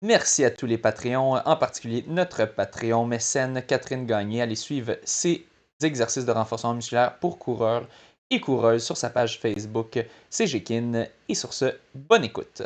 Merci à tous les Patreons, en particulier notre Patreon mécène Catherine Gagné. Allez suivre ses exercices de renforcement musculaire pour coureurs et coureuses sur sa page Facebook CGKIN. Et sur ce, bonne écoute.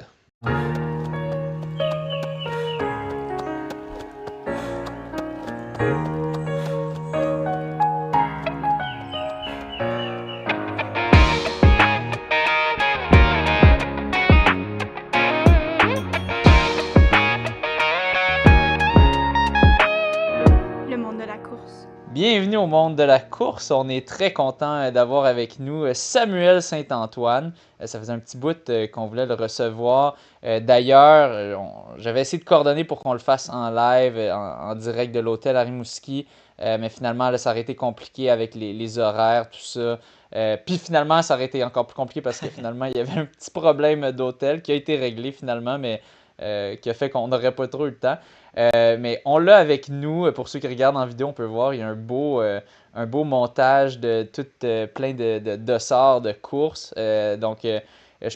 Le monde de la course. Bienvenue au monde de la course. On est très content d'avoir avec nous Samuel Saint-Antoine. Ça faisait un petit bout qu'on voulait le recevoir. D'ailleurs, j'avais essayé de coordonner pour qu'on le fasse en live, en direct de l'hôtel à Rimouski. Mais finalement, là, ça aurait été compliqué avec les horaires, tout ça. Puis finalement, ça aurait été encore plus compliqué parce que finalement, il y avait un petit problème d'hôtel qui a été réglé finalement, mais qui a fait qu'on n'aurait pas trop eu le temps. Mais on l'a avec nous. Pour ceux qui regardent en vidéo, on peut voir, il y a un beau montage de tout plein de dossards de courses. Je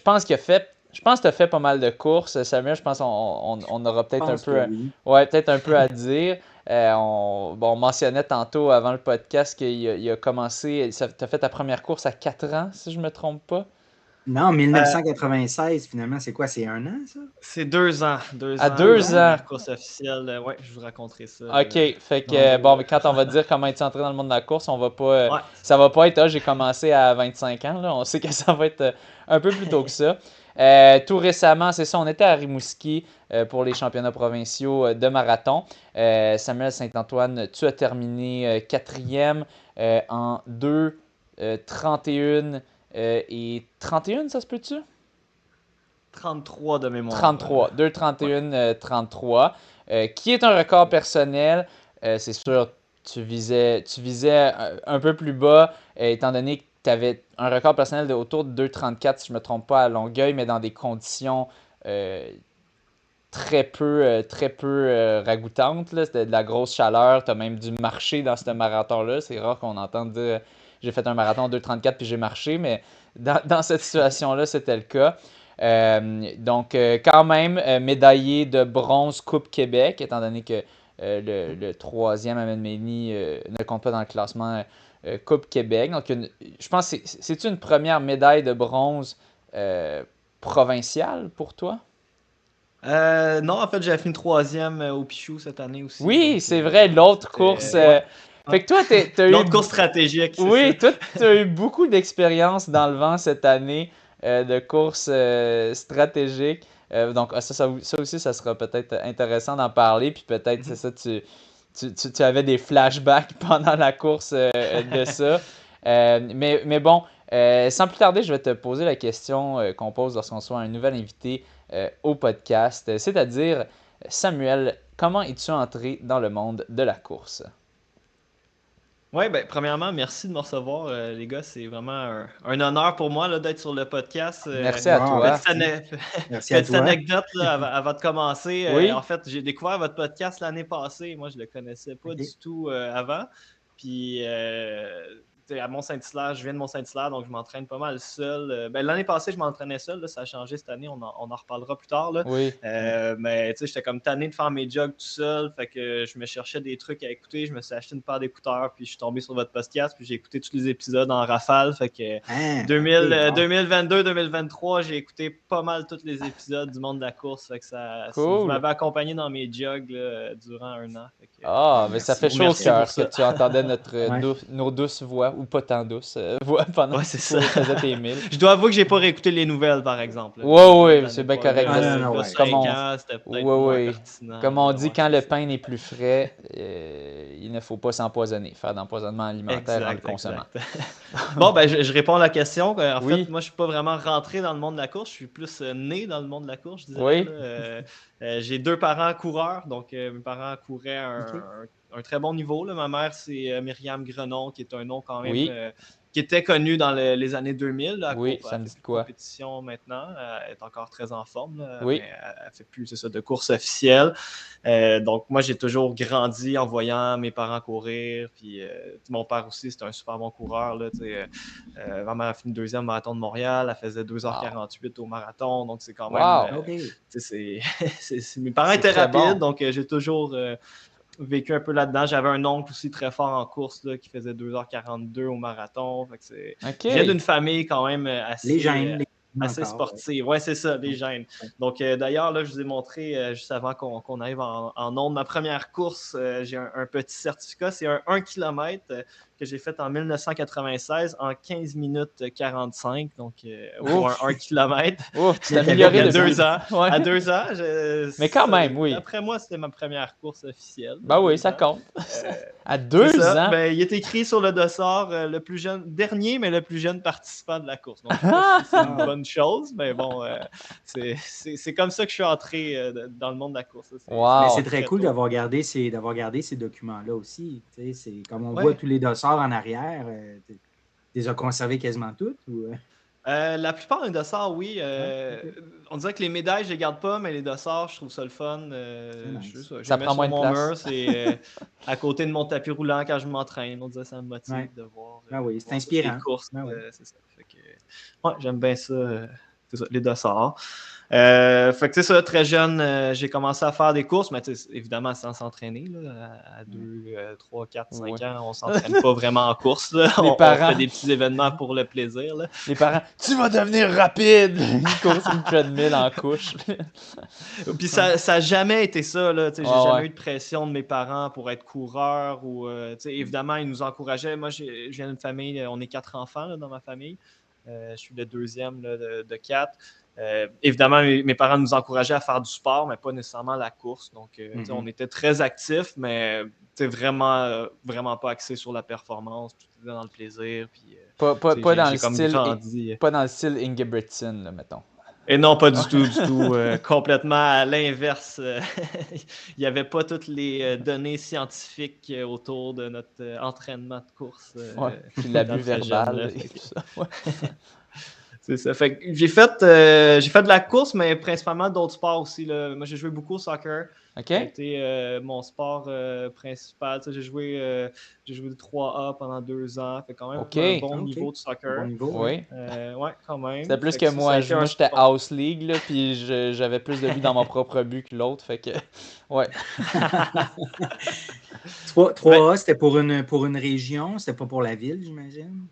pense je pense que tu as fait pas mal de courses, Samuel. Je pense qu'on aura peut-être un peu, ouais, peut-être un peu à dire. On mentionnait tantôt avant le podcast qu'il a commencé. Tu as fait ta première course à 4 ans, si je ne me trompe pas. Non, 1996, finalement, c'est quoi? C'est 1 an, ça? C'est 2 ans. 2 À ans. 2 ans. Première course officielle. Ouais, je vous raconterai ça. OK, fait que mais quand on va dire comment es-tu entré dans le monde de la course, on va pas Ouais. ça va pas être j'ai commencé à 25 ans là, on sait que ça va être un peu plus tôt que ça. Tout récemment, c'est ça, on était à Rimouski pour les championnats provinciaux de marathon. Samuel Saint-Antoine, tu as terminé quatrième en 2:31 et 31, ça se peut-tu? 33 de mémoire. 33, 2:31, 33, qui est un record personnel. C'est sûr, tu visais un peu plus bas, étant donné que tu avais un record personnel de autour de 2:34, si je ne me trompe pas, à Longueuil, mais dans des conditions très peu ragoûtantes. C'était de la grosse chaleur, tu as même dû marcher dans ce marathon-là. C'est rare qu'on entende dire j'ai fait un marathon 2:34 puis j'ai marché, mais dans cette situation-là, c'était le cas. Quand même, médaillé de bronze Coupe Québec, étant donné que le troisième Ahmed Meni ne compte pas dans le classement Coupe Québec. Donc, je pense que c'est une première médaille de bronze provinciale pour toi? Non, en fait, j'ai fini troisième au Pichou cette année aussi. Oui, donc, c'est vrai, l'autre course. Fait que toi, t'as eu. L'autre course stratégique. Oui, toi, tu as eu beaucoup d'expérience dans le vent cette année de courses stratégiques. Donc, ça aussi, ça sera peut-être intéressant d'en parler. Puis peut-être, c'est ça, tu avais des flashbacks pendant la course de ça. Mais bon, sans plus tarder, je vais te poser la question qu'on pose lorsqu'on soit un nouvel invité au podcast. C'est-à-dire, Samuel, comment es-tu entré dans le monde de la course? Oui, ben, premièrement, merci de me recevoir, les gars. C'est vraiment un honneur pour moi là, d'être sur le podcast. Merci à toi. Petite anecdote là, avant de commencer. Oui. En fait, j'ai découvert votre podcast l'année passée. Moi, je ne le connaissais pas du tout avant. Puis, à Mont-Saint-Hilaire, je viens de Mont-Saint-Hilaire, donc je m'entraîne pas mal seul. L'année passée, je m'entraînais seul. Là, ça a changé cette année. On en reparlera plus tard. Là. Oui. Mais j'étais comme tanné de faire mes jogs tout seul. Fait que je me cherchais des trucs à écouter. Je me suis acheté une paire d'écouteurs. Puis je suis tombé sur votre podcast. Puis j'ai écouté tous les épisodes en rafale. Fait que 2022-2023, j'ai écouté pas mal tous les épisodes du monde de la course. Fait que vous m'avez accompagné dans mes jogs là, durant 1 an. Fait que, mais ça fait chaud au cœur que tu entendais nos douces voix, ou pas tant douces voix pendant que tu faisais tes milles. Je dois avouer que j'ai pas réécouté les nouvelles, par exemple. Oui, c'est bien correct. Comme on dit, quand le pain n'est plus frais, il ne faut pas s'empoisonner, faire d'empoisonnement alimentaire en le consommant. Bon, je réponds à la question. En fait, moi, je suis pas vraiment rentré dans le monde de la course. Je suis plus né dans le monde de la course, je dirais. J'ai 2 parents coureurs, donc mes parents couraient un très bon niveau. Là. Ma mère, c'est Myriam Grenon, qui est un nom quand même qui était connue dans les années 2000. Là, Oui, ça me dit quoi? Compétition maintenant. Elle est encore très en forme, là, Oui. mais elle ne fait plus de course officielle. Donc, moi, j'ai toujours grandi en voyant mes parents courir. Puis, mon père aussi, c'était un super bon coureur. Là, ma mère a fini 2e marathon de Montréal. Elle faisait 2h48 au marathon. Donc, c'est quand même. OK. Mes parents C'est étaient très rapides. bon. Donc, j'ai toujours vécu un peu là-dedans. J'avais un oncle aussi très fort en course là, qui faisait 2h42 au marathon. Fait que OK. Je viens d'une famille quand même assez, Les gènes assez encore, sportive. Ouais, c'est ça, les gènes. Donc, d'ailleurs, là, je vous ai montré juste avant qu'on arrive en onde. Ma première course, j'ai un petit certificat. C'est un 1 km que j'ai fait en 1996 en 15 minutes 45. Donc, pour un 1 km. Ouf, tu t'es T'avais amélioré Il y a depuis. 2 ans. Ouais. À 2 ans. Mais quand même, oui. D'après moi, c'était ma première course officielle. Ben oui, 2 ça ans. compte. À C'est 2 ça. ans. Ben, il est écrit sur le dossard le plus jeune, dernier, mais le plus jeune participant de la course. Donc, je sais pas si c'est une bonne chose, mais bon, c'est comme ça que je suis entré dans le monde de la course. là. Wow. Mais c'est très cool tôt. d'avoir gardé ces documents-là aussi. Tu sais, c'est comme on Ouais. voit tous les dossards en arrière. Tu les as conservés quasiment toutes? Ou... La plupart des dossards, oui. ok. On dirait que les médailles, je les garde pas, mais les dossards, je trouve ça le fun. nice. Je sais Ça je les prend mets moins sur de mon place. mur, c'est à côté de mon tapis roulant quand je m'entraîne. On dirait que ça me motive Ouais. de voir. Ah oui, c'est voir inspirant. les courses. Ah oui. C'est ça. Fait que, ouais, j'aime bien ça. C'est ça, les dossards. Fait que c'est ça, très jeune, j'ai commencé à faire des courses, mais évidemment sans s'entraîner. Là, à 2, 3, 4, 5 Ouais. ans, on s'entraîne pas vraiment en course. Là. Les On parents. fait des petits événements pour le plaisir. Là. Les parents, tu vas devenir rapide! Ils courent sur une treadmill en couche. Puis ça n'a jamais été ça. Là. J'ai Ouais, jamais ouais. eu de pression de mes parents pour être coureur. Ou, évidemment, ils nous encourageaient. Moi, je viens d'une famille, on est 4 enfants là, dans ma famille. Je suis le 2e là, de 4. Évidemment, mes parents nous encourageaient à faire du sport, mais pas nécessairement la course. Donc, on était très actifs, mais vraiment, vraiment pas axés sur la performance. Tout était dans le plaisir. Puis, Pas dans j'ai le comme style. grandi. Pas dans le style Ingebrigtsen, là, mettons. Et non, pas du tout, du tout. Complètement à l'inverse. Il n'y avait pas toutes les données scientifiques autour de notre entraînement de course. Ouais. Puis Quand l'abus très jeune, verbal là, et fait que- tout ça. Ouais. C'est ça. Fait que j'ai fait de la course, mais principalement d'autres sports aussi. Là. Moi, j'ai joué beaucoup au soccer. OK? Ça a été mon sport principal. Tu sais, j'ai joué de 3A pendant 2 ans. Fait quand même OK. un bon Ok. niveau de soccer. Bon niveau. Oui. Ouais, quand même. C'était plus Fait que ça, ça a moi. été Moi, un j'étais sport. House League, là, puis j'avais plus de buts dans mon propre but que l'autre. Fait que, ouais. 3A, c'était pour une région, c'était pas pour la ville, j'imagine.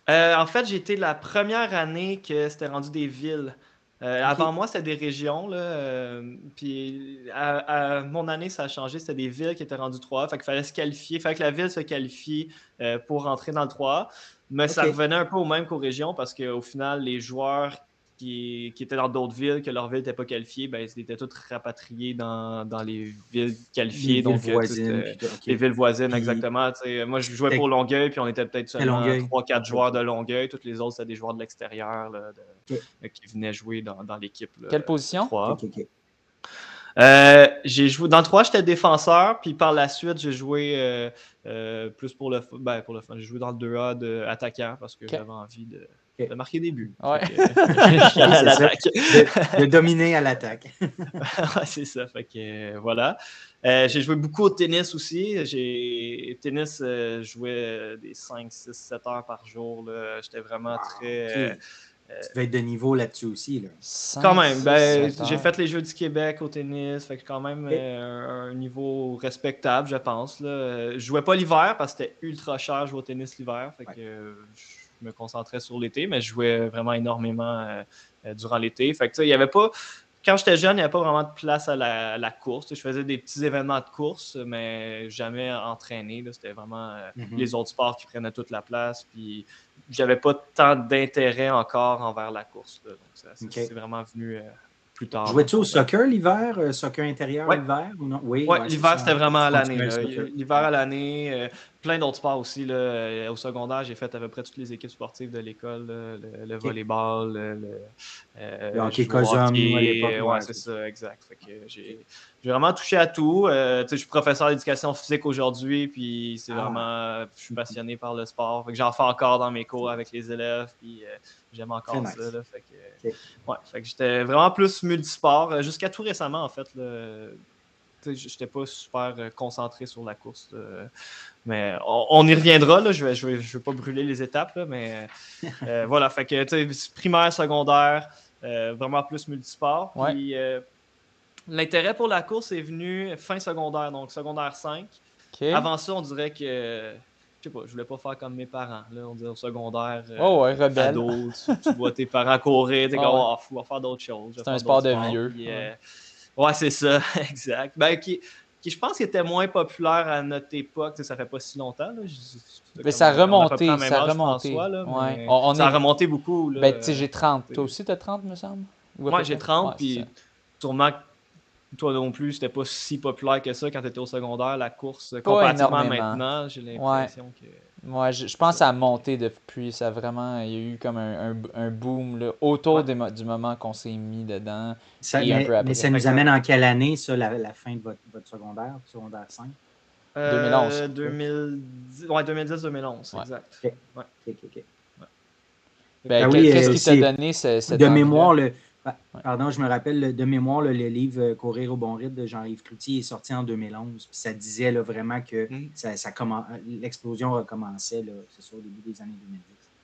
En fait, j'ai été la première année que c'était rendu des villes. Avant moi, c'était des régions. Là, puis à mon année, ça a changé. C'était des villes qui étaient rendues 3A. Fait qu'il fallait se qualifier. Il fallait que la ville se qualifie pour rentrer dans le 3A. Mais ça Ok. revenait un peu au même qu'aux régions parce qu'au final, les joueurs qui étaient dans d'autres villes, que leur ville n'était pas qualifiée, ben, ils étaient tous rapatriés dans les villes qualifiées. Les villes donc, voisines. Puis ok. les villes voisines, Puis- exactement. Moi, je jouais pour Longueuil, puis on était peut-être seulement Longueuil. 3-4 joueurs de Longueuil. Tous les autres, c'était des joueurs de l'extérieur là, Ok. qui venaient jouer dans l'équipe. Là, Quelle position? 3A. Ok. J'ai joué dans le 3, j'étais défenseur, puis par la suite, j'ai joué plus pour le fun. Pour le fun. J'ai joué dans le 2A de attaquant parce que j'avais envie de marquer des buts. Ouais. J'allais à l'attaque. De dominer à l'attaque. Ouais, c'est ça. Fait que voilà. J'ai joué beaucoup au tennis aussi. Tennis, je jouais des 5, 6, 7 heures par jour. Là. J'étais vraiment très. Tu devais être de niveau là-dessus aussi. Là. Quand même, j'ai fait fait les Jeux du Québec au tennis, fait que quand même un niveau respectable, je pense. Là. Je jouais pas l'hiver parce que c'était ultra cher jouer au tennis l'hiver, fait que je me concentrais sur l'été, mais je jouais vraiment énormément durant l'été. Fait que il y avait pas. Quand j'étais jeune, il n'y avait pas vraiment de place à la course. Je faisais des petits événements de course, mais jamais entraîné. Là. C'était vraiment les autres sports qui prenaient toute la place. Puis j'avais pas tant d'intérêt encore envers la course. Là. Donc c'est vraiment venu plus tard. Jouais-tu au soccer l'hiver? Soccer intérieur l'hiver ou non? Oui, l'hiver, c'était vraiment à l'année. L'hiver L'hiver à l'année. plein d'autres sports aussi. Là. Au secondaire, j'ai fait à peu près toutes les équipes sportives de l'école. Là. Le OK. volleyball, Le je hockey joue au Cosum à l'époque, hockey. Ouais, c'est ça, exact. Fait que j'ai vraiment touché à tout. Je suis professeur d'éducation physique aujourd'hui, puis c'est vraiment, je suis passionné par le sport. Fait que j'en fais encore dans mes cours avec les élèves, puis j'aime Très encore nice. ça. Là. Fait que, OK. ouais, fait que j'étais vraiment plus multisport jusqu'à tout récemment, en fait. Là. Je n'étais pas super concentré sur la course. Mais on y reviendra. Là. Je vais pas brûler les étapes, là, mais voilà. Fait que primaire, secondaire, vraiment plus multisport. Ouais. Puis l'intérêt pour la course est venu fin secondaire, donc secondaire 5. OK. Avant ça, on dirait que je sais pas, je voulais pas faire comme mes parents. Là, on dirait au secondaire, Oh ouais, rebelle. ado, tu vois tes parents courir, t'es Ah comme, ouais. oh, faut faire d'autres choses. Je vais C'est un faire sport d'autres de sports. vieux. Puis, Ouais. ouais, c'est ça, exact. Ben, qui, je pense, qu'il était moins populaire à notre époque. Ça fait pas si longtemps. Là. Mais ça a On a à peu près remonté, le même ça a âge, remonté. François, là, Ouais. mais On ça a est. remonté beaucoup. Là, Ben, tu sais, j'ai 30. Toi t'sais. aussi, t'as 30, me semble? Ou à Moi, peu j'ai près? 30, Ouais, c'est ça. puis sûrement que toi non plus, c'était pas si populaire que ça quand tu étais au secondaire, la course. Pas Comparativement à énormément. maintenant, j'ai Ouais. l'impression que Ouais, je c'est pense ça. que ça a monté depuis. Ça a vraiment. Il y a eu comme un boom là, autour Ouais. du moment qu'on s'est mis dedans Ça, et un peu mais ça après. nous Exact. amène en quelle année, ça, la fin de votre secondaire 5? 2011. 2010, ouais, 2010-2011, Ouais. exact. OK. Ouais. OK. Ben, Ben oui, qu'est-ce qui t'a c'est donné cette de mémoire, envie-là? Ouais. pardon, je me rappelle, de mémoire, le livre Courir au bon rythme de Jean-Yves Cloutier est sorti en 2011. Puis ça disait là, vraiment que Mm. l'explosion recommençait, là, c'est sûr, au début des années 2010.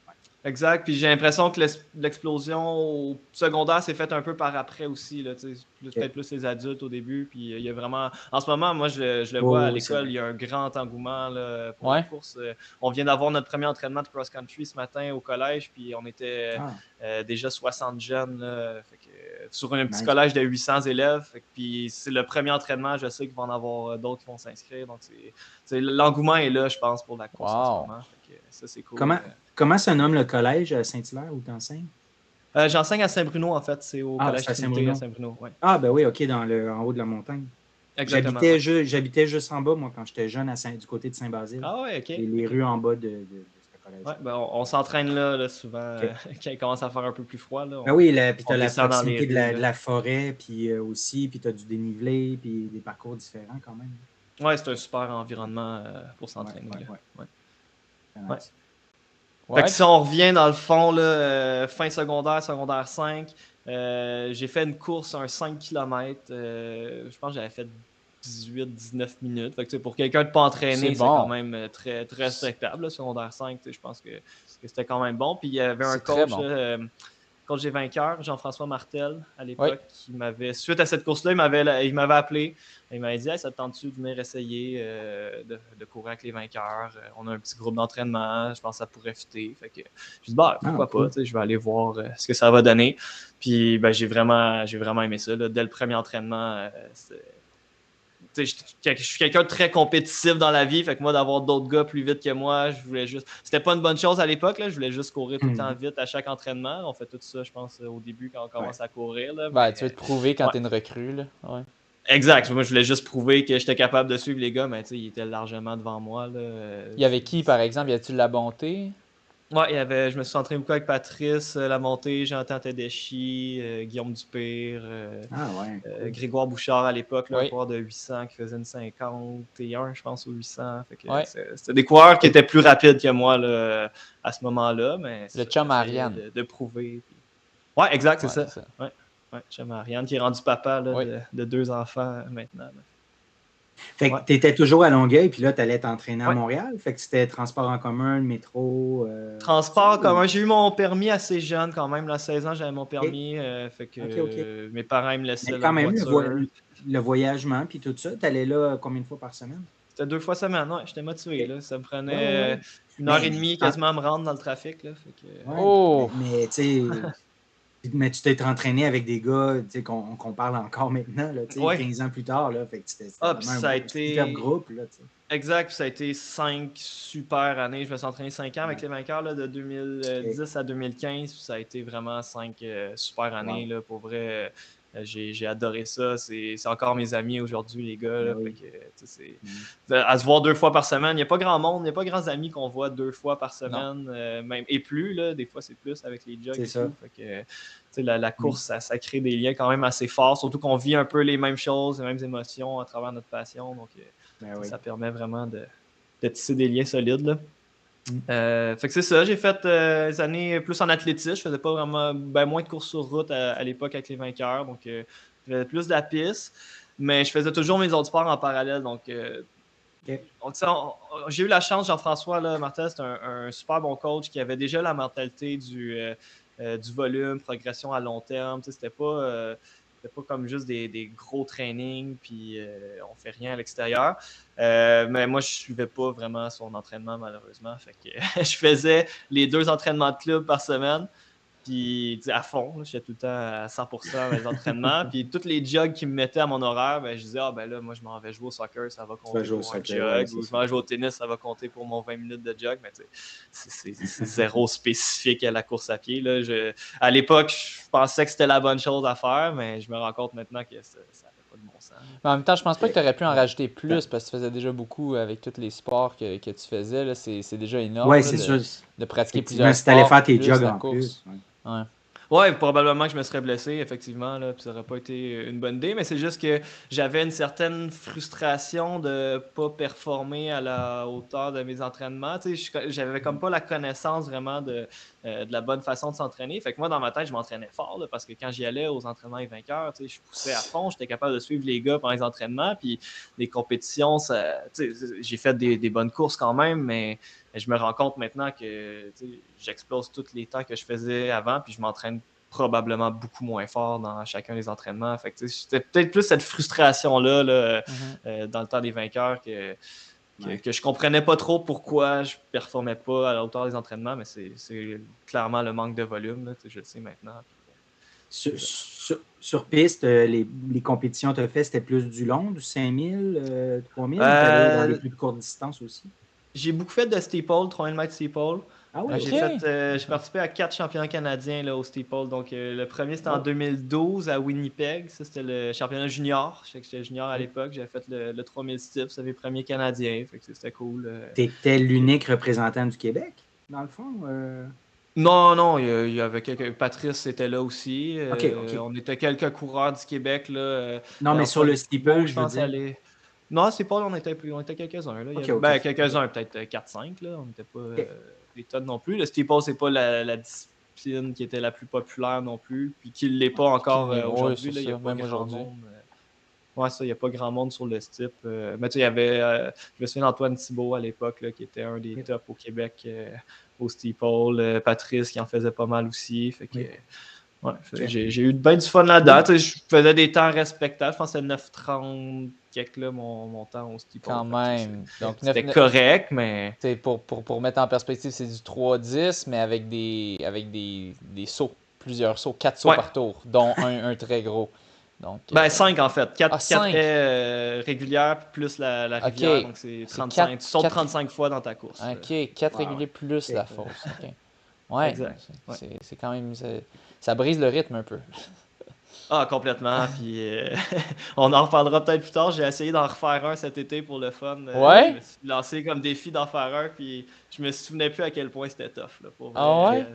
Ouais. Exact. Puis j'ai l'impression que l'explosion au secondaire s'est faite un peu par après aussi. Là, peut-être plus les adultes au début. Puis il y a vraiment. En ce moment, moi, je le vois à Oui, c'est l'école, vrai. il y a un grand engouement là, pour la Ouais. course. On vient d'avoir notre premier entraînement de cross-country ce matin au collège. Puis on était déjà 60 jeunes. Là, fait que, sur un petit Nice. collège de 800 élèves. Fait que, puis c'est le premier entraînement. Je sais qu'il va en avoir d'autres qui vont s'inscrire. Donc l'engouement est là, je pense, pour la course en ce Wow. moment. Fait que, ça, c'est cool. Comment se nomme le collège à Saint-Hilaire où tu enseignes? J'enseigne à Saint-Bruno, en fait. C'est au Collège C'est à Trinité à Saint-Bruno. Saint-Bruno. Ouais. Ben oui, OK, en haut de la montagne. Exactement. Ouais. J'habitais juste en bas, moi, quand j'étais jeune, du côté de Saint-Basile. Ah ouais, ok. Les rues en bas de ce collège. Ouais, ben on s'entraîne là, souvent OK. quand il commence à faire un peu plus froid. Là, Ben oui, puis tu on as la descend dans les proximité de rues. la forêt, puis aussi, puis tu as du dénivelé, puis des parcours différents quand même. Ouais, c'est un super environnement pour Ouais, s'entraîner. ouais, là. ouais. Ouais. C'est Ouais. nice. Fait que Ouais. si on revient dans le fond, là, fin secondaire, secondaire 5, j'ai fait une course, un 5 km. Je pense que j'avais fait 18-19 minutes. Fait que, pour quelqu'un de pas C'est entraîné, c'est quand bon. même très, très respectable. Là, secondaire 5, je pense que c'était quand même bon. Puis il y avait un C'est très coach, bon. là, coach des vainqueurs, Jean-François Martel, à Oui. l'époque, qui m'avait, suite à cette course-là, il m'avait appelé. Il m'avait dit hey, ça te tente-tu de venir essayer de courir avec les vainqueurs? On a un petit groupe d'entraînement, je pense que ça pourrait fitter. Fait que je dis pourquoi cool. pas, je vais aller voir ce que ça va donner. Puis ben, j'ai vraiment aimé ça. Là. Dès le premier entraînement, je suis quelqu'un de très compétitif dans la vie. Fait que moi, d'avoir d'autres gars plus vite que moi, je voulais juste. C'était pas une bonne chose à l'époque. Là. Je voulais juste courir tout le temps vite à chaque entraînement. On fait tout ça, je pense, au début quand on commence à courir. Là, Ben, mais, tu veux te prouver quand t'es une recrue, là. Ouais. exact. Moi, je voulais juste prouver que j'étais capable de suivre les gars, mais ils étaient largement devant moi. Là. Il y avait qui, par exemple? Y a-tu de la bonté? Ouais, je me suis entraîné beaucoup avec Patrice Lamontée, Jonathan Tedeschi, Guillaume Dupire, Cool. Grégoire Bouchard à l'époque, un Oui. coureur de 800 qui faisait une 51, je pense, au 800. Fait que, Ouais. c'était des coureurs qui étaient plus rapides que moi là, à ce moment-là, mais Le chum j'essayais Ariane. de prouver. Puis... Ouais, exact, c'est Ouais, ça. c'est ça. Ouais, chum Ariane qui est rendu papa là, Oui. de 2 enfants maintenant. Là. Fait que tu étais toujours à Longueuil, puis là, tu allais t'entraîner à Ouais. Montréal. Fait que c'était transport en commun, le métro. Transport en commun. J'ai eu mon permis assez jeune quand même. À 16 ans, j'avais mon permis. Fait que OK. mes parents ils me laissaient Mais leur quand même, voiture. le voyagement, puis tout ça, tu allais là combien de fois par semaine? C'était 2 fois semaine. Ouais, j'étais motivé. OK. Là. Ça me prenait Ouais. 1h30 quasiment à me rendre dans le trafic. Là. Fait que... Oh! Mais tu sais, mais tu t'es entraîné avec des gars qu'on parle encore maintenant, là, 15 ans plus tard. Là, fait que c'était vraiment ça a été... super groupe. Là, exact. Puis ça a été 5 super années. Je me suis entraîné 5 ans avec les vainqueurs là, de 2010 à 2015. Puis ça a été vraiment 5 super années. Là, pour vrai. J'ai adoré ça. C'est encore mes amis aujourd'hui, les gars. Là, Oui. fait que, à se voir 2 fois par semaine. Il n'y a pas grand monde, il n'y a pas grands amis qu'on voit 2 fois par semaine. Même, et plus, là, des fois, c'est plus avec les jogs C'est et ça. tout. Fait que, la course, ça crée des liens quand même assez forts. Surtout qu'on vit un peu les mêmes choses, les mêmes émotions à travers notre passion. Donc, ça permet vraiment de tisser des liens solides. Là. Fait que c'est ça, j'ai fait des années plus en athlétisme. Je faisais pas vraiment moins de courses sur route à l'époque avec les vainqueurs. Donc, je faisais plus de la piste. Mais je faisais toujours mes autres sports en parallèle. Donc, j'ai eu la chance, Jean-François là, Martel, c'est un super bon coach qui avait déjà la mentalité du volume, progression à long terme. C'était pas comme juste des gros trainings, puis on fait rien à l'extérieur. Mais moi, je suivais pas vraiment son entraînement, malheureusement. Fait que je faisais les 2 entraînements de club par semaine. Puis à fond, j'étais tout le temps à 100% à mes entraînements. Puis tous les jogs qui me mettaient à mon horaire, je disais, là, moi, je m'en vais jouer au soccer, ça va compter pour un jog. Ou je m'en vais jouer au tennis, ça va compter pour mon 20 minutes de jog. Mais c'est zéro spécifique à la course à pied. Là. À l'époque, je pensais que c'était la bonne chose à faire, mais je me rends compte maintenant que ça n'avait pas de bon sens. Mais en même temps, je pense pas que tu aurais pu en rajouter plus parce que tu faisais déjà beaucoup avec tous les sports que tu faisais. Là. C'est déjà énorme Oui, c'est sûr. de pratiquer plusieurs si tu allais sports faire tes plus jogs la en course. plus. Ouais. Ouais, probablement que je me serais blessé, effectivement, là, puis ça n'aurait pas été une bonne idée, mais c'est juste que j'avais une certaine frustration de ne pas performer à la hauteur de mes entraînements. Tu sais, j'avais comme pas la connaissance vraiment de la bonne façon de s'entraîner. Fait que moi, dans ma tête, je m'entraînais fort, là, parce que quand j'y allais aux entraînements et vainqueurs, tu sais, je poussais à fond, j'étais capable de suivre les gars pendant les entraînements, puis les compétitions, tu sais, j'ai fait des bonnes courses quand même, mais je me rends compte maintenant que j'explose tous les temps que je faisais avant, puis je m'entraîne probablement beaucoup moins fort dans chacun des entraînements. Fait que c'était peut-être plus cette frustration-là dans le temps des vainqueurs que je comprenais pas trop pourquoi je performais pas à la hauteur des entraînements, mais c'est clairement le manque de volume, là, je le sais maintenant. Sur piste, les compétitions que tu as fait, c'était plus du long, du 5000, 3000, ou tu allais dans les plus courtes distances aussi? J'ai beaucoup fait de steeple, 3000 mètres steeple. Ah oui, j'ai participé à 4 championnats canadiens là, au steeple. Donc, le premier, c'était en 2012 à Winnipeg. Ça, c'était le championnat junior. Je sais que j'étais junior à l'époque. J'avais fait le 3000 steeple. C'était les premiers Canadiens. Fait que c'était cool. Tu étais l'unique représentant du Québec, dans le fond? Non, il y avait quelques. Patrice était là aussi. OK. On était quelques coureurs du Québec. Là, non, mais sur le steeple, je veux dire. Non, c'est pas, on était quelques-uns. Là. Quelques-uns, peut-être 4-5. Là. On n'était pas des tonnes non plus. Le steeple, c'est pas la discipline qui était la plus populaire non plus, puis qui ne l'est pas encore aujourd'hui. Il n'y a pas grand monde. Ouais, ça, il n'y a pas grand monde sur le steeple. Mais tu sais, il y avait, je me souviens d'Antoine Thibault à l'époque, là, qui était un des tops au Québec au steeple. Patrice qui en faisait pas mal aussi. Fait que, j'ai eu bien du fun là-dedans. Je faisais des temps respectables. Je pense que c'était 9:30 quelque là, mon temps au steeple. Quand même. Donc, c'était correct, mais... Pour mettre en perspective, c'est du 3-10, mais avec des sauts, plusieurs sauts, 4 sauts par tour, dont un très gros. Donc, 5 en fait. 4 haies régulières plus la rivière. Donc, c'est 35. Tu sautes 35 fois dans ta course. OK, 4 réguliers plus la fosse. Okay. Ouais, exact. C'est quand même... Ça brise le rythme un peu. Ah, complètement. Puis on en reparlera peut-être plus tard. J'ai essayé d'en refaire un cet été pour le fun. Ouais? Je me suis lancé comme défi d'en faire un. Puis je me souvenais plus à quel point c'était tough. Là, pour vrai.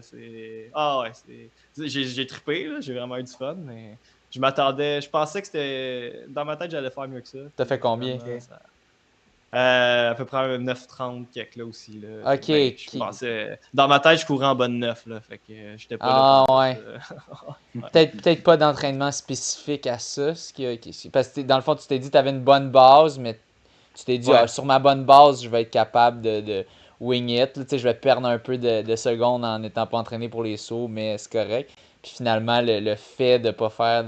J'ai trippé. Là. J'ai vraiment eu du fun. Mais je m'attendais. Je pensais que c'était. Dans ma tête, j'allais faire mieux que ça. T'as fait combien? À peu près 9:30 quelque là aussi. Là. OK. Je pensais... Dans ma tête, je courais en bas de 9. Là, fait que j'étais pas là. Peut-être pas d'entraînement spécifique à ça. Parce que dans le fond, tu t'es dit que tu avais une bonne base, mais tu t'es dit sur ma bonne base, je vais être capable de wing it. Là, je vais perdre un peu de secondes en n'étant pas entraîné pour les sauts, mais c'est correct. Puis finalement, le fait de ne pas faire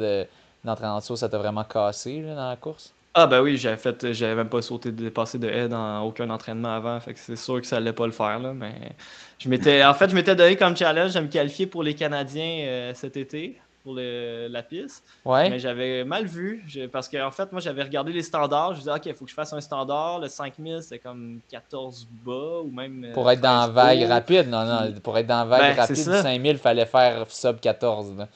d'entraînement de saut, ça t'a vraiment cassé là, dans la course? Ah ben oui, j'avais même pas dépassé de haie dans aucun entraînement avant, fait que c'est sûr que ça allait pas le faire là, mais je m'étais donné comme challenge de me qualifier pour les Canadiens cet été pour la piste. Ouais. Mais j'avais mal vu parce que en fait moi j'avais regardé les standards, je me disais OK, il faut que je fasse un standard, le 5000 c'est comme 14 bas ou même pour être dans la vague rapide, non, pour être dans la vague rapide du du 5000, il fallait faire sub 14 là.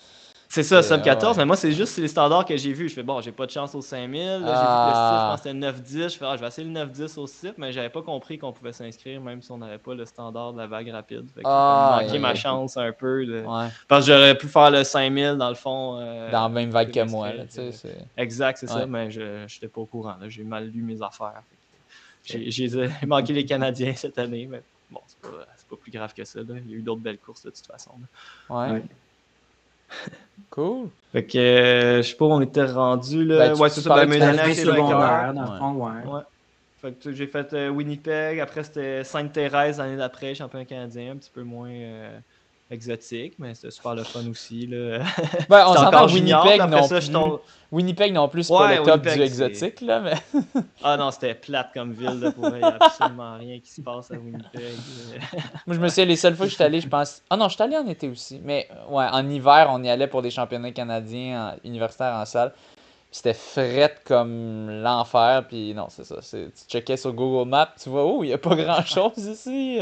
C'est ça, Et, sub 14, ouais. mais moi, c'est juste les standards que j'ai vus. Je fais, bon, j'ai pas de chance au 5000. Là, j'ai vu que le CIF, je pense que c'était 9-10. Je fais, je vais essayer le 9-10 au CIF, mais j'avais pas compris qu'on pouvait s'inscrire même si on n'avait pas le standard de la vague rapide. Fait que j'ai comme manqué ma chance un peu. Ouais. Parce que j'aurais pu faire le 5000 dans le fond. Dans la même vague que moi. m'inscrire, Là, c'est... Exact, c'est Ouais. ça, mais je n'étais pas au courant. Là. J'ai mal lu mes affaires. J'ai manqué les Canadiens cette année, mais bon, c'est pas plus grave que ça. Là. Il y a eu d'autres belles courses de toute façon. Là. Ouais. Cool. Fait que je sais pas où on était rendu là. Ben, Ouais, c'est ça, mes années avec les secondaire, vainqueurs. dans le fond, ouais. Ouais. Fait que j'ai fait Winnipeg, après c'était Sainte-Thérèse l'année d'après, champion canadien, un petit peu moins exotique, mais c'était super le fun aussi. Là. Ben, on C'était s'entend encore que junior, Winnipeg puis après non ça, plus. Winnipeg non plus, c'est pas Ouais, le top Winnipeg, du exotique, là, mais. Ah non, c'était plate comme ville, là, pour vrai, il n'y a absolument rien qui se passe à Winnipeg. Moi, je me souviens, les seules fois que je suis allé, je pense. Ah non, je suis allé en été aussi. Mais ouais, en hiver, on y allait pour des championnats canadiens universitaires en salle. Puis c'était frette comme l'enfer. Puis non, c'est ça. Tu checkais sur Google Maps, tu vois, oh, il n'y a pas grand chose ici.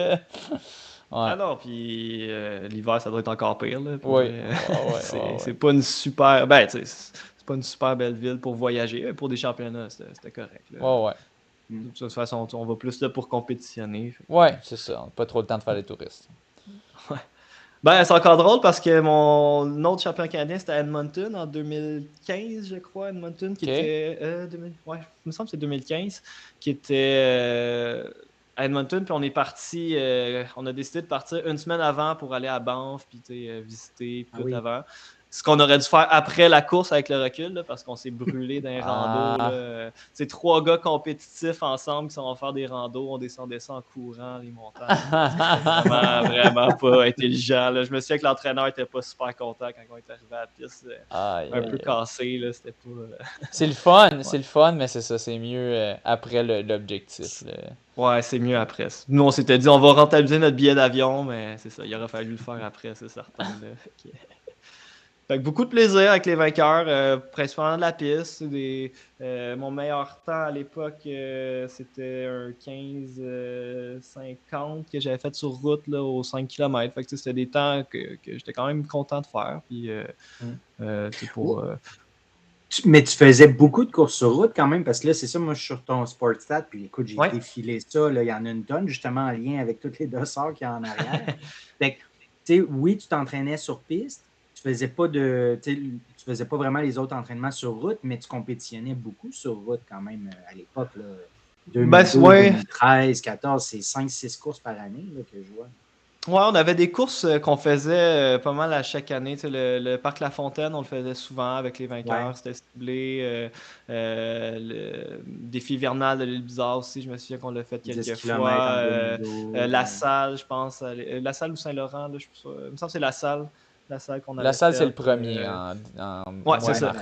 Ah non, puis l'hiver, ça doit être encore pire. Là, oui. C'est pas une super. Ben, tu sais, c'est pas une super belle ville pour voyager. Mais pour des championnats, c'était correct. Là. Ouais. De toute façon, on va plus là pour compétitionner. Ouais, c'est ça. On n'a pas trop le temps de faire les touristes. Ouais. Ben, c'est encore drôle parce que mon autre champion canadien, c'était à Edmonton en 2015, je crois. Edmonton, qui était. Ouais, il me semble que c'est 2015, qui était à Edmonton. Puis on est parti. On a décidé de partir une semaine avant pour aller à Banff, puis visiter tout avant. Ce qu'on aurait dû faire après la course avec le recul, là, parce qu'on s'est brûlé dans les randos. C'est 3 gars compétitifs ensemble qui s'en vont faire des randos. On descendait ça en courant, les montagnes. Vraiment pas intelligent. Là. Je me souviens que l'entraîneur n'était pas super content quand on est arrivé à la piste. Un peu cassé. Là. C'était pas... C'est le fun, mais c'est ça. C'est mieux après l'objectif. Ouais, c'est mieux après. Nous, on s'était dit on va rentabiliser notre billet d'avion, mais c'est ça. Il aurait fallu le faire après, c'est certain. Fait que beaucoup de plaisir avec les vainqueurs, principalement de la piste. Mon meilleur temps à l'époque, c'était un 15-50 que j'avais fait sur route là, aux 5 km. Fait que c'était des temps que j'étais quand même content de faire. Puis, Mais tu faisais beaucoup de courses sur route quand même, parce que là, c'est ça, moi, je suis sur ton Sportstat, puis écoute, j'ai défilé ça. Là, il y en a une tonne, justement, en lien avec toutes les dossards qu'il y a en arrière. Fait que, tu sais, oui, tu t'entraînais sur piste. Tu faisais pas vraiment les autres entraînements sur route, mais tu compétitionnais beaucoup sur route quand même à l'époque. 2012, 2013, 2014, c'est 5-6 courses par année là, que je vois. Ouais, on avait des courses qu'on faisait pas mal à chaque année. Le Parc La Fontaine, on le faisait souvent avec les vainqueurs. C'était ciblé. Le défi hivernal de l'île Bizarre aussi, je me souviens qu'on l'a fait quelques fois. La Salle, je pense. La Salle ou Saint-Laurent, là, je suis sûr. Il me semble que c'est la Salle. La Salle qu'on avait La Salle, fait, c'est le premier ouais, c'est ça.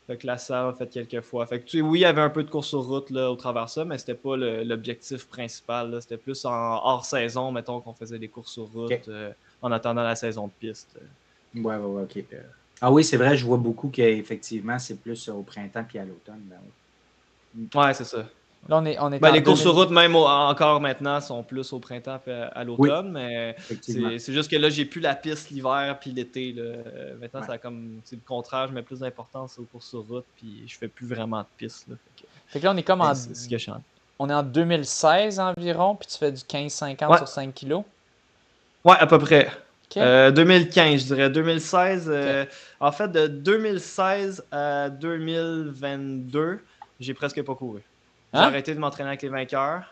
Fait que la salle a fait quelques fois. Fait que, oui, il y avait un peu de course sur route là, au travers de ça, mais c'était pas l'objectif principal. Là. C'était plus en hors-saison, mettons, qu'on faisait des courses sur route en attendant la saison de piste. Ouais, OK. Ah oui, c'est vrai, je vois beaucoup qu'effectivement, c'est plus au printemps puis à l'automne. Ouais, c'est ça. Là, on est les courses sur route, même encore maintenant, sont plus au printemps et à l'automne, mais c'est juste que là, j'ai plus la piste l'hiver puis l'été. Maintenant, ça a comme c'est le contraire, je mets plus d'importance aux courses sur route puis je fais plus vraiment de piste. Là, fait que là, on est comme on est en 2016 environ, puis tu fais du 15-50 sur 5 kilos? Ouais, à peu près. 2015, je dirais. 2016, en fait, de 2016 à 2022, j'ai presque pas couru. J'ai arrêté de m'entraîner avec les vainqueurs.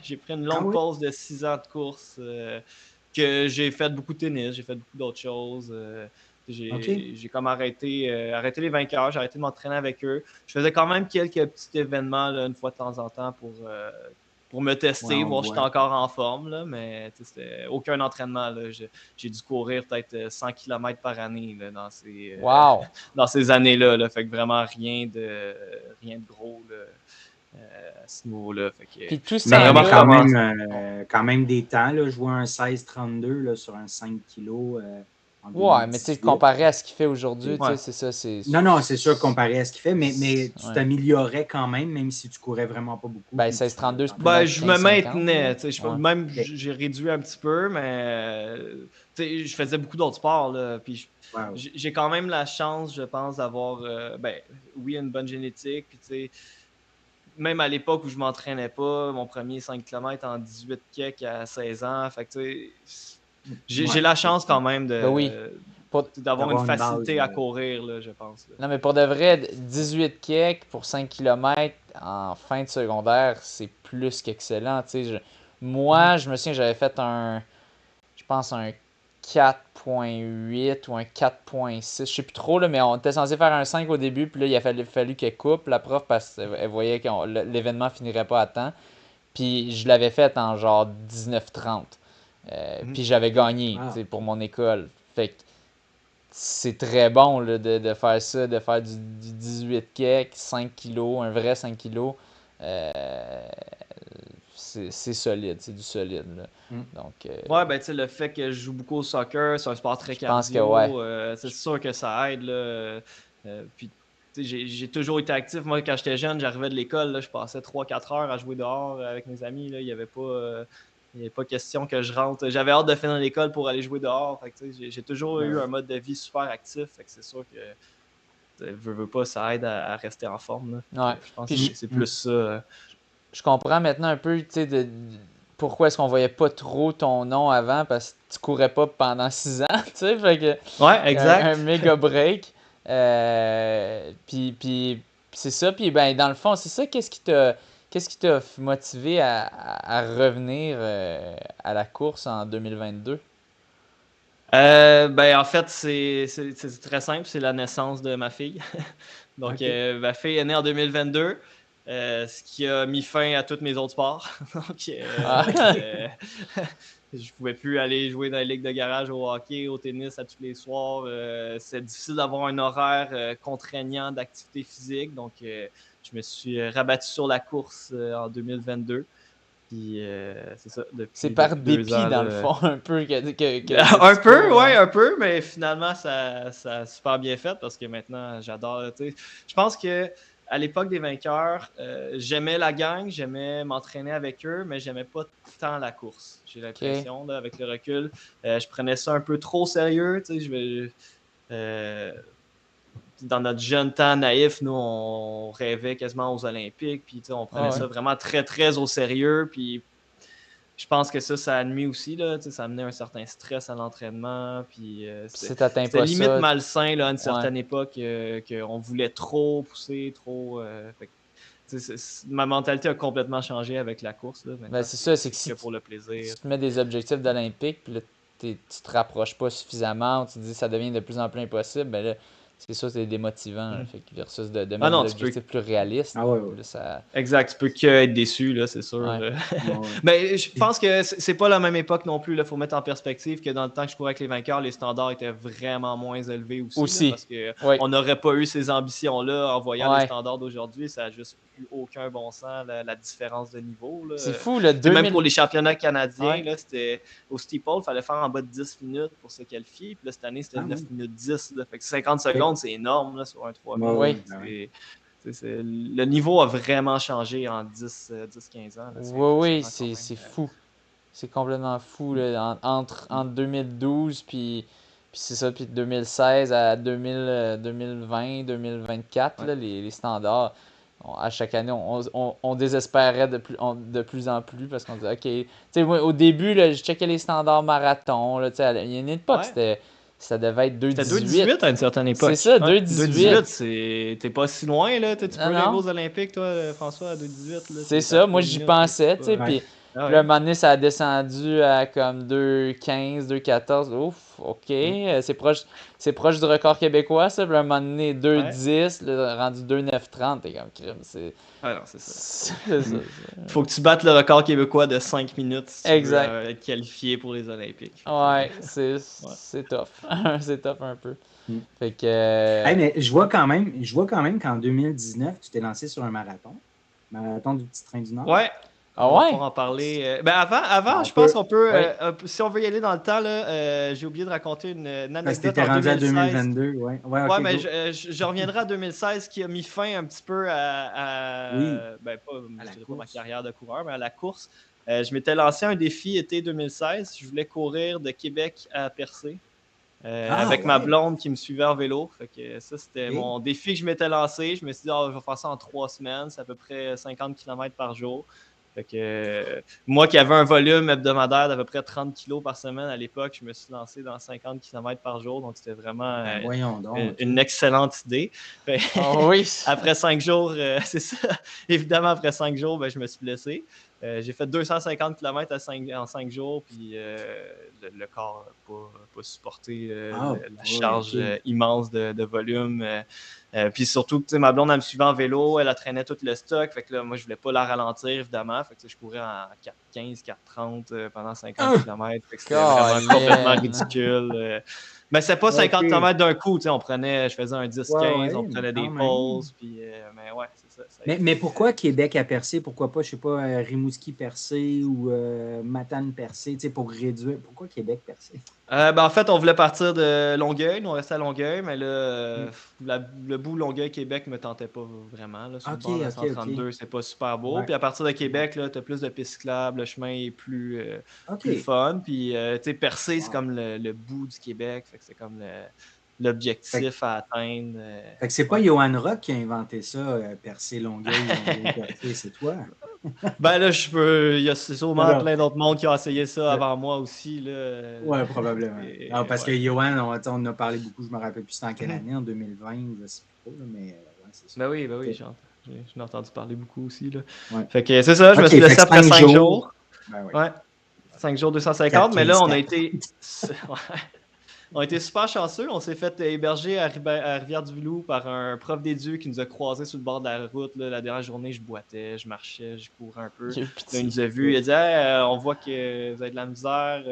J'ai pris une longue pause de 6 ans de course que j'ai fait beaucoup de tennis, j'ai fait beaucoup d'autres choses. J'ai comme arrêté les vainqueurs, j'ai arrêté de m'entraîner avec eux. Je faisais quand même quelques petits événements là, une fois de temps en temps pour me tester, voir si j'étais encore en forme. Là, mais c'était aucun entraînement. Là. J'ai dû courir peut-être 100 km par année là, dans ces années-là. Là. Fait que vraiment rien de gros. Là. À ce niveau-là. Puis tout ça, vraiment quand même des temps. Là, je vois un 16-32 là, sur un 5 kg. Ouais, mais tu sais, comparé à ce qu'il fait aujourd'hui, c'est ça. Non, c'est sûr, comparé à ce qu'il fait, mais tu t'améliorais quand même si tu courais vraiment pas beaucoup. Ben, 16-32, c'est plus je me maintenais. Même, j'ai réduit un petit peu, mais je faisais beaucoup d'autres sports, là, puis Wow. j'ai quand même la chance, je pense, d'avoir, oui, une bonne génétique, puis tu sais, même à l'époque où je m'entraînais pas, mon premier 5 km en 18 kek à 16 ans, fait que tu sais, j'ai la chance quand même Ben oui. d'avoir une D'avoir une facilité base, à courir, là, je pense. Là. Non, mais pour de vrai, 18 kek pour 5 km en fin de secondaire, c'est plus qu'excellent. Moi, je me souviens, j'avais fait je pense, un 4.8 ou un 4.6. Je sais plus trop, là, mais on était censé faire un 5 au début, puis là, il a fallu qu'elle coupe la prof parce qu'elle voyait que l'événement finirait pas à temps. Puis je l'avais fait en genre 19-30. Puis j'avais gagné, Wow. pour mon école. Fait que c'est très bon là, de faire ça, de faire du 18 kek, 5 kilos, un vrai 5 kilos. Euh, c'est solide, c'est du solide. Là. Donc, Ouais, ben tu sais, le fait que je joue beaucoup au soccer, c'est un sport très je pense que cardio, ouais. c'est sûr que ça aide. Là. Puis, tu sais, j'ai toujours été actif. Moi, quand j'étais jeune, j'arrivais de l'école, là, je passais 3-4 heures à jouer dehors avec mes amis. Là. Il n'y avait pas question que je rentre. J'avais hâte de finir l'école pour aller jouer dehors. Fait que, tu sais, j'ai toujours eu un mode de vie super actif. Fait que c'est sûr que veux pas, ça aide à rester en forme. Là. Ouais. Je pense Puis que c'est plus ça. je comprends maintenant un peu, tu sais, pourquoi est-ce qu'on voyait pas trop ton nom avant, parce que tu courais pas pendant 6 ans, tu sais, fait que Ouais, un exact. méga break. Puis c'est ça, puis ben dans le fond, c'est ça, qu'est-ce qui t'a motivé à revenir à la course en 2022? Ben, en fait, c'est très simple. C'est la naissance de ma fille. Donc, OK. ma fille est née en 2022, ce qui a mis fin à tous mes autres sports. Donc, Ah. je pouvais plus aller jouer dans les ligues de garage au hockey, au tennis à tous les soirs. C'est difficile d'avoir un horaire contraignant d'activité physique. Donc, je me suis rabattu sur la course en 2022. Puis, c'est ça, C'est depuis par 2 dépit, ans. dans le Là, fond, un peu, que un tu peu, cours. ouais, Hein. un peu, mais finalement, ça a super bien fait parce que maintenant, j'adore. Je pense que à l'époque des vainqueurs, j'aimais la gang, j'aimais m'entraîner avec eux, mais j'aimais pas tant la course. J'ai OK. l'impression, là, avec le recul, je prenais ça un peu trop sérieux. Euh, dans notre jeune temps naïf, nous, on rêvait quasiment aux Olympiques, puis on prenait Ah ouais. ça vraiment très, très au sérieux. Puis je pense que ça a nuit aussi, là, ça amenait un certain stress à l'entraînement. Puis Puis si t'atteins c'était pas limite ça, malsain là, à une ouais. certaine époque qu'on voulait trop pousser, trop. Ma mentalité a complètement changé avec la course. Là. Ben Maintenant, c'est ça, c'est que c'est si que tu, pour le tu plaisir. te mets des objectifs d'Olympique, puis là, tu te rapproches pas suffisamment, ou tu te dis que ça devient de plus en plus impossible, ben là, c'est ça, c'est démotivant. Là. Mm. Fait que versus de Ah mettre des non, tu peux. objectifs plus réalistes, Ah ouais, ouais. puis là, ça. Exact, tu peux que être déçu, là, c'est sûr. Ouais. Ouais. Mais je pense que c'est pas la même époque non plus. Il faut mettre en perspective que dans le temps que je courais avec les vainqueurs, les standards étaient vraiment moins élevés aussi. Là, Aussi. parce Oui. qu'on n'aurait pas eu ces ambitions-là en voyant les Ouais. standards d'aujourd'hui. Ça n'a juste plus aucun bon sens, la différence de niveau. Là. C'est fou, le Même pour 2000. les championnats canadiens, Ouais. là, c'était au steeple, il fallait faire en bas de 10 minutes pour se qualifier. Puis là, cette année, c'était Ah 9 oui. minutes 10. Là. Fait que 50 OK. secondes, c'est énorme là, sur un 3000. Ouais, Oui. ouais, ben ouais. Le niveau a vraiment changé en 10-15 ans. C'est Oui, oui, impressionnant quand c'est même. fou. C'est complètement fou, là. Entre 2012 puis c'est ça, puis 2016 à 2020, 2024, Ouais. là, les standards, à chaque année, on désespérait de plus en plus parce qu'on disait, OK, tu sais, moi, au début, là, je checkais les standards marathon, là, tu sais, il y a une époque, Ouais. ça devait être C'était 2,18. 2,18 à une certaine C'est époque. ça, Ouais. 2,18. 2,18, t'es pas si loin, là. Tu Non, peux rêver non. aux Olympiques, toi, François, à 2,18. Là. C'est T'es à ça, moi 3 j'y minutes. Là, pensais, tu sais, Ouais. puis Ah là, un ouais. moment donné, ça a descendu à comme 2,15, 2,14. Ouf, ok, c'est proche du record québécois, ça. Puis là, un moment donné, Ouais. 2,10, là, rendu 2,930, t'es comme crime, c'est. Ah non, c'est ça. C'est ça. Faut que tu battes le record québécois de 5 minutes si tu veux Exact. être qualifié pour les Olympiques. Ouais, Ouais. c'est tough. C'est tough un peu. Mm. Fait que. Hey, mais je vois quand même qu'en 2019, tu t'es lancé sur un marathon du Petit Train du Nord. Ouais. Ah On va ouais? pouvoir en parler. Ben avant, On je pense peut. qu'on peut, Oui. si on veut y aller dans le temps, là, j'ai oublié de raconter une Parce que tu anecdote étais en rendu à 2016. 2022. Ouais, ouais, Ouais, ok, mais go. je reviendrai à 2016 qui a mis fin un petit peu Oui, ben pas, à je la dirais pas ma course. carrière de coureur, mais à la course. Je m'étais lancé un défi été 2016. Je voulais courir de Québec à Percé. Avec ma blonde qui me suivait en vélo. Fait que ça, c'était mon défi que je m'étais lancé. Je me suis dit, je vais faire ça en 3 semaines. C'est à peu près 50 km par jour. Fait que moi qui avais un volume hebdomadaire d'à peu près 30 kg par semaine à l'époque, je me suis lancé dans 50 km par jour. Donc, c'était vraiment une excellente idée. Après 5 jours, c'est ça. Évidemment, après 5 jours, je me suis blessé. J'ai fait 250 km en 5 jours, puis le corps n'a pas supporté la charge immense de volume. Puis surtout, ma blonde, elle me suivait en vélo, elle traînait tout le stock. Fait que là, moi, je voulais pas la ralentir, évidemment. Fait que je courais en 4,15, 4,30 pendant 50 km. Fait que c'était vraiment complètement ridicule. Mais c'est pas 50 km d'un coup. Je faisais un 10-15, on prenait des pauses. Puis, mais ouais, c'est ça. Mais pourquoi Québec à Percé? Pourquoi pas, je sais pas, Rimouski-Percé ou Matane-Percé, pour réduire? Pourquoi Québec-Percé? En fait, on voulait partir de Longueuil. Nous, on restait à Longueuil, mais là, le bout Longueuil-Québec ne me tentait pas vraiment. Là, sur le bord de la 132, c'est pas super beau. Puis à partir de Québec, tu as plus de pistes cyclables, le chemin est plus fun. Puis, Percé, c'est comme le bout du Québec. Fait que c'est comme l'objectif à atteindre. Fait que c'est pas Johan Rock qui a inventé ça, Percé, Longueuil, Percé, c'est toi? Là, il y a sûrement plein d'autres mondes qui ont essayé ça avant moi aussi. Là. Ouais, probablement. Parce que Johan, on en a parlé beaucoup, je me rappelle plus c'était en quelle année, en 2020, je sais pas trop, mais c'est ça. Oui, j'en ai entendu parler beaucoup aussi. Là. Ouais. Fait que c'est ça, je me suis laissé après 5 jours. Ouais. 5 jours, 250, mais là, on a été. On a été super chanceux. On s'est fait héberger à Rivière-du-Loup par un prof d'édu qui nous a croisés sur le bord de la route. Là. La dernière journée, je boitais, je marchais, je courais un peu. Là, il nous a vus. Il a dit on voit que vous avez de la misère.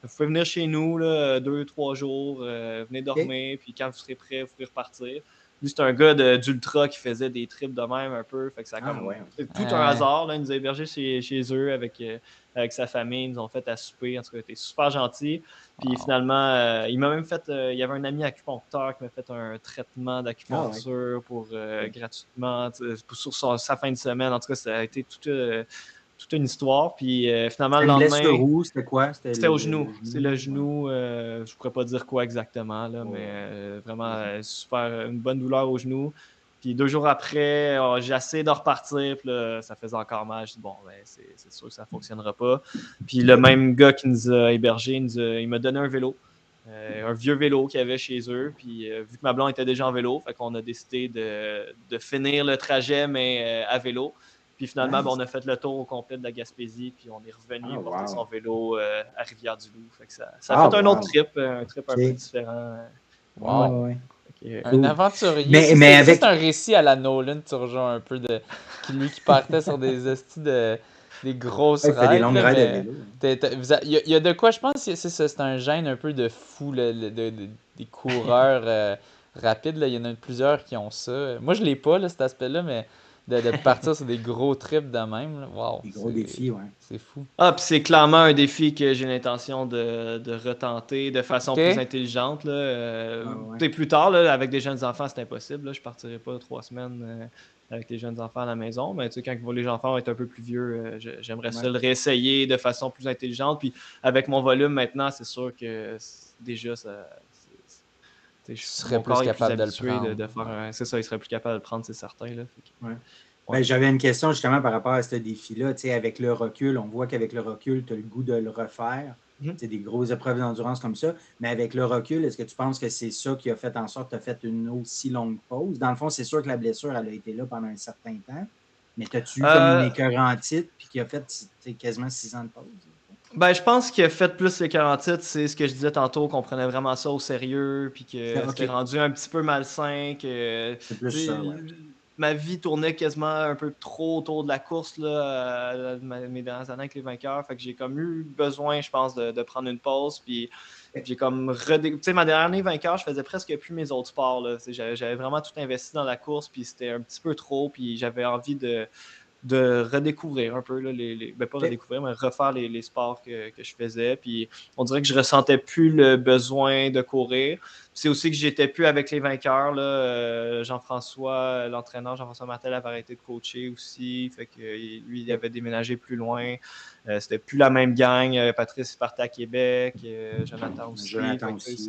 Vous pouvez venir chez nous 2-3 jours. Venez dormir. Puis quand vous serez prêts, vous pouvez repartir. Lui, c'est un gars d'ultra qui faisait des trips de même un peu. Fait que ça a tout un hasard. Là. Il nous a hébergés chez eux avec sa famille. Ils nous ont fait à souper. En tout cas, il était super gentil. Puis finalement, il m'a même fait. Il y avait un ami acupuncteur qui m'a fait un traitement d'acupuncture pour gratuitement sur sa fin de semaine. En tout cas, ça a été toute une histoire. Puis finalement, le lendemain. C'était quoi? C'était au genou. C'est le genou. Je ne pourrais pas dire quoi exactement, là, mais vraiment super. Une bonne douleur au genou. Puis 2 jours après, j'ai essayé de repartir, puis là, ça faisait encore mal. Je dis, c'est sûr que ça ne fonctionnera pas. Puis le même gars qui nous a hébergés, il m'a donné un vélo, un vieux vélo qu'il y avait chez eux. Puis vu que ma blonde était déjà en vélo, fait qu'on a décidé de finir le trajet, mais à vélo. Puis finalement, on a fait le tour au complet de la Gaspésie, puis on est revenu porter son vélo à Rivière-du-Loup. Fait que ça a fait un autre trip, un trip un peu différent. Wow! Un aventurier. Mais c'est un récit à la Nolan, tu rejoins un peu lui qui partait sur des des grosses raids. Des longues raids de vélo. Il y a de quoi, je pense, c'est un gène un peu de fou, des coureurs rapides. Là. Il y en a plusieurs qui ont ça. Moi, je l'ai pas, cet aspect-là, mais de partir sur des gros trips de même. Wow, des gros défis, c'est fou. Puis c'est clairement un défi que j'ai l'intention de retenter de façon plus intelligente. Plus tard, là, avec des jeunes enfants, c'est impossible. Là. Je ne partirai pas 3 semaines avec les jeunes enfants à la maison. Mais quand les enfants vont être un peu plus vieux, j'aimerais ça le réessayer de façon plus intelligente. Puis avec mon volume maintenant, c'est sûr que déjà, je serais plus capable de le prendre. C'est ça, il serait plus capable de le prendre, c'est certain. Là. J'avais une question justement par rapport à ce défi-là. Avec le recul, on voit qu'avec le recul, tu as le goût de le refaire. Des grosses épreuves d'endurance comme ça. Mais avec le recul, est-ce que tu penses que c'est ça qui a fait en sorte que tu as fait une aussi longue pause? Dans le fond, c'est sûr que la blessure, elle a été là pendant un certain temps. Mais as-tu eu comme une écœurantite puis qui a fait quasiment 6 ans de pause? Je pense qu'il a fait plus l'écœurantite, c'est ce que je disais tantôt, qu'on prenait vraiment ça au sérieux, puis que c'était rendu un petit peu malsain, que c'est plus ça, ma vie tournait quasiment un peu trop autour de la course là, mes dernières années avec les vainqueurs. Fait que j'ai comme eu besoin, je pense, de prendre une pause. Puis j'ai comme ma dernière année vainqueur, je faisais presque plus mes autres sports. Là. J'avais vraiment tout investi dans la course, puis c'était un petit peu trop. Puis j'avais envie de de redécouvrir un peu, là, pas redécouvrir, mais refaire les sports que je faisais. Puis on dirait que je ressentais plus le besoin de courir. C'est aussi que j'étais plus avec les vainqueurs. Là. Jean-François, l'entraîneur Jean-François Martel avait arrêté de coacher aussi. Fait que lui, il avait déménagé plus loin. C'était plus la même gang. Patrice partait à Québec. Jonathan aussi.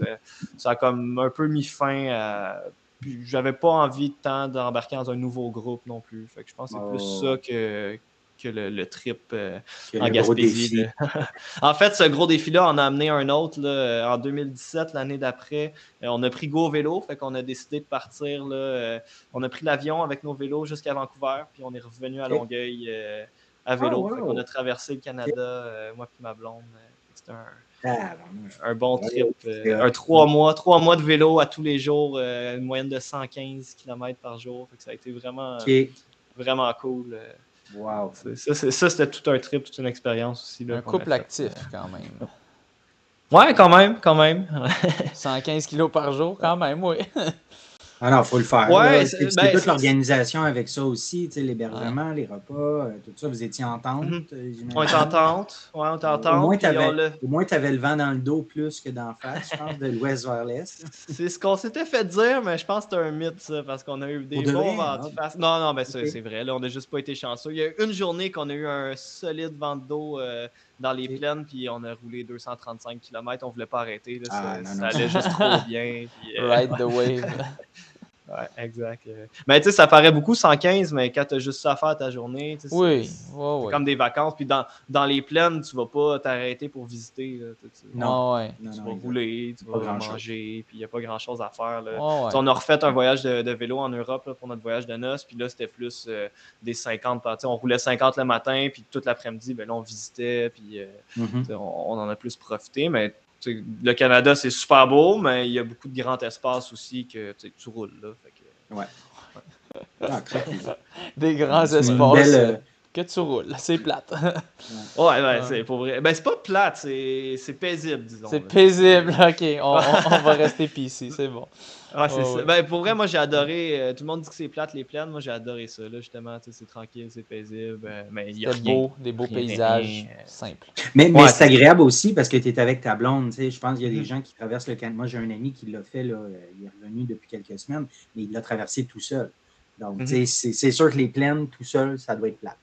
Ça a comme un peu mis fin à. Puis j'avais pas envie tant d'embarquer dans un nouveau groupe non plus. Fait que je pense que c'est plus ça que le trip en Gaspésie. En fait, ce gros défi-là, on a amené un autre là, en 2017, l'année d'après. On a pris go vélo, fait qu'on a décidé de partir. Là, on a pris l'avion avec nos vélos jusqu'à Vancouver, puis on est revenu à Longueuil à vélo. Fait qu'on a traversé le Canada, moi et ma blonde. C'était un bon trip. 3 mois de vélo à tous les jours, une moyenne de 115 km par jour. Fait que ça a été vraiment, vraiment cool. Wow. Ça, c'était tout un trip, toute une expérience aussi. Là, un couple actif, quand même. Ouais, quand même. 115 kilos par jour, quand même, oui. Ah non, il faut le faire. Ouais, c'est toute l'organisation avec ça aussi, l'hébergement, les repas, tout ça. Vous étiez en tente, On était en tente. Ouais, on était en tente. Au moins, tu avais le vent dans le dos plus que d'en face, je pense, de l'ouest vers l'est. C'est ce qu'on s'était fait dire, mais je pense que c'était un mythe, ça, parce qu'on a eu des bons vents de face. Non, ben c'est vrai. Là, on n'a juste pas été chanceux. Il y a eu une journée qu'on a eu un solide vent de dos dans les plaines, puis on a roulé 235 km. On ne voulait pas arrêter. Là, ça allait juste trop bien. Puis, Ride the wave. Ouais, exact. Mais tu sais, ça paraît beaucoup 115, mais quand tu as juste ça à faire ta journée, c'est comme des vacances. Puis dans les plaines, tu vas pas t'arrêter pour visiter. Là, non, tu vas rouler, tu vas manger, puis il n'y a pas grand-chose à faire. Là. On a refait un voyage de vélo en Europe là, pour notre voyage de noces, puis là, c'était plus des 50. On roulait 50 le matin, puis toute l'après-midi, ben, là, on visitait, puis on en a plus profité, mais le Canada, c'est super beau, mais il y a beaucoup de grands espaces aussi que tu roules. Là, fait que... Ouais. Des grands espaces que tu roules. C'est plate. ouais, c'est pour vrai. Ben, c'est pas plate, c'est paisible, disons. C'est paisible, ok. On va rester PC, c'est bon. Ouais, c'est ça. Ben, pour vrai, moi, j'ai adoré. Tout le monde dit que c'est plate, les plaines. Moi, j'ai adoré ça, là, justement. C'est tranquille, c'est paisible. Mais il y a des beaux paysages simples. Mais c'est agréable aussi parce que tu es avec ta blonde. Je pense qu'il y a des gens qui traversent le Canada. Moi, j'ai un ami qui l'a fait. Là, il est revenu depuis quelques semaines, mais il l'a traversé tout seul. Donc, c'est sûr que les plaines, tout seul, ça doit être plate.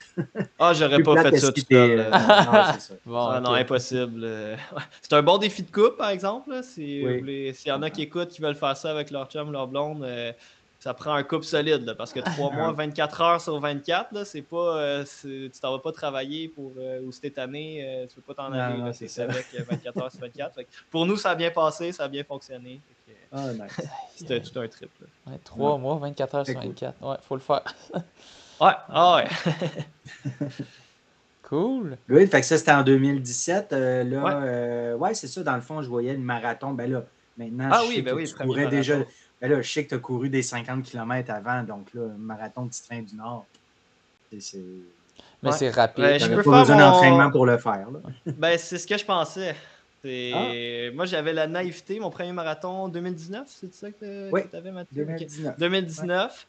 J'aurais pas fait ça tout seul. Non, c'est ça. Non, impossible. C'est un bon défi de couple, par exemple. S'il y en a qui écoutent, qui veulent faire ça avec leur chum, leur blonde, ça prend un couple solide. Là, parce que 3 mois, 24 heures sur 24, là, c'est pas, tu t'en vas pas travailler ou cette année, tu peux pas t'en aller. Là, c'est avec 24 heures sur 24. Fait que pour nous, ça a bien passé, ça a bien fonctionné. Nice. C'était tout un trip. Là. 3 mois, 24 heures sur 24. Ouais, faut le faire. Ouais. Cool. Oui, fait que ça, c'était en 2017. C'est ça, dans le fond, je voyais le marathon. Ben là, maintenant, tu courais déjà. Ben là, je sais que tu as couru des 50 km avant, donc là, marathon de Titrain du Nord. Mais c'est rapide. Tu n'avais pas besoin d'entraînement pour le faire. Là. Ben, c'est ce que je pensais. Moi, j'avais la naïveté, mon premier marathon 2019, c'est ça que tu avais, Mathieu? 2019. 2019.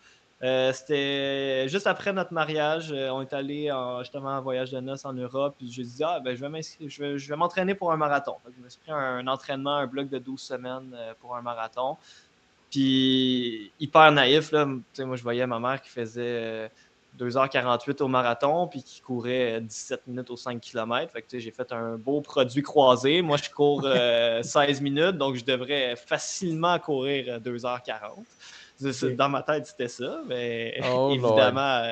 C'était juste après notre mariage. On est allé justement en voyage de noces en Europe. Puis j'ai dit, je vais m'entraîner pour un marathon. Donc, je me suis pris un entraînement, un bloc de 12 semaines pour un marathon. Puis hyper naïf, là. Moi, je voyais ma mère qui faisait 2h48 au marathon, puis qui courait 17 minutes aux 5 km. Fait que j'ai fait un beau produit croisé. Moi, je cours 16 minutes, donc je devrais facilement courir 2h40. Dans ma tête, c'était ça, mais évidemment,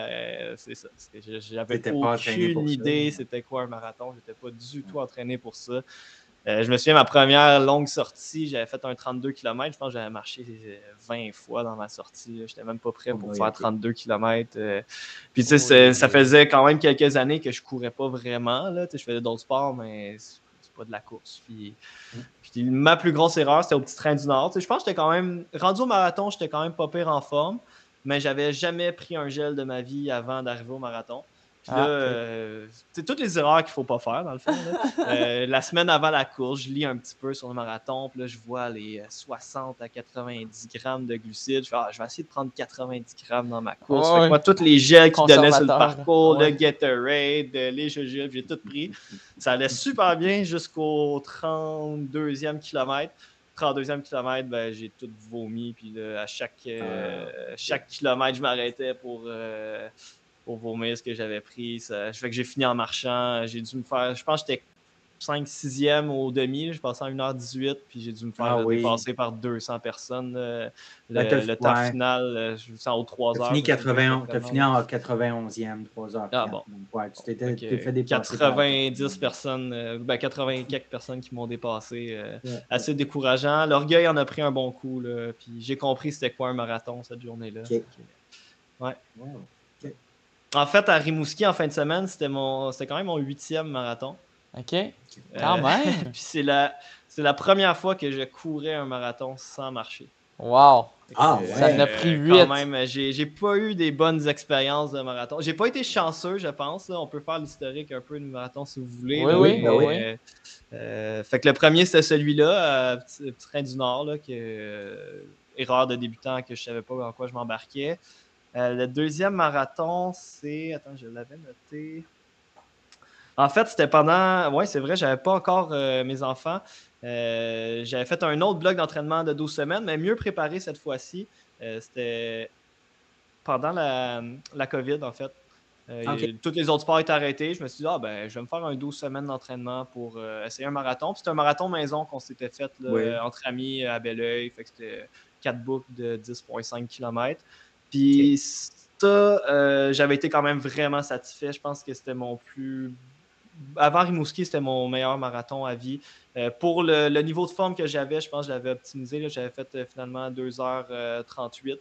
c'est ça. J'avais aucune idée c'était quoi un marathon. Je n'étais pas du tout entraîné pour ça. Je me souviens, ma première longue sortie, j'avais fait un 32 km. Je pense que j'avais marché 20 fois dans ma sortie. Je n'étais même pas prêt pour faire 32 km. Puis, tu sais, ça faisait quand même quelques années que je ne courais pas vraiment. Là. Je faisais d'autres sports, mais c'est pas de la course. Puis ma plus grosse erreur, c'était au Petit Train du Nord. Je pense que j'étais quand même... Rendu au marathon, j'étais quand même pas pire en forme, mais j'avais jamais pris un gel de ma vie avant d'arriver au marathon. Puis là, c'est toutes les erreurs qu'il ne faut pas faire, dans le fond. La semaine avant la course, je lis un petit peu sur le marathon. Puis là, je vois les 60 à 90 grammes de glucides. Je fais, je vais essayer de prendre 90 grammes dans ma course. Fait que moi, tous les gels qu'ils donnaient sur le parcours, le Gatorade, les jujubes, j'ai tout pris. Ça allait super bien jusqu'au 32e kilomètre. 32e kilomètre, ben, j'ai tout vomi. Puis là, à chaque kilomètre, je m'arrêtais pour vomir ce que j'avais pris. Ça fait que j'ai fini en marchant. J'ai dû me faire, je pense que j'étais 5-6e au demi. Je passais en 1h18, puis j'ai dû me faire dépasser par 200 personnes. Le temps final, c'est en haut de 3 heures. Tu as fini en 91e, 3 heures. Ah bon. Ouais, tu t'es fait dépasser. 90 personnes, 80 quelques personnes qui m'ont dépassé. Assez décourageant. L'orgueil en a pris un bon coup. Là, puis j'ai compris c'était quoi un marathon cette journée-là. Okay. Ouais. Wow. Okay. En fait, à Rimouski, en fin de semaine, c'était quand même mon 8e marathon. OK. Quand même. Puis c'est la première fois que je courais un marathon sans marcher. Wow. Ouais. Ça en a pris 8. Quand même, j'ai pas eu des bonnes expériences de marathon. J'ai pas été chanceux, je pense. Là. On peut faire l'historique un peu du marathon si vous voulez. Oui. Fait que le premier, c'était celui-là, Petit Train du Nord, là, erreur de débutant que je savais pas dans quoi je m'embarquais. Le deuxième marathon, c'est... Attends, je l'avais noté. En fait, c'était pendant... Oui, c'est vrai, j'avais pas encore mes enfants. J'avais fait un autre bloc d'entraînement de 12 semaines, mais mieux préparé cette fois-ci. C'était pendant la COVID, en fait. Tous les autres sports étaient arrêtés. Je me suis dit, je vais me faire un 12 semaines d'entraînement pour essayer un marathon. Puis c'était un marathon maison qu'on s'était fait là, entre amis à Belleuil. Fait que c'était 4 boucles de 10,5 km. Puis ça, j'avais été quand même vraiment satisfait. Je pense que c'était mon plus... Avant Rimouski, c'était mon meilleur marathon à vie. Pour le niveau de forme que j'avais, je pense que je l'avais optimisé. Là. J'avais fait finalement 2h38.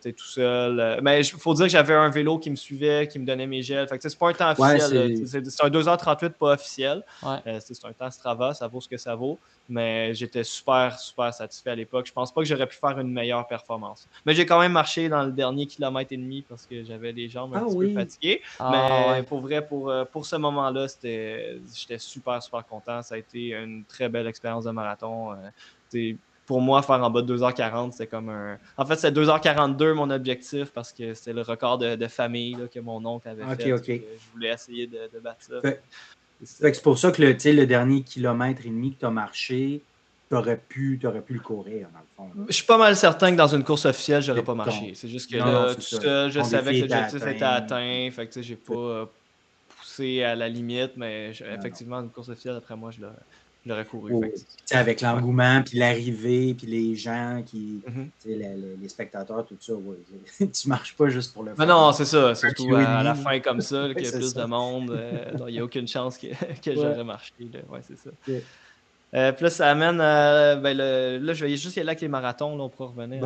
T'es tout seul. Mais il faut dire que j'avais un vélo qui me suivait, qui me donnait mes gels. Fait que c'est pas un temps officiel. C'est un 2h38 pas officiel. Ouais. C'est un temps Strava, ça vaut ce que ça vaut. Mais j'étais super, super satisfait à l'époque. Je pense pas que j'aurais pu faire une meilleure performance. Mais j'ai quand même marché dans le dernier kilomètre et demi parce que j'avais les jambes un petit peu fatiguées. Mais pour vrai, pour ce moment-là, j'étais super, super content. Ça a été une très belle expérience de marathon. Pour moi, faire en bas de 2h40, c'est comme un... En fait, c'est 2h42 mon objectif parce que c'est le record de famille là, que mon oncle avait fait. Je voulais essayer de battre ça. C'est pour ça que le dernier kilomètre et demi que tu as marché, tu aurais pu le courir, dans le fond. Là. Je suis pas mal certain que dans une course officielle, je n'aurais pas marché. C'est juste que là, tout seul, je savais que l'objectif était atteint. Fait que j'ai pas poussé à la limite, mais effectivement, une course officielle, après moi, je l'aurais couru. Avec l'engouement, puis l'arrivée, puis les gens, les spectateurs, tout ça, tu marches pas juste pour le faire. Mais non, c'est ça. Surtout à la fin comme ça, qu'il y a plus de monde. Il n'y a aucune chance que j'aurais marché. Oui, c'est ça. Puis là, ça amène là, je vais juste y aller avec les marathons. Là, on pourra revenir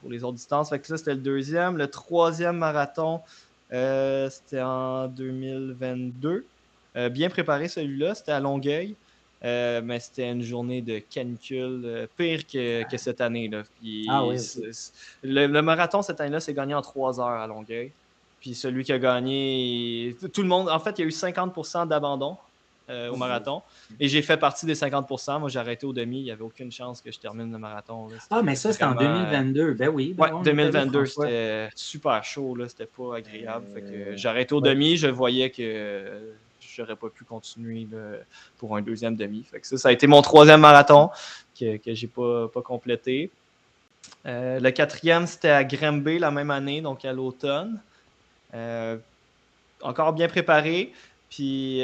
pour les autres distances. Fait que ça, c'était le deuxième. Le troisième marathon, c'était en 2022. Bien préparé celui-là, c'était à Longueuil, mais c'était une journée de canicule pire que cette année. Là. Puis, le marathon cette année-là, c'est gagné en 3 heures à Longueuil. Puis celui qui a gagné, tout le monde, en fait, il y a eu 50% d'abandon au marathon. Et j'ai fait partie des 50%. Moi, j'ai arrêté au demi. Il n'y avait aucune chance que je termine le marathon. Là. Mais ça, c'était en 2022. Ben oui. 2022, c'était super chaud. Là. C'était pas agréable. Fait que j'ai arrêté au demi. Je voyais que je n'aurais pas pu continuer là, pour un deuxième demi. Fait que ça a été mon troisième marathon que je n'ai pas complété. Le quatrième, c'était à Granby la même année, donc à l'automne. Encore bien préparé. Puis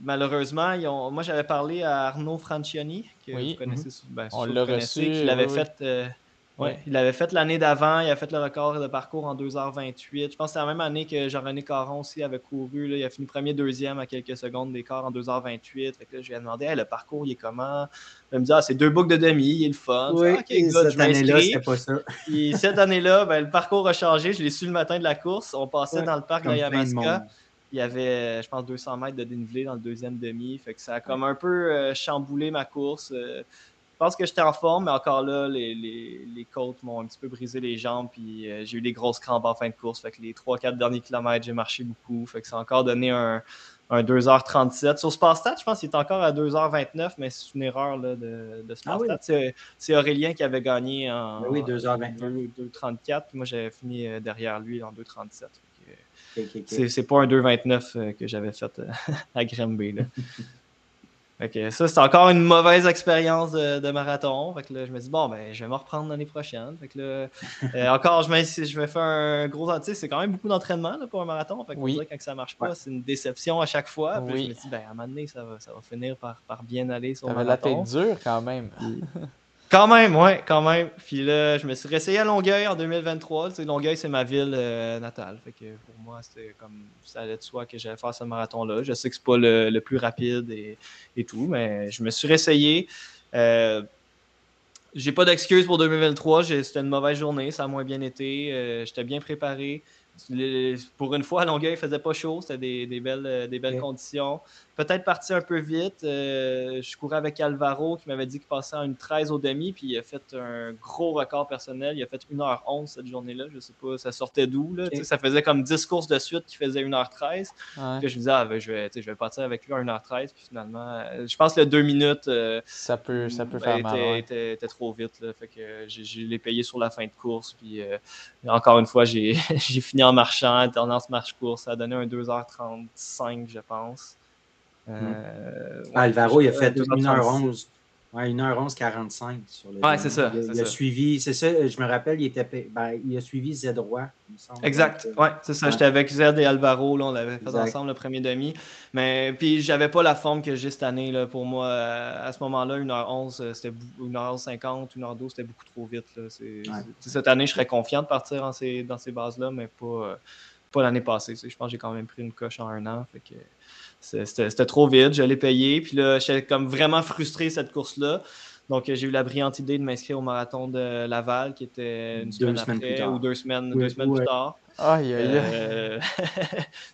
malheureusement, moi j'avais parlé à Arnaud Francioni, que vous connaissez, on l'a reçu. Il l'avait fait. Il l'avait fait l'année d'avant, il a fait le record de parcours en 2h28. Je pense que c'est la même année que Jean-René Caron aussi avait couru. Là, il a fini premier, deuxième à quelques secondes d'écart en 2h28. Fait que là, je lui ai demandé le parcours, il est comment? Il me dit c'est 2 boucles de demi, il est le fun. Cette année-là, c'était pas ça. Puis cette année-là, le parcours a changé. Je l'ai su le matin de la course. On passait dans le parc de la Yamaska. Il y avait, je pense, 200 mètres de dénivelé dans le deuxième demi. Fait que ça a comme un peu chamboulé ma course. Je pense que j'étais en forme, mais encore là, les côtes m'ont un petit peu brisé les jambes, puis j'ai eu des grosses crampes en fin de course. Fait que les 3-4 derniers kilomètres, j'ai marché beaucoup. Fait que ça a encore donné un 2h37. Sur Sparstat, je pense qu'il est encore à 2h29, mais c'est une erreur là, de Sparstat. C'est Aurélien qui avait gagné en 2h34, puis moi j'avais fini derrière lui en 2h37. C'est pas un 2h29 que j'avais fait à Granby. Là. Fait que ça, c'est encore une mauvaise expérience de marathon. Fait que là, je me dis, bon, ben, je vais me reprendre l'année prochaine. Fait que là, encore, je me fais un gros... Tu sais, c'est quand même beaucoup d'entraînement là, pour un marathon. Fait qu'on dirait que quand ça marche pas, c'est une déception à chaque fois. Puis je me dis, ben, à un moment donné, ça va finir par bien aller sur le marathon. Ça avait la tête dure quand même. Quand même, ouais, quand même. Puis là, je me suis réessayé à Longueuil en 2023. Tu sais, Longueuil, c'est ma ville natale. Fait que pour moi, c'était comme ça allait de soi que j'allais faire ce marathon-là. Je sais que c'est pas le plus rapide et tout, mais je me suis réessayé. J'ai pas d'excuses pour 2023. C'était une mauvaise journée. Ça a moins bien été. J'étais bien préparé. Pour une fois, à Longueuil, il faisait pas chaud. C'était des belles conditions. Peut-être parti un peu vite. Je courais avec Alvaro qui m'avait dit qu'il passait en 1h13 au demi, puis il a fait un gros record personnel. Il a fait 1h11 cette journée-là. Je sais pas, ça sortait d'où. Là. Ça faisait comme 10 courses de suite qui faisaient 1h13. Puis je me disais, ben, je vais partir avec lui à 1h13. Puis finalement, je pense que le 2 minutes ça peut faire mal. était trop vite. Là. Fait que je l'ai payé sur la fin de course. Puis encore une fois, j'ai fini en marchant, alternance marche-course. Ça a donné un 2h35, je pense. Alvaro, il a fait 1h11. Ouais, 1h11:45 sur le. Ouais, c'est ça. Il a suivi, c'est ça, je me rappelle, il a suivi Z-Roi, il me semble. Exact, ouais, c'est ça. Ouais. J'étais avec Z et Alvaro, là, on l'avait fait ensemble le premier demi. Mais puis j'avais pas la forme que j'ai cette année. Là, pour moi, à ce moment-là, 1h11, c'était 1h50, 1h12, c'était beaucoup trop vite. Là. Cette année, je serais confiant de partir dans ces bases-là, mais pas l'année passée. Je pense que j'ai quand même pris une coche en 1 an. Fait que c'était trop vite, je l'ai payé. Puis là, j'étais comme vraiment frustré cette course-là. Donc, j'ai eu la brillante idée de m'inscrire au marathon de Laval, qui était une semaine après, ou 2 semaines plus tard. Aïe, aïe, aïe.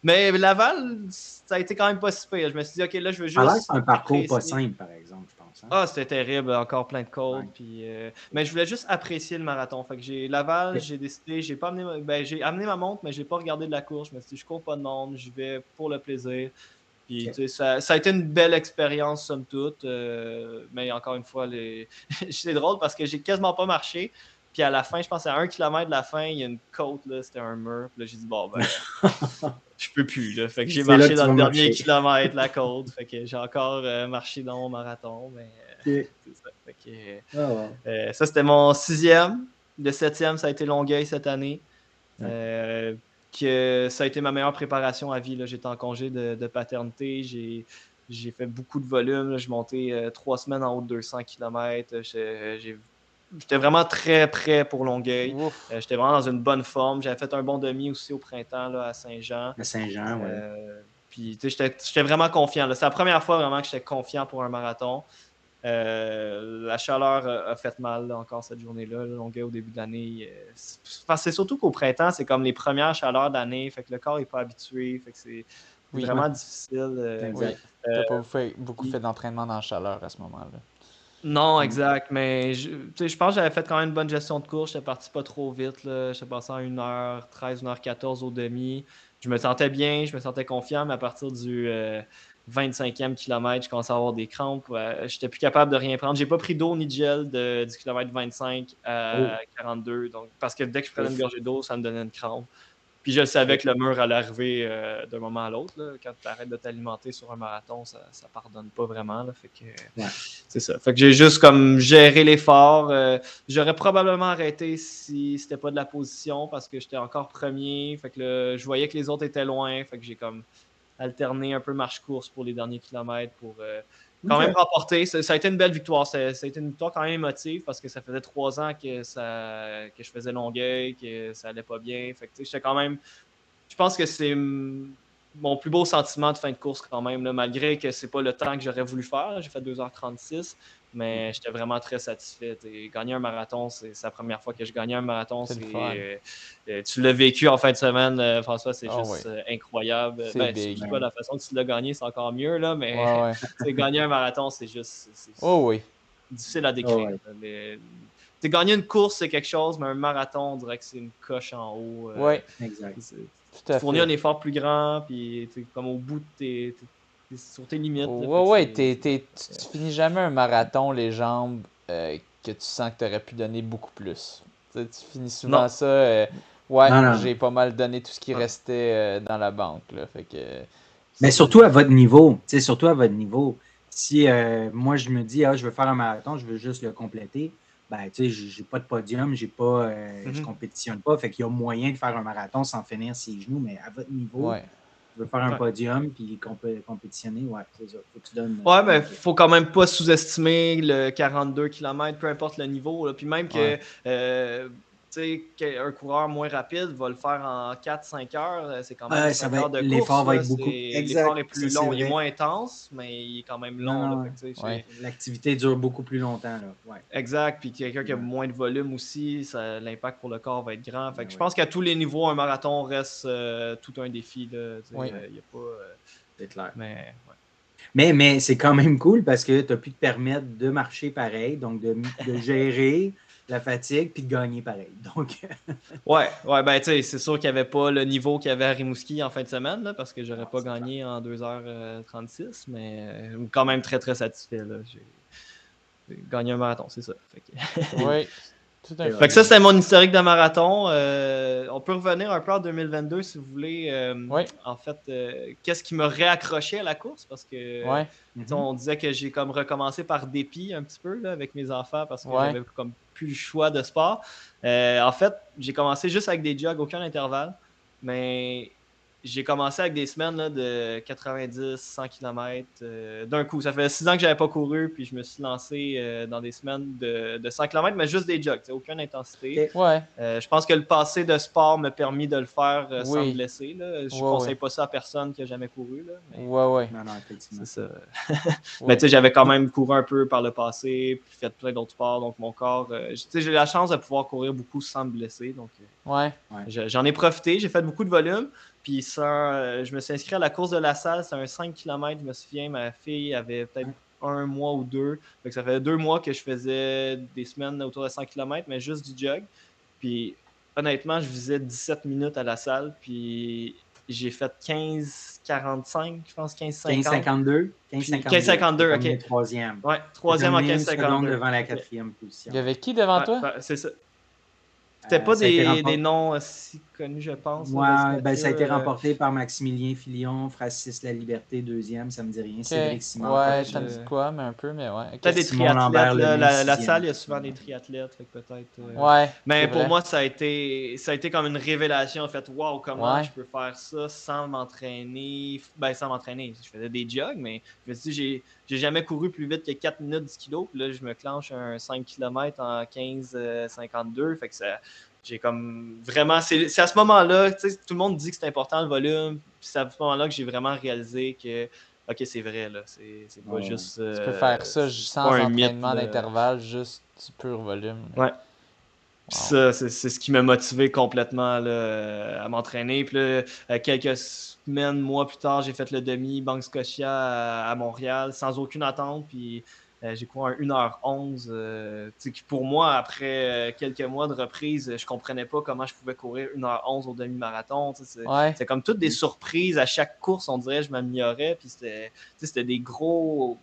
Mais Laval, ça a été quand même pas si pire. Je me suis dit, OK, là, je veux juste... C'est un parcours pas simple, par exemple, je pense. Hein? Ah, c'était terrible, encore plein de côtes. Ouais. Puis, mais je voulais juste apprécier le marathon. Fait que Laval, j'ai décidé, j'ai amené ma montre, mais j'ai pas regardé de la course. Je me suis dit, je cours pas de monde, j'y vais pour le plaisir. Puis, ça a été une belle expérience, somme toute. Mais encore une fois, c'est drôle parce que j'ai quasiment pas marché. Puis à la fin, je pense à 1 km de la fin, il y a une côte, là, c'était un mur. Puis là, j'ai dit, bon, ben, je peux plus. Là. Fait que j'ai marché dans le dernier kilomètre, la côte. Fait que j'ai encore marché dans mon marathon. Mais c'est ça. Fait que, ça, c'était mon 6e. Le 7e, ça a été Longueuil cette année. Que ça a été ma meilleure préparation à vie. Là. J'étais en congé de paternité. J'ai fait beaucoup de volume. Là. J'ai monté 3 semaines en haut de 200 km. J'étais vraiment très prêt pour Longueuil. J'étais vraiment dans une bonne forme. J'avais fait un bon demi aussi au printemps là, à Saint-Jean. À Saint-Jean, oui. Puis j'étais vraiment confiant. Là. C'est la première fois vraiment que j'étais confiant pour un marathon. La chaleur a fait mal là, encore cette journée-là. Longueuil au début de l'annait. C'est surtout qu'au printemps, c'est comme les premières chaleurs d'année. Fait que le corps n'est pas habitué. Fait que c'est vraiment difficile. Exact. Tu n'as pas beaucoup fait d'entraînement dans la chaleur à ce moment-là. Non, exact. Mais je pense que j'avais fait quand même une bonne gestion de course. J'étais parti pas trop vite. J'étais passé en 1h13, 1h14 au demi. Je me sentais bien, je me sentais confiant, mais à partir du 25e kilomètre, je commençais à avoir des crampes. Je n'étais plus capable de rien prendre. J'ai pas pris d'eau ni de gel du kilomètre 25 à 42. Donc, parce que dès que je prenais une gorgée d'eau, ça me donnait une crampe. Puis je savais que le mur allait arriver d'un moment à l'autre. Là. Quand tu arrêtes de t'alimenter sur un marathon, ça pardonne pas vraiment. Là. Fait que, c'est ça. Fait que j'ai juste comme géré l'effort. J'aurais probablement arrêté si c'était pas de la position parce que j'étais encore premier. Fait que je voyais que les autres étaient loin. Fait que j'ai comme alterné un peu marche-course pour les derniers kilomètres pour quand même remporter. Ça a été une belle victoire. Ça a été une victoire quand même émotive parce que ça faisait 3 ans que je faisais Longueuil, que ça allait pas bien. Fait que j'étais quand même... Je pense que c'est mon plus beau sentiment de fin de course quand même, là, malgré que c'est pas le temps que j'aurais voulu faire. J'ai fait 2h36, mais j'étais vraiment très satisfait. Gagner un marathon, c'est la première fois que je gagnais un marathon. Tu l'as vécu en fin de semaine, François, c'est juste incroyable. Si pas la façon que tu l'as gagné, c'est encore mieux, là, mais gagner un marathon, c'est juste... Oh oui. difficile à décrire. Gagner une course, c'est quelque chose, mais un marathon, on dirait que c'est une coche en haut. Oui, exact. Tout à Tu fournis fait. un effort plus grand, puis comme au bout de t'es sur tes limites. Ouais, tu finis jamais un marathon, les jambes, que tu sens que tu aurais pu donner beaucoup plus. Tu finis souvent Non. ça, Non. j'ai pas mal donné tout ce qui restait dans la banque. Là, fait que, Mais surtout à votre niveau, surtout à votre niveau. Si moi je me dis, je veux faire un marathon, je veux juste le compléter, ben tu sais, j'ai pas de podium, je compétitionne pas, fait qu'il y a moyen de faire un marathon sans finir ses genoux, mais à votre niveau, tu veux faire un podium puis compétitionner, c'est ça. Faut que tu donnes. Ouais, mais faut quand même pas sous-estimer le 42 km, peu importe le niveau. Là. Puis même que un coureur moins rapide va le faire en 4-5 heures, c'est quand même 5 heures de course. L'effort va être beaucoup. L'effort est plus long. Il est moins intense, mais il est quand même long. L'activité dure beaucoup plus longtemps. Là. Exact. Puis quelqu'un qui a moins de volume aussi, l'impact pour le corps va être grand. Fait que je pense qu'à tous les niveaux, un marathon reste tout un défi. Il n'y a pas. C'est clair. Mais, mais c'est quand même cool parce que tu as pu te permettre de marcher pareil, donc de gérer la fatigue puis de gagner pareil. Donc... ben tu sais, c'est sûr qu'il n'y avait pas le niveau qu'il y avait à Rimouski en fin de semaine, là, parce que j'aurais pas gagné en 2h36, mais quand même très très satisfait. Là. J'ai gagné un marathon, c'est ça. Oui. Fait que ça, c'était mon historique de marathon. On peut revenir un peu en 2022 si vous voulez. En fait, qu'est-ce qui m'a réaccroché à la course? Parce que on disait que j'ai comme recommencé par dépit un petit peu là, avec mes enfants parce que j'avais comme plus le choix de sport. En fait, j'ai commencé juste avec des jogs, aucun intervalle. Mais j'ai commencé avec des semaines là, de 90, 100 km d'un coup. Ça fait 6 ans que je n'avais pas couru, puis je me suis lancé dans des semaines de 100 km, mais juste des jogs, aucune intensité. Je pense que le passé de sport m'a permis de le faire sans me blesser. Là. Je ne conseille pas ça à personne qui n'a jamais couru. Là, mais... Non, effectivement. C'est ça. Mais tu sais, j'avais quand même couru un peu par le passé, puis fait plein d'autres sports, donc mon corps... j'ai la chance de pouvoir courir beaucoup sans me blesser, donc j'en ai profité, j'ai fait beaucoup de volume. Puis ça, je me suis inscrit à la course de la salle, c'est un 5 km, je me souviens, ma fille avait peut-être 1 mois ou 2. Fait que ça fait 2 mois que je faisais des semaines autour de 100 km, mais juste du jog. Puis honnêtement, je visais 17 minutes à la salle, puis j'ai fait 15-45, je pense 15-50. 15-52. 15-52, OK. Le troisième. Ouais, troisième en 15-52. Devant la quatrième position. Il y avait qui devant toi? C'est ça. C'était pas des noms si connus, je pense. Ça a été remporté par Maximilien Filion, Francis La Liberté, deuxième, ça me dit rien. Cédric Simon. Ça me dit quoi, mais un peu, mais Peut-être des triathlètes. La salle, il y a souvent des triathlètes, fait que peut-être. Mais pour moi, ça a été comme une révélation. En fait, wow, comment je peux faire ça sans m'entraîner? Sans m'entraîner. Je faisais des jogs, mais je me suis dit, j'ai jamais couru plus vite que 4 minutes 10 kilos. Puis là, je me clenche un 5 km en 15-52. Fait que ça, j'ai comme vraiment. C'est à ce moment-là, tout le monde dit que c'est important le volume. Puis c'est à ce moment-là que j'ai vraiment réalisé que, OK, c'est vrai, là. C'est pas juste. Tu peux faire ça sans entraînement d'intervalle, juste du pur volume. Ouais. Puis ça, c'est ce qui m'a motivé complètement là, à m'entraîner. Puis là, quelques semaines, mois plus tard, j'ai fait le demi Banque Scotia à Montréal sans aucune attente. Puis j'ai couru un 1h11. Qui pour moi, après quelques mois de reprise, je comprenais pas comment je pouvais courir 1h11 au demi-marathon. C'est comme toutes des surprises. À chaque course, on dirait que je m'améliorais. Puis c'était des gros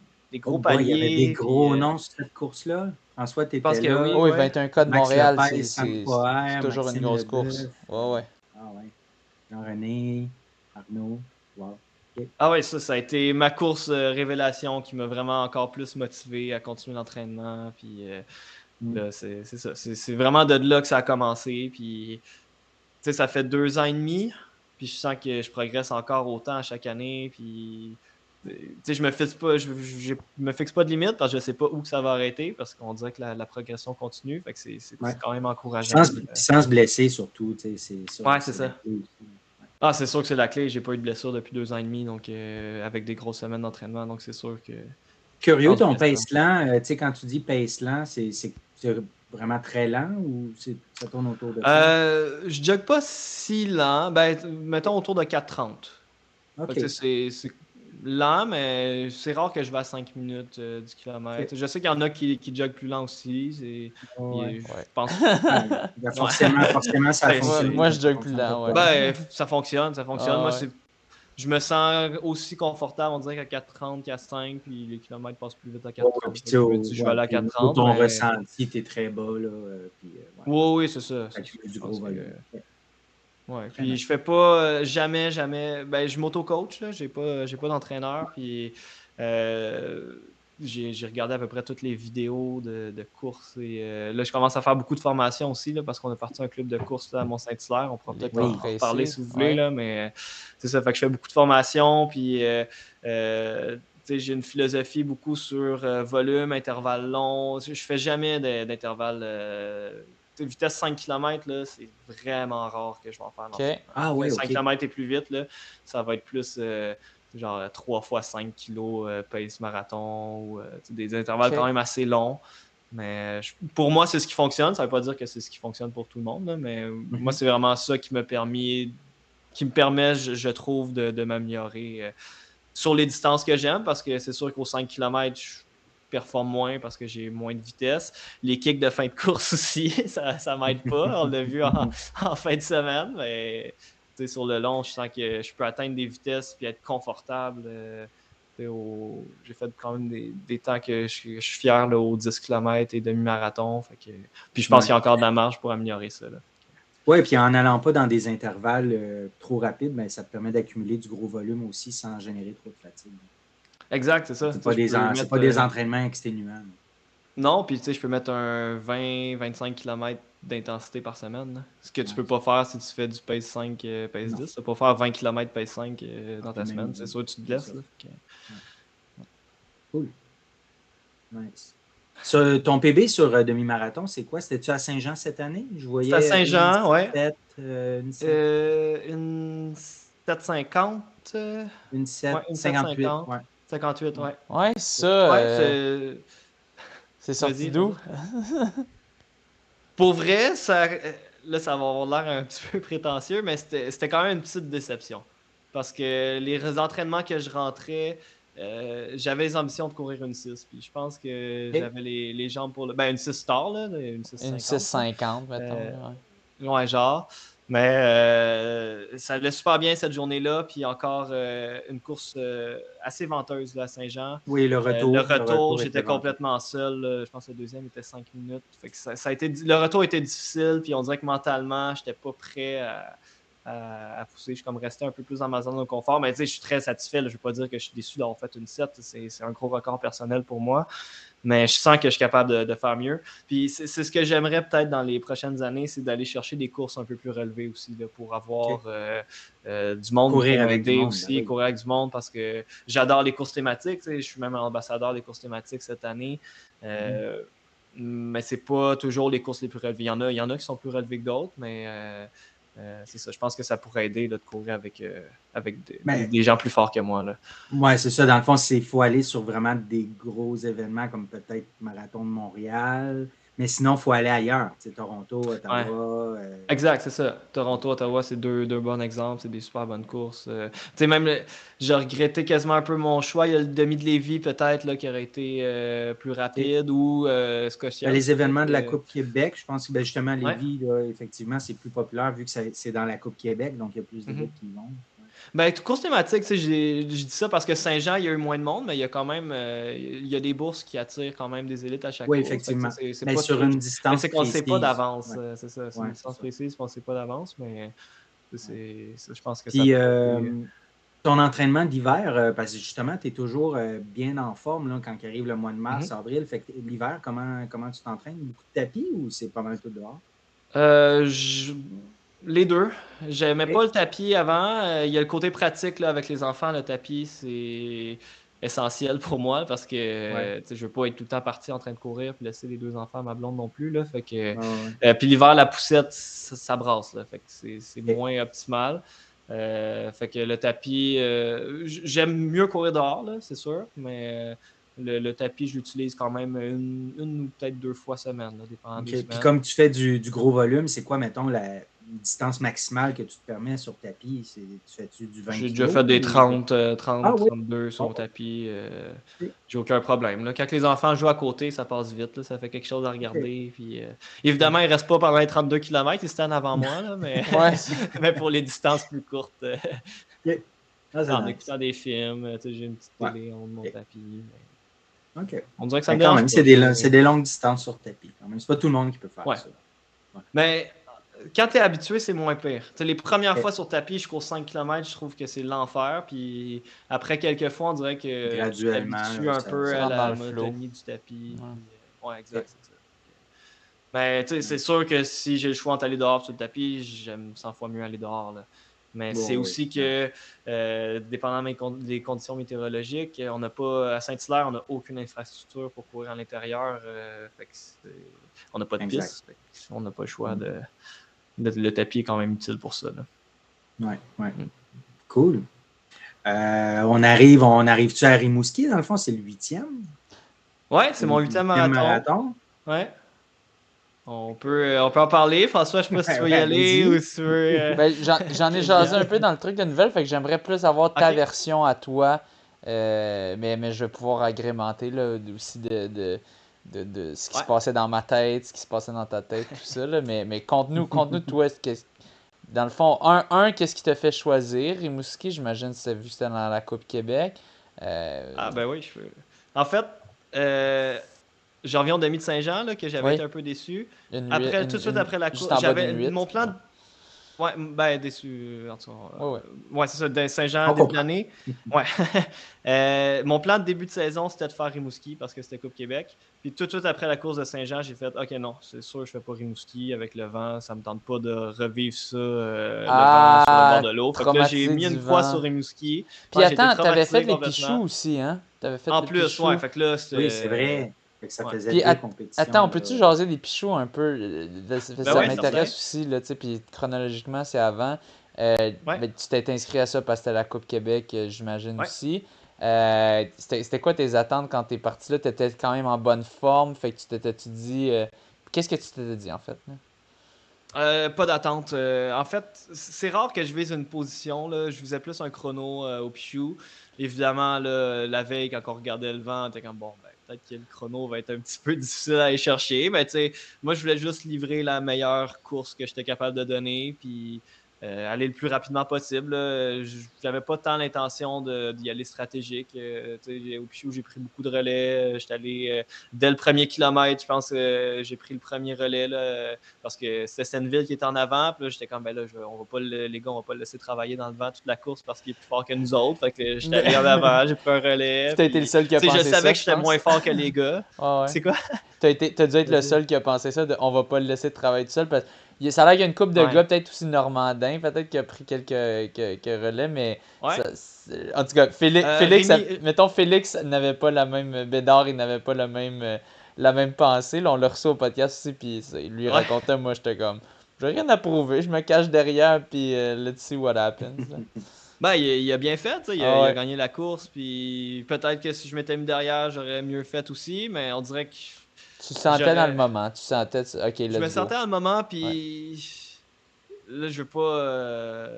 paliers. Il y avait des gros noms sur cette course-là. François, tu étais là. Oui, 21K de Montréal, c'est toujours Maxime une grosse Leboeuf, course. Jean-René, Arnaud. Wow. Okay. Ah oui, ça a été ma course révélation qui m'a vraiment encore plus motivé à continuer l'entraînement. Puis là, c'est ça. C'est vraiment de là que ça a commencé. Puis ça fait 2 ans et demi. Puis je sens que je progresse encore autant à chaque année. Puis je me fixe pas de limite parce que je sais pas où ça va arrêter parce qu'on dirait que la progression continue. Fait que c'est quand même encourageant. Sans se blesser surtout. C'est ça. C'est sûr que c'est la clé. J'ai pas eu de blessure depuis 2 ans et demi, donc avec des grosses semaines d'entraînement, donc c'est sûr que. Curieux ton pace lent. Quand tu dis pace lent, c'est vraiment très lent ou ça tourne autour de ça? Je jogue pas si lent. Mettons autour de 4,30. Okay. lent, mais c'est rare que je vais à 5 minutes du kilomètre. Je sais qu'il y en a qui joguent plus lent aussi. Ouais. Je Ouais. pense. Ben, forcément, ça Ben, fonctionne. Moi, je Ça jogue plus fonctionne lent, pas. ouais. ça fonctionne. Ah, Moi, ouais. je me sens aussi confortable, on dirait, qu'à 4,30 qu'à 5, puis les kilomètres passent plus vite à Ouais, 4,30. puis tu Fait sais, que je me dis, je vais aller à puis au niveau de 4,30, ton mais ressenti, t'es très bas, là. Puis, ouais, oui, c'est ça. ça C'est ça. accumule Je du gros pense que volume. Ouais, ouais. très Puis bien. je fais pas jamais. Ben, je m'auto-coach, là. J'ai pas d'entraîneur. Puis euh, j'ai regardé à peu près toutes les vidéos de courses. Et là, je commence à faire beaucoup de formations aussi, là, parce qu'on a parti un club de course là, à Mont-Saint-Hilaire. On pourra Les peut-être Oui. en reparler compressés, si vous voulez, ouais. là, mais c'est ça. Fait que je fais beaucoup de formations. Puis tu sais, j'ai une philosophie beaucoup sur volume, intervalle long. Je fais jamais d'intervalle. Vitesse 5 km, là, c'est vraiment rare que je vais en faire dans ce OK. moment. Ah ouais, 5 OK. km et plus vite, là, ça va être plus genre 3 fois 5 kg pace marathon ou des intervalles quand OK. même assez longs. Mais pour moi, c'est ce qui fonctionne. Ça ne veut pas dire que c'est ce qui fonctionne pour tout le monde, là, mais moi, c'est vraiment ça qui me permet, je trouve, de m'améliorer sur les distances que j'aime, parce que c'est sûr qu'aux 5 km, je performe moins parce que j'ai moins de vitesse. Les kicks de fin de course aussi, ça m'aide pas. On l'a vu en fin de semaine, mais sur le long, je sens que je peux atteindre des vitesses et être confortable. J'ai fait quand même des temps que je suis fier là, aux 10 km et demi-marathon. Puis je pense Ouais. qu'il y a encore de la marge pour améliorer ça. Là. Ouais, puis en n'allant pas dans des intervalles trop rapides, ben, ça te permet d'accumuler du gros volume aussi sans générer trop de fatigue. Exact, c'est ça. Je peux C'est mettre pas des entraînements exténuants. non, puis je peux mettre un 20-25 km d'intensité par semaine. Là. Ce que tu Ouais. peux pas faire si tu fais du pace 5, pace Non. 10. Tu peux pas faire 20 km pace 5 Ah, dans puis ta même, semaine. C'est sûr que tu te c'est ça. blesses. Là. Ouais. Cool. Nice. Ton PB sur demi-marathon, c'est quoi? C'était-tu à Saint-Jean cette année? Je C'est à voyais Saint-Jean, ouais. une 7, Une 750. une Ouais, 7, une 58. 750. Ouais. 58, Ouais. ouais. Ouais, ça, Ouais, c'est sorti Vas-y, d'où? Pour vrai, là, ça va avoir l'air un petit peu prétentieux, mais c'était quand même une petite déception. Parce que les entraînements que je rentrais, j'avais les ambitions de courir une 6. Puis je pense que OK. j'avais les jambes pour le. Ben, une 6 star, là, une Une 6,50. Là. 6,50, mettons. Euh, Ouais. Ouais, genre. Mais ça allait super bien cette journée-là. Puis encore une course assez venteuse là, à Saint-Jean. Oui, Le le retour, retour était j'étais venteux. complètement seul. Je pense que le deuxième était 5 minutes. Fait que ça a été, le retour était difficile. Puis on dirait que mentalement, je n'étais pas prêt à pousser. Je suis comme resté un peu plus dans ma zone de confort. Mais tu sais, je suis très satisfait. Là. Je ne veux pas dire que je suis déçu d'avoir fait une 7. C'est un gros record personnel pour moi. Mais je sens que je suis capable de faire mieux. Puis c'est ce que j'aimerais peut-être dans les prochaines années, c'est d'aller chercher des courses un peu plus relevées aussi, là, pour avoir OK. du monde pour Courir avec du m'aider monde, ben aussi, oui. courir avec du monde, parce que j'adore les courses thématiques. Je suis même ambassadeur des courses thématiques cette année. Mais c'est pas toujours les courses les plus relevées. Il y en a qui sont plus relevées que d'autres, mais c'est ça. Je pense que ça pourrait aider là, de courir avec Ben, des gens plus forts que moi. Là. ouais, c'est ça. Dans le fond, il faut aller sur vraiment des gros événements comme peut-être Marathon de Montréal. Mais sinon, il faut aller ailleurs. Tu sais, Toronto, Ouais. Ottawa. Exact, c'est ça. Toronto, Ottawa, c'est deux bons exemples. C'est des super bonnes courses. Tu sais, même, j'ai regretté quasiment un peu mon choix. Il y a le demi de Lévis, peut-être, là, qui aurait été plus OK. rapide, ou Ben, Scotiabank, les événements de la peut-être. Coupe Québec, je pense que ben, justement, Ouais. Lévis, là, effectivement, c'est plus populaire vu que c'est dans la Coupe Québec, donc il y a plus Mhm. d'équipes qui y vont. Ouais. Ben, course thématique, tu sais, je dis ça parce que Saint-Jean, il y a eu moins de monde, mais il y a quand même il y a des bourses qui attirent quand même des élites à chaque Oui, course. Fait que, tu effectivement. sais, c'est Mais pas sur trop. une Mais distance c'est qu'on ne sait pas précise. d'avance. Ouais, C'est ça. C'est une ouais, c'est distance ça. précise, on ne sait pas d'avance, mais Ouais. je pense que ça Puis, pourrait aider. ton entraînement d'hiver, parce que justement, tu es toujours bien en forme là, quand il arrive le mois de mars, Mhm. avril. Fait que l'hiver, comment tu t'entraînes? Beaucoup de tapis ou c'est pas mal tout dehors? Euh, je- Les deux. J'aimais pas OK. le tapis avant. Il y a le côté pratique là, avec les enfants. Le tapis, c'est essentiel pour moi parce que Ouais. je veux pas être tout le temps parti en train de courir et laisser les deux enfants à ma blonde non plus. Là, fait que, Ouais, ouais. puis l'hiver, la poussette, ça brasse. Là, fait que c'est OK. moins optimal. Fait que le tapis, j'aime mieux courir dehors, là, c'est sûr, mais le tapis, je l'utilise quand même une ou peut-être 2 fois semaine, là, dépendant des OK. Puis semaines. comme tu fais du gros volume, c'est quoi, mettons, distance maximale que tu te permets sur tapis? Tu fais-tu du 20 J'ai kg? déjà fait des 30, Ah 32 sur oui. tapis. Ok. J'ai aucun problème. Là. Quand les enfants jouent à côté, ça passe vite. Là. Ça fait quelque chose à regarder. Puis, évidemment, ils ne restent pas pendant les 32 km. Ils se tiennent avant moi. Là, mais... Ouais. mais pour les distances plus courtes, Ok. Ah, c'est en nice. écoutant des films, j'ai une petite Ouais. télé en haut de mon Ok. tapis. Mais... OK. On dirait que ça me Quand dérange même, pas. c'est des longues distances sur tapis. Quand même. C'est pas tout le monde qui peut faire Ouais. ça. Ouais. Mais quand tu es habitué, c'est moins pire. T'sais, les premières Ok. fois sur tapis, je cours 5 km, je trouve que c'est l'enfer. Puis après quelques fois, on dirait que tu Graduellement, t'habitues là, un ça peu Tu à rentres dans la le flow. monotonie du tapis. Ouais. Puis, ouais, exact, c'est ça. Mais c'est sûr que si j'ai le choix entre aller dehors sur le tapis, j'aime 100 fois mieux aller dehors. Là. Mais Bon, c'est oui. aussi que, dépendamment des conditions météorologiques, on n'a pas, à Saint-Hilaire, on n'a aucune infrastructure pour courir à l'intérieur. Fait que on n'a pas de Exact. piste. Fait on n'a pas le choix de. Le tapis est quand même utile pour ça. Ouais. Cool. On arrive-tu à Rimouski? Dans le fond, c'est le 8e? Ouais, c'est mon 8e marathon. Ouais. On peut en parler. François, je ne sais pas si tu veux y aller ou si tu veux. Ben, j'en ai jasé un peu dans le truc de nouvelles, fait que j'aimerais plus avoir ta version à toi, mais je vais pouvoir agrémenter là, aussi de ce qui se passait dans ma tête, ce qui se passait dans ta tête, tout ça. Là, mais conte-nous toi, dans le fond, qu'est-ce qui t'a fait choisir Rimouski? J'imagine que c'est vu que c'était dans la Coupe Québec. Ah ben oui, je peux. En fait, je reviens au demi de Saint-Jean, là, que j'avais Oui. été un peu déçu. Tout de suite après la juste course, en bas j'avais d'une 8. mon plan. Ouais, ben déçu. En tout cas, Ouais. ouais, c'est ça, Saint-Jean, début de l'année. Ouais. Mon plan de début de saison, c'était de faire Rimouski parce que c'était Coupe Québec. Puis tout de suite après la course de Saint-Jean, j'ai fait OK, non, c'est sûr, je fais pas Rimouski avec le vent. Ça me tente pas de revivre ça, le vent sur le bord de l'eau. Fait que là, j'ai mis une fois sur Rimouski. Puis Ouais, attends, t'avais fait les complètement. Pichoux aussi, hein? T'avais fait En les plus, Pichoux. ouais, fait que là, Oui, c'est vrai. Fait que ça faisait Puis deux compétitions. attends, on peut-tu jaser des Pichoux un peu? Ça ouais, m'intéresse aussi, là, tu sais, puis chronologiquement, c'est avant. Ouais. Ben, tu t'es inscrit à ça parce que c'était la Coupe Québec, j'imagine Ouais. aussi. C'était quoi tes attentes quand t'es parti là? T'étais quand même en bonne forme, fait que tu t'étais-tu dit... Qu'est-ce que tu t'étais dit, en fait? Là? Pas d'attente. En fait, c'est rare que je vise une position. Là. Je visais plus un chrono au Pichou. Évidemment, là, la veille, quand on regardait le vent, on était comme bon, ben, peut-être que le chrono va être un petit peu difficile à aller chercher. Mais tu sais, moi, je voulais juste livrer la meilleure course que j'étais capable de donner. Puis aller le plus rapidement possible. J'avais pas tant l'intention d'y aller stratégique. Au Pichou, j'ai pris beaucoup de relais. J'étais allé dès le premier kilomètre, je pense que j'ai pris le premier relais là, parce que c'était Senneville qui était en avant. Puis là, j'étais comme, ben là, on va pas les gars, on va pas le laisser travailler dans le vent toute la course parce qu'il est plus fort que nous autres. Fait que j'étais allé en avant, j'ai pris un relais. T'as été le seul qui a pensé ça. Je savais que j'étais moins fort que les gars. Ouais. C'est quoi? T'as dû être le seul qui a pensé ça, on va pas le laisser travailler tout seul. Parce ça a l'air qu'il y a une couple de gars, peut-être aussi normandins, peut-être qui a pris quelques relais, mais en tout cas, Félix, mettons Félix n'avait pas la même, Bédard, il n'avait pas la même pensée. Là, on l'a reçu au podcast aussi, puis il lui racontait, moi j'étais comme, j'ai rien à prouver, je me cache derrière, puis let's see what happens. Ben, il a bien fait, il a gagné la course, puis peut-être que si je m'étais mis derrière, j'aurais mieux fait aussi, mais on dirait que... Tu sentais dans le moment, tu sentais, ok, let's Je me go. sentais dans le moment, puis là, je veux pas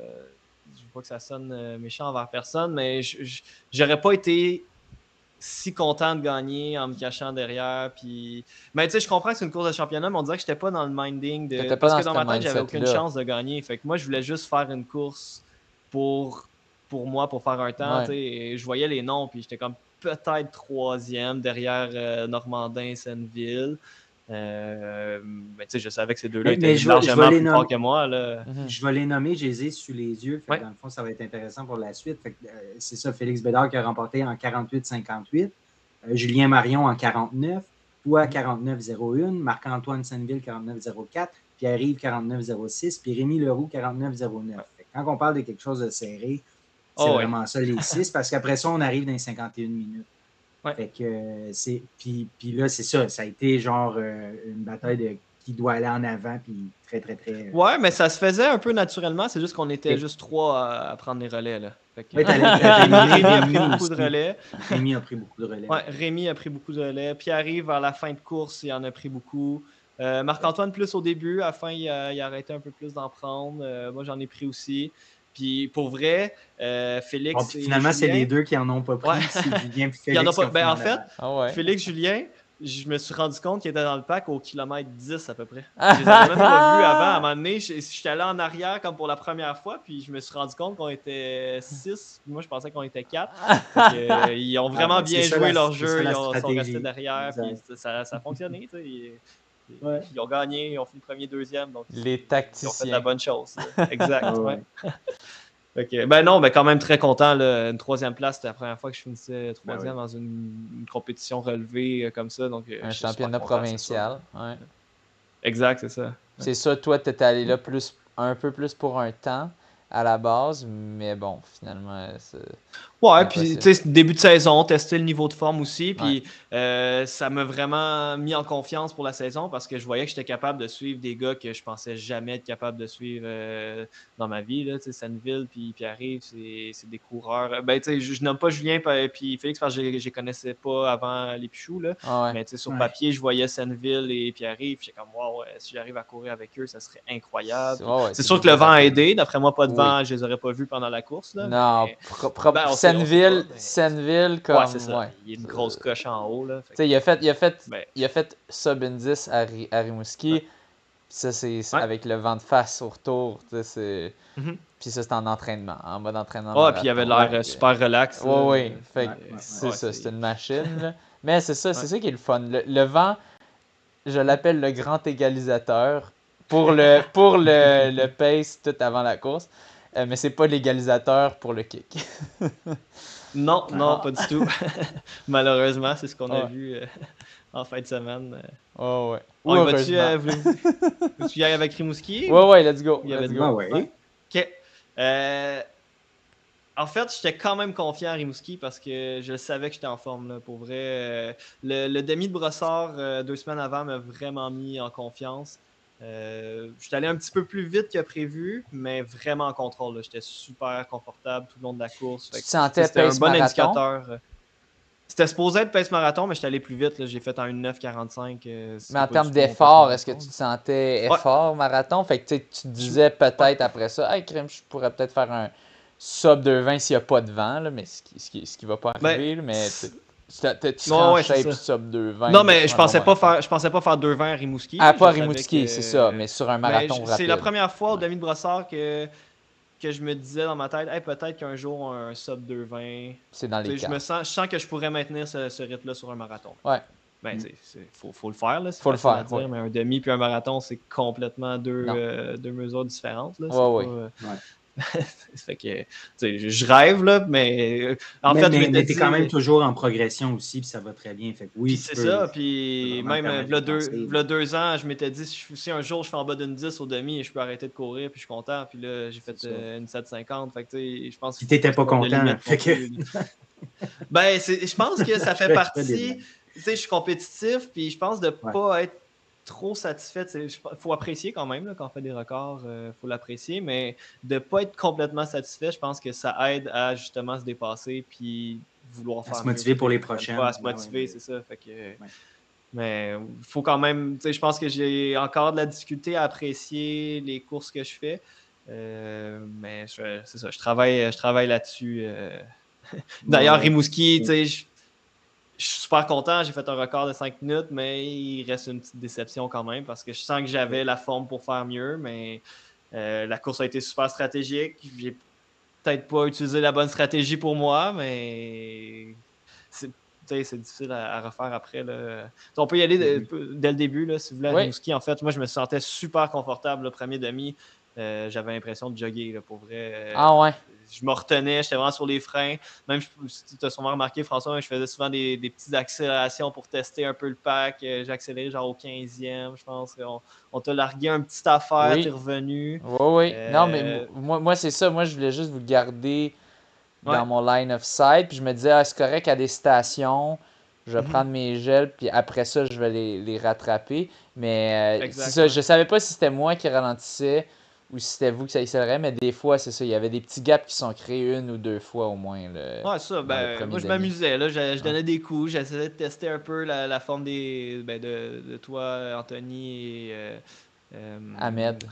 que ça sonne méchant envers personne, mais j'aurais pas été si content de gagner en me cachant derrière. Puis... Mais tu sais, je comprends que c'est une course de championnat, mais on dirait que j'étais pas dans le minding de... Parce que dans ma tête, j'avais aucune chance de gagner. Fait que moi, je voulais juste faire une course pour moi, pour faire un temps. Ouais. Et je voyais les noms, puis j'étais comme peut-être 3e derrière Normandin, Senneville. Mais tu sais, je savais que ces deux-là étaient largement plus forts que moi. Là. Je vais les nommer, je les ai sous les yeux. Fait que dans le fond, ça va être intéressant pour la suite. Fait que, c'est ça, Félix Bédard qui a remporté en 48-58, Julien Marion en 49, toi 49-01, Marc-Antoine Senneville 49-04, Pierre-Yves 49-06, puis Rémi Leroux 49-09. Quand on parle de quelque chose de serré, c'est vraiment ça, les 6, parce qu'après ça, on arrive dans les 51 minutes. Ouais. Fait que c'est. Puis là, c'est ça. Ça a été genre une bataille de qui doit aller en avant, puis très, très, très. Ouais, mais ça se faisait un peu naturellement. C'est juste qu'on était juste 3 à prendre les relais. Là. Fait que... Rémi a pris beaucoup de relais. Rémi a pris beaucoup de relais. Ouais, Rémi a pris beaucoup de relais. Puis arrive vers la fin de course, il en a pris beaucoup. Marc-Antoine plus au début, à la fin, il a arrêté un peu plus d'en prendre. Moi, j'en ai pris aussi. Puis pour vrai, Félix Puis et finalement, c'est les Julien. deux qui en ont pas Ouais. pris. C'est Julien et Il y en a Félix qui pas. ont fini En en fait, avant. Ah ouais. Félix Julien, je me suis rendu compte qu'il était dans le pack au kilomètre 10 à peu près. Je les avais même pas vus avant. À un moment donné, j'étais allé en arrière comme pour la première fois, puis je me suis rendu compte qu'on était 6. Moi, je pensais qu'on était 4. Ils ont vraiment bien joué leur jeu. Ils sont restés derrière, puis ça a fonctionné. Ouais. Ils ont gagné, ils ont fait le premier, deuxième. Donc Les ils ont fait tacticiens. la bonne chose. Exact. Ouais. Ben non, quand même très content. Là. Une 3e place, c'était la première fois que je finissais 3e oui. dans une compétition relevée comme ça. Donc, Un je suis championnat super content, provincial. Ouais. Exact, c'est ça. C'est ça, toi, tu étais allé là un peu plus pour un temps à la base, mais bon, finalement, c'est Ouais, puis impossible. tu sais, début de saison, tester le niveau de forme aussi. Puis Ouais. ça m'a vraiment mis en confiance pour la saison parce que je voyais que j'étais capable de suivre des gars que je pensais jamais être capable de suivre dans ma vie. Là, Senneville puis Pierre-Yves, c'est des coureurs. Ben, tu sais, je nomme pas Julien puis Félix parce que je les connaissais pas avant les Pichous. Là. Ah ouais. Mais tu sais, sur papier, je voyais Senneville et Pierre-Yves. J'étais comme, wow, si j'arrive à courir avec eux, ça serait incroyable. Ouais, C'est c'est sûr des que le bons vent a athlètes. aidé. D'après moi, pas de Oui. vent, je les aurais pas vus pendant la course. Là, Non, mais... ben, on sait Senneville, pas, mais... Senneville Ouais, c'est comme. ça. Ouais. Il y a une grosse coche en haut. Là, Tu sais, ben, il a fait sub 10 à Rimouski. ouais. Ça, c'est Ouais. avec le vent de face au retour. C'est... Mm-hmm. Puis ça, c'est en entraînement, en mode entraînement Ouais, puis il marathon. avait l'air super relax. Ouais, ouais. Fait que c'est ouais, ça, c'est une machine. Là. Mais c'est ça, Ouais. c'est ça qui est le fun. Le vent, je l'appelle le grand égalisateur pour le pace tout avant la course. Mais c'est pas l'égalisateur pour le kick. Non, non, pas du tout. Malheureusement, c'est ce qu'on a Ouais. vu en fin de semaine. Oh, ouais. Ou On y va-tu, heureusement. veux-tu y aller avec Rimouski? Ouais, ouais, let's go. Il y avait Let's du go. Ouais. OK. En fait, j'étais quand même confiant à Rimouski parce que je savais que j'étais en forme. Là, pour vrai, le demi de Brossard 2 semaines avant m'a vraiment mis en confiance. J'étais allé un petit peu plus vite que prévu, mais vraiment en contrôle. Là. J'étais super confortable tout le long de la course. Tu te sentais C'était un pace bon marathon? indicateur. C'était supposé être pace marathon, mais j'étais allé plus vite. Là. J'ai fait en 1:9:45. Mais en termes d'effort, est-ce que tu te sentais Ouais. effort marathon? Fait que tu te disais peut-être après ça, hey, crème, je pourrais peut-être faire un sub 2,20 s'il n'y a pas de vent, là, mais ce qui va pas arriver. Ben, Là, mais tu serais en ouais, shape sub 2,20. Non, mais sur un bon marathon. je pensais pas faire 2,20 à Rimouski. Ah, Je pas à savais Rimouski, que- c'est ça, mais sur un Mais marathon c'est la rapide. première fois au demi de Brossard que je me disais dans ma tête, hey, peut-être qu'un jour un sub 2,20. C'est dans les Tu sais, cas. je sens que je pourrais maintenir ce rythme-là sur un marathon. Ouais. Ben, faut le faire, là. C'est Faut le facile faire, à dire, ouais. mais un demi puis un marathon, c'est complètement deux Non. mesures différentes. Là. Ouais, C'est pas, fait que, tu sais, je rêve, là, mais en fait, je m'étais mais dit... t'es quand même toujours en progression aussi, puis ça va très bien. Fait que oui, Puis c'est ça, puis vraiment même permettre v'là de penser. v'là 2 ans, je m'étais dit, si un jour je fais en bas d'une 10 au demi, je peux arrêter de courir, puis je suis content. Puis là, j'ai fait une 7,50. Fait que, tu sais, je pense Puis t'étais pas content. Fait que... Ben, je pense que ça fait partie. Tu sais, je suis compétitif, puis je pense de pas être trop satisfait. Il faut apprécier quand même, là, quand on fait des records, faut l'apprécier, mais de pas être complètement satisfait, je pense que ça aide à justement se dépasser, puis vouloir faire se motiver mieux, pour les prochaines. à se motiver, c'est ça. Fait que, mais il faut quand même, tu sais, je pense que j'ai encore de la difficulté à apprécier les courses que je fais. Mais c'est ça, je travaille là-dessus. D'ailleurs, Rimouski, tu sais, je suis super content. J'ai fait un record de 5 minutes, mais il reste une petite déception quand même parce que je sens que j'avais la forme pour faire mieux, mais la course a été super stratégique. J'ai peut-être pas utilisé la bonne stratégie pour moi, mais c'est difficile à refaire après. Là. On peut y aller dès le début, là, si vous voulez, à Rimouski. En fait, moi, je me sentais super confortable le premier demi. J'avais l'impression de jogger, là, pour vrai. Ah ouais? Je me retenais, j'étais vraiment sur les freins. Même, tu as sûrement remarqué, François, je faisais souvent des petites accélérations pour tester un peu le pack. J'ai accéléré genre au 15e, je pense. On t'a largué un petit affaire, t'es revenu. Oui. Non, mais moi c'est ça. Moi, je voulais juste vous garder dans mon line of sight. Puis je me disais, c'est correct à des stations. Je vais prendre mes gels, puis après ça, je vais les rattraper. Mais c'est ça, je savais pas si c'était moi qui ralentissais ou si c'était vous qui ça accélérait, mais des fois, c'est ça, il y avait des petits gaps qui sont créés 1 ou 2 fois au moins. Ouais, ça, dans le premier moi je demi. m'amusais, là, je donnais des coups, j'essayais de tester un peu la forme de toi, Anthony et Ahmed.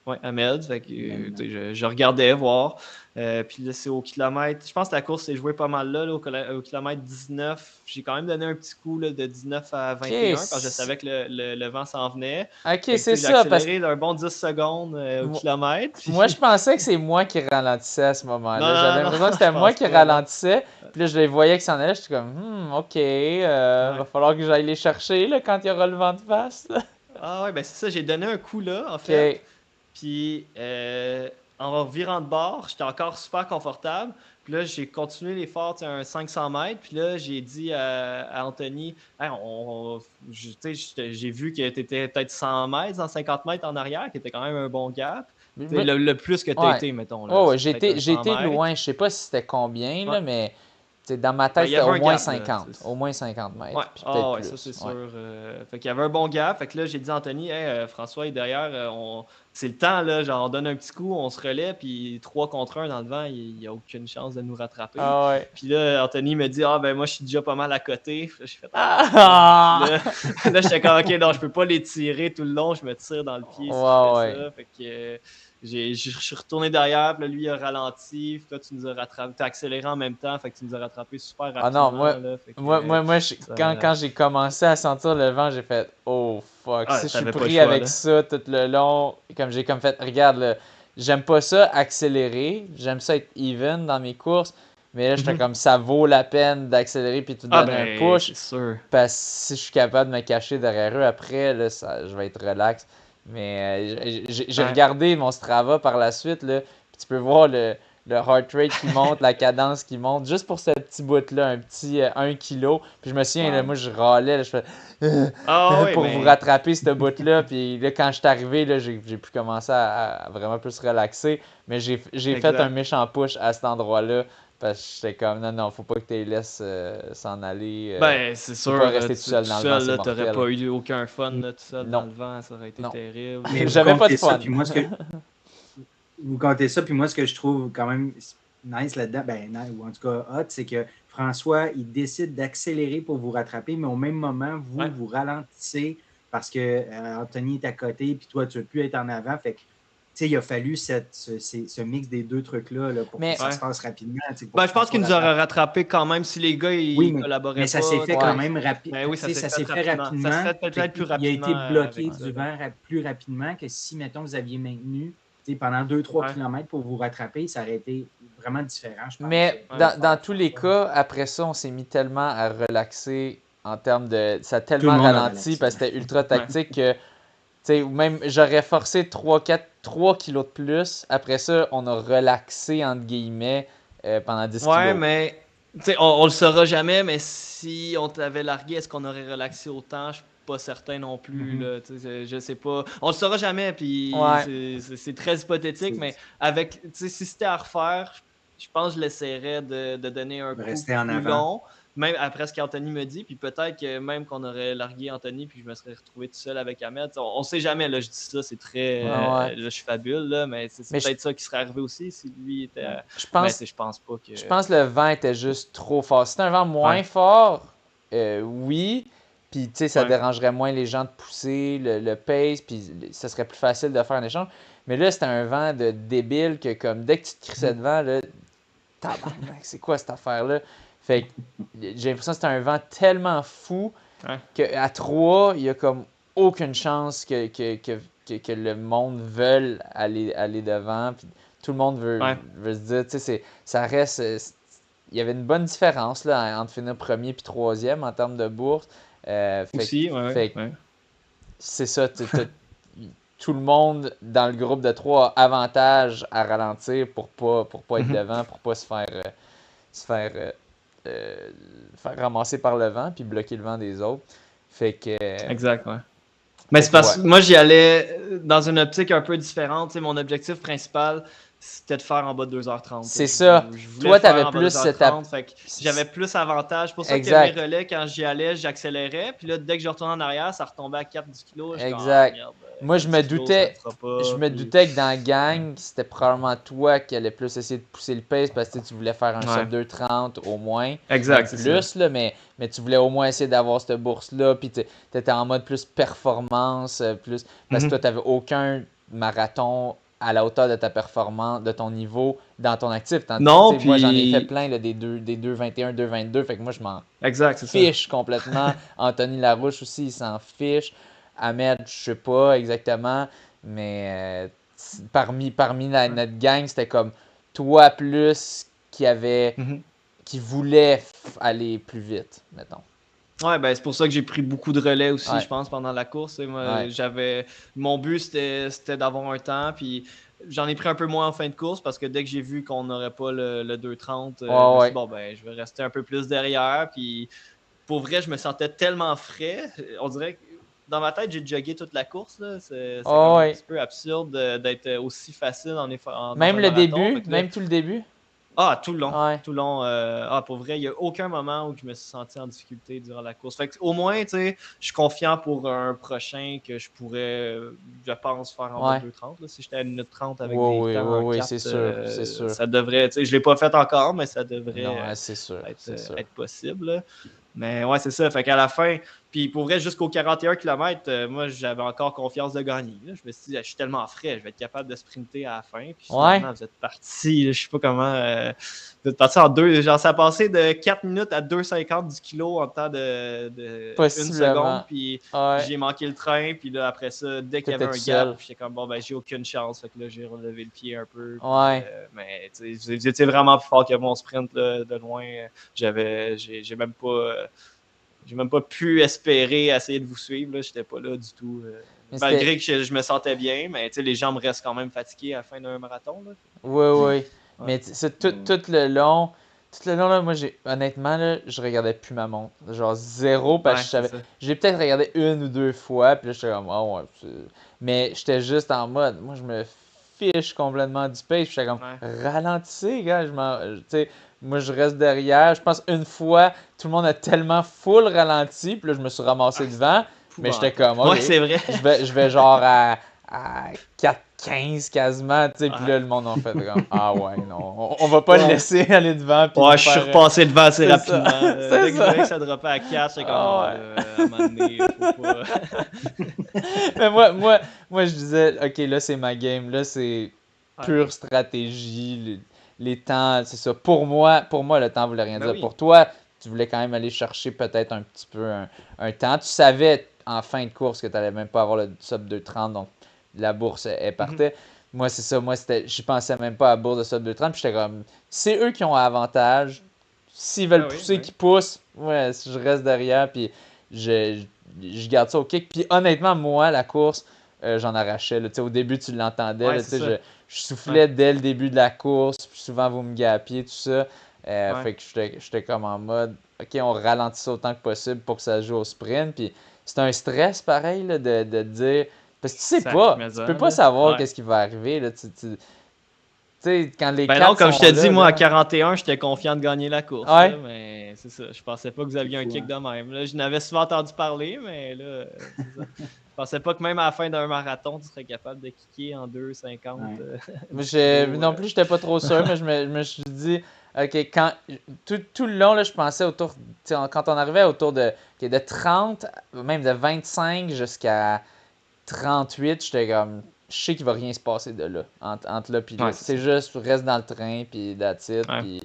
Ouais, Ahmed, fait que, tu sais, je regardais voir. Puis là, c'est au kilomètre. Je pense que la course s'est jouée pas mal là, au kilomètre 19. J'ai quand même donné un petit coup là, de 19 à 21 parce que je savais que le vent s'en venait. Ok, Fait que, c'est j'ai ça. Parce accéléré d'un bon 10 secondes au kilomètre. moi, je pensais que c'est moi qui ralentissais à ce moment-là. Non, J'avais non, l'impression que je c'était moi pense qui pas, non. ralentissais. Puis là, je les voyais qui s'en allaient. J'étais comme, ok, va falloir que j'aille les chercher là, quand il y aura le vent de face. Là. Ah ouais, ben c'est ça, j'ai donné un coup là, en Ok. fait. Puis en virant de bord, j'étais encore super confortable. Puis là, j'ai continué l'effort, tu sais, un 500 mètres. Puis là, j'ai dit à Anthony, hey, tu sais, j'ai vu que tu étais peut-être 100 mètres, 150 mètres en arrière, qui était quand même un bon gap. Tu sais, le plus que tu as Ouais. été, mettons. Là, Ouais, c'est peut-être un j'ai 100 été mètres. loin. Je sais pas si c'était combien, Ouais. là, mais tu sais, dans ma Ben, tête, il y c'était avait au un moins gap, là, 50. tu sais. Au moins 50 mètres. Ouais, Puis peut-être ouais, plus. ça c'est sûr. Ouais. Fait qu'il y avait un bon gap. Fait que là, j'ai dit à Anthony, hey, François est derrière, c'est le temps, là, genre on donne un petit coup, on se relaie, puis 3 contre 1 dans le vent, il n'y a aucune chance de nous rattraper. Ah ouais. Puis là, Anthony me dit, ah ben moi je suis déjà pas mal à côté. Puis là, j'ai fait, Ah! là, j'étais comme, ok, non, je peux pas les tirer tout le long, je me tire dans le pied si je Ouais, fais ouais. ça. Fait que je suis retourné derrière, puis là, lui il a ralenti, puis toi tu nous as rattrapé, t'as accéléré en même temps, fait que tu nous as rattrapé super Ah non, rapidement. Là, fait que, quand j'ai commencé à sentir le vent, j'ai fait oh fuck. ah, Si je suis t'avais pas le pris choix avec là. ça tout le long, comme j'ai comme fait, regarde, là, j'aime pas ça accélérer, j'aime ça être even dans mes courses, mais là j'étais comme ça vaut la peine d'accélérer puis de Ah donner un ben, push, c'est sûr. parce que si je suis capable de me cacher derrière eux après, là, je vais être relax. Mais j'ai Ouais. regardé mon Strava par la suite, là, puis tu peux voir le heart rate qui monte, la cadence qui monte, juste pour ce petit bout-là, un petit 1 kilo. Puis je me souviens, là, Wow. moi je râlais, là, je fais Ah oui, pour vous mais rattraper ce bout-là. Puis là, quand je suis arrivé, là, j'ai pu commencer à vraiment plus relaxer. Mais j'ai fait un exact. méchant push à cet endroit-là. Parce que j'étais comme, non, non, faut pas que tu les laisses s'en aller. Ben, c'est Tu peux sûr, pas rester tout tout seul dans le vent, seul, c'est là, t'aurais mortel. pas eu aucun fun, là, tout seul dans Non, le vent, ça aurait été non. terrible. Mais vous J'avais pas de comptez ça, fun. puis moi, vous comptez ça, puis moi, ce que je trouve quand même nice là-dedans, ou en tout cas hot, c'est que François, il décide d'accélérer pour vous rattraper, mais au même moment, vous ralentissez parce que Anthony est à côté, puis toi, tu ne veux plus être en avant. Fait que, tu sais, il a fallu ce mix des deux trucs-là là, pour Mais- que ça se passe rapidement. Ben, je pense qu'il nous aurait rattrapé quand même si les gars, ils Oui, collaboraient mais ça pas. s'est fait Ouais. quand même rapidement. Ben oui, ça s'est fait rapidement. rapidement. Ça se fait peut-être plus Il a rapidement été bloqué avec ça, du là. vent plus rapidement que si, mettons, vous aviez maintenu pendant 2-3 Ouais. km pour vous rattraper, ça aurait été vraiment différent, je pense. Mais Ouais. dans tous les cas, après ça, on s'est mis tellement à relaxer en termes de. Ça a Tout tellement le monde a ralenti relaxé. parce que c'était ultra tactique que. Tu sais, même j'aurais forcé 3 kilos de plus. Après ça, on a relaxé, entre guillemets, pendant 10 Ouais, kilos. mais tu sais, on le saura jamais, mais si on t'avait largué, est-ce qu'on aurait relaxé autant? Je suis pas certain non plus. Mhm. Là, tu sais, je sais pas. On le saura jamais, puis Ouais. c'est très hypothétique, mais avec, tu sais, si c'était à refaire, je pense que je l'essaierais de donner un coup Rester en plus avant. long, même après ce qu'Anthony me dit, puis peut-être que même qu'on aurait largué Anthony, puis je me serais retrouvé tout seul avec Ahmed. On sait jamais, là, je dis ça, c'est très. Ouais. Là, je suis fabule, là, mais c'est Mais peut-être ça qui serait arrivé aussi si lui était. Je Mais pense, je pense pas que. je pense que le vent était juste trop fort. Si c'était un vent moins Ouais. fort, oui. Puis, tu sais, ça Ouais. dérangerait moins les gens de pousser le pace, puis ça serait plus facile de faire un échange. Mais là, c'était un vent de débile que, comme, dès que tu te crissais devant, là, tabarnak, c'est quoi cette affaire-là? Fait que j'ai l'impression que c'était un vent tellement fou Ouais. qu'à 3, il y a comme aucune chance que le monde veuille aller devant. Puis tout le monde veut se dire, tu sais, ça reste. Il y avait une bonne différence là, entre finir premier et troisième en termes de bourse. Aussi, fait que c'est ça, tout le monde dans le groupe de 3 a avantage à ralentir pour pas être devant, pour pas se faire ramasser par le vent puis bloquer le vent des autres. Fait que. Exact, ouais. Mais c'est parce que moi, j'y allais dans une optique un peu différente. Tu sais, mon objectif principal, c'était de faire en bas de 2h30. C'est ça. Toi, t'avais plus cette fait que j'avais plus avantage. Pour ça que mes relais, quand j'y allais, j'accélérais. Puis là, dès que je retournais en arrière, ça retombait à 4-10 kilos. Exact. Moi, je 15 me kilos, ça le doutais, fera pas. je me Puis... doutais que dans la gang, c'était probablement toi qui allais plus essayer de pousser le pace parce que tu voulais faire un Ouais. sub 2,30 au moins, Exact, même c'est plus, là, mais tu voulais au moins essayer d'avoir cette bourse-là, puis tu étais en mode plus performance, plus parce que ça. toi, tu n'avais aucun marathon à la hauteur de ta performance, de ton niveau dans ton actif. Tandis que Non, moi, j'en ai fait puis... plein là, des 2,21, 2,22, fait que moi, je m'en Exact, c'est ça. fiche complètement. Anthony Larouche aussi, il s'en fiche. Ahmed, je sais pas exactement, mais parmi notre gang, c'était comme toi plus Mhm. qui voulait aller plus vite, mettons. Ouais, ben c'est pour ça que j'ai pris beaucoup de relais aussi, Ouais, je pense, pendant la course. Et moi, ouais, mon but, c'était d'avoir un temps, puis j'en ai pris un peu moins en fin de course parce que dès que j'ai vu qu'on n'aurait pas le 2,30, je ouais, me suis dit, ouais, bon, ben, je vais rester un peu plus derrière. Puis pour vrai, je me sentais tellement frais. On dirait que dans ma tête, j'ai jogué toute la course, là. C'est comme un ouais. petit peu absurde d'être aussi facile dans Même un le marathon. début, Fait que là, même tout le début. ah, tout le long. Ouais, Tout le long. Pour vrai, il n'y a aucun moment où je me suis senti en difficulté durant la course. Fait que, au moins, tu sais, je suis confiant pour un prochain que je pourrais, je pense, faire en bas de ouais. 2,30. Là. Si j'étais à 1,30 avec Ouais, des ouais, temps ouais, en ouais, 4, c'est sûr, c'est sûr. ça devrait, tu sais, je ne l'ai pas fait encore, mais ça devrait Non, ouais, c'est sûr, c'est sûr. être possible. Là. Mais ouais, c'est ça. Fait qu'à la fin, puis pour vrai, jusqu'au 41 km, moi, j'avais encore confiance de gagner. Là. Je me suis dit, je suis tellement frais, je vais être capable de sprinter à la fin. Puis Ouais, finalement, vous êtes parti, je sais pas comment. Vous êtes parti en deux. Genre, ça a passé de 4 minutes à 2,50 du kilo en temps de 1 seconde. possiblement. Puis Ouais, j'ai manqué le train. Puis là, après ça, dès qu'il y avait t'étais tout un gap, seul. j'étais comme, bon, ben, j'ai aucune chance. Fait que là, j'ai relevé le pied un peu. Puis, Ouais. mais vous étiez vraiment plus fort que mon sprint là, de loin. J'ai même pas. J'ai même pas pu espérer essayer de vous suivre. Je n'étais pas là du tout. Mais c'était. Malgré que je me sentais bien, mais les jambes restent quand même fatiguées à la fin d'un marathon. Là. Oui, oui. Ouais. Mais tout le long. Tout le long, là, moi, honnêtement, là, je regardais plus ma montre. Genre zéro, parce que Ouais, je c'est savais. ça. J'ai peut-être regardé une ou deux fois, puis là, j'étais comme, ah ouais. Mais j'étais juste en mode, moi, je me fiche complètement du pace, puis j'étais comme, Ouais. ralentissez, gars. Tu sais, moi, je reste derrière. Je pense une fois, tout le monde a tellement full ralenti, puis là, je me suis ramassé Ah, c'était devant, mais j'étais épouvantable. comme, ok, Ouais, c'est vrai. je vais genre à 4,15 quasiment, tu sais, puis Ouais. là, le monde en fait comme, ah ouais, non, on va pas le Ouais. laisser aller devant puis Ouais, nous je suis faire. repassé devant assez C'est ça, rapidement. c'est Dès que je voyais que ça. ça dropait à 4, j'étais comme non, Ah là, ouais. à un moment donné, faut pas. Mais moi, je disais, ok, là, c'est ma game, là, c'est Ouais. pure stratégie, les temps, c'est ça. Pour moi, le temps voulait rien Ben dire. oui. Pour toi, tu voulais quand même aller chercher peut-être un petit peu un temps. Tu savais en fin de course que tu n'allais même pas avoir le sub 2,30, donc la bourse, elle Mhm. partait. Moi, c'est ça. Moi, j'y pensais même pas à la bourse de sub 2,30. Puis j'étais comme, c'est eux qui ont avantage. S'ils veulent Ben oui, pousser, oui. qu'ils poussent. Ouais, je reste derrière. Puis je, je garde ça au kick. Puis honnêtement, moi, la course, j'en arrachais. Là. Au début, tu l'entendais. Ouais, Là, c'est ça. je Ouais. soufflais dès le début de la course. Puis souvent, vous me gapiez, tout ça. Ouais. Fait que j'étais comme en mode, OK, on ralentit ça autant que possible pour que ça se joue au sprint. Puis c'est un stress pareil là, de dire. Parce que tu sais Sac, pas. mais Tu peux ça, pas là. savoir Ouais. qu'est-ce qui va arriver. Là. Tu sais, quand les Ben non, quatre comme je sont te dis, là, moi, à là. 41, j'étais confiant de gagner la course, là, Ouais. mais c'est ça. Je pensais pas que vous C'est aviez un fou, kick hein? de même. Là, je n'avais souvent entendu parler, mais là, c'est ça. Je pensais pas que même à la fin d'un marathon, tu serais capable de kicker en 2,50 Ouais. du kilo. Non plus, j'étais pas trop sûr, mais je me suis dit, OK, tout le long, là, je pensais autour, tu sais, quand on arrivait autour de 30, même de 25 jusqu'à 38, j'étais comme, je sais qu'il va rien se passer de là, entre là puis là. Ouais, c'est C'est ça. juste, reste dans le train, puis that's it, Ouais. puis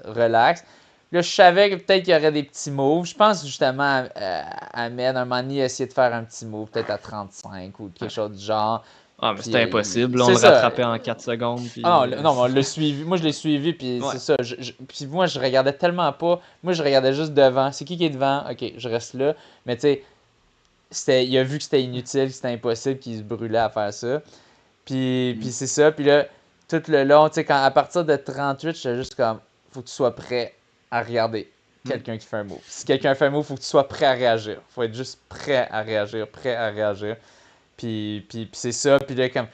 relax. Là, je savais que peut-être qu'il y aurait des petits moves. Je pense justement à Ahmed, un moment donné, il a essayé de faire un petit move, peut-être à 35 ou quelque Ouais. chose du genre. Ah, mais Puis c'était impossible. On c'est le ça. rattrapait en 4 secondes. Ah Puis, non, non, mais on l'a suivi. Moi, je l'ai suivi, puis ouais. c'est ça. Puis moi, je regardais tellement pas. Moi, je regardais juste devant. C'est qui est devant? Ok, je reste là. Mais tu sais, il a vu que c'était inutile, que c'était impossible, qu'il se brûlait à faire ça. Puis Mm. c'est ça. Puis là, tout le long, tu sais, à partir de 38, j'étais juste comme, faut que tu sois prêt à regarder Mm. quelqu'un qui fait un move. Si quelqu'un fait un move, faut que tu sois prêt à réagir. Faut être juste prêt à réagir, prêt à réagir. Puis c'est ça. Puis là, comme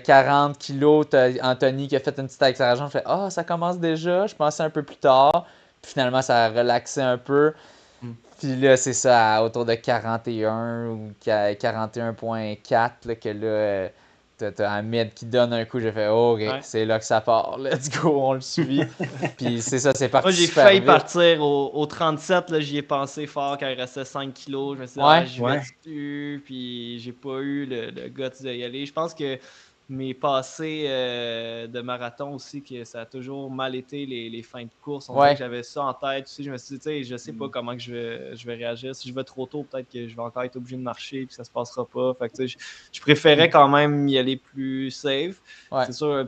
40 kilos, t'as Anthony qui a fait une petite accélération. Je fais, ah, ça commence déjà. Je pensais un peu plus tard. Puis finalement, ça a relaxé un peu. Mm. Puis là, c'est ça, autour de 41 ou 41,4, là, que là, t'as Ahmed qui donne un coup. J'ai fait, oh, OK, Ouais. c'est là que ça part. Let's go, on le suit. Puis c'est ça, c'est Moi, parti j'ai super failli vite. partir au 37, là, j'y ai pensé fort quand il restait 5 kilos. Je me suis dit, Ouais. j'y vais dessus, puis j'ai pas eu le guts d'y aller. Je pense que mes passés de marathon aussi, que ça a toujours mal été les fins de course. On dirait Ouais. que j'avais ça en tête. Tu sais, je me suis dit, tu sais, je sais pas comment que je vais réagir. Si je vais trop tôt, peut-être que je vais encore être obligé de marcher, puis ça se passera pas. Fait que, tu sais, je préférais quand même y aller plus safe. Ouais. C'est sûr,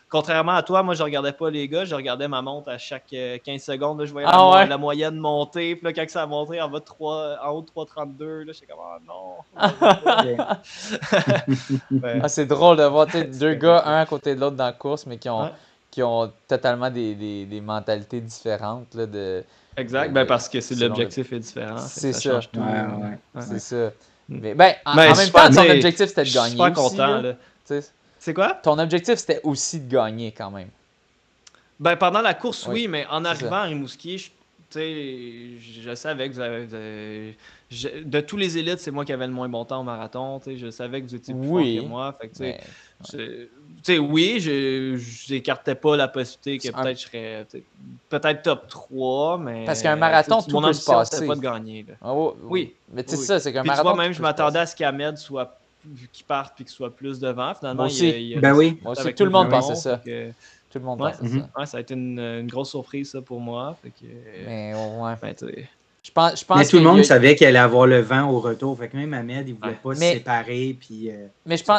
contrairement à toi, moi, je regardais pas les gars, je regardais ma montre à chaque 15 secondes. Là, je voyais la moyenne monter. Puis là, quand ça a monté en haut de 3,32, là, j'étais comme, ah non. Ah, c'est drôle de voir deux gars, un à côté de l'autre dans la course, mais qui ont totalement des mentalités différentes. Là, exact, parce que l'objectif est différent. C'est ça. Change tout. C'est ça. Mais en même temps, ton objectif, c'était de gagner. Je suis super aussi, content. Là. C'est quoi? Ton objectif, c'était aussi de gagner quand même. Pendant la course, oui, mais en arrivant à Rimouski, je savais que vous avez. De tous les élites, c'est moi qui avais le moins bon temps au marathon. Je savais que vous étiez plus fort que moi. Fait que, oui, je n'écartais pas la possibilité que peut-être je serais peut-être top 3, mais. Parce qu'un marathon, tout peut se passer. C'était pas de gagner. Là. Oui. Mais c'est ça, c'est qu'un puis marathon. Tu vois, même, je m'attendais à ce qu'Ahmed soit. Qu'il parte puis qu'il soit plus devant. Finalement, moi aussi. Moi aussi, tout le monde pensait ça. Tout le monde pensait ça. Ouais, ça a été une grosse surprise ça, pour moi. Fait que, mais ouais. Je pense mais tout le monde savait qu'il allait avoir le vent au retour. Fait que même Ahmed, il ne voulait pas se séparer puis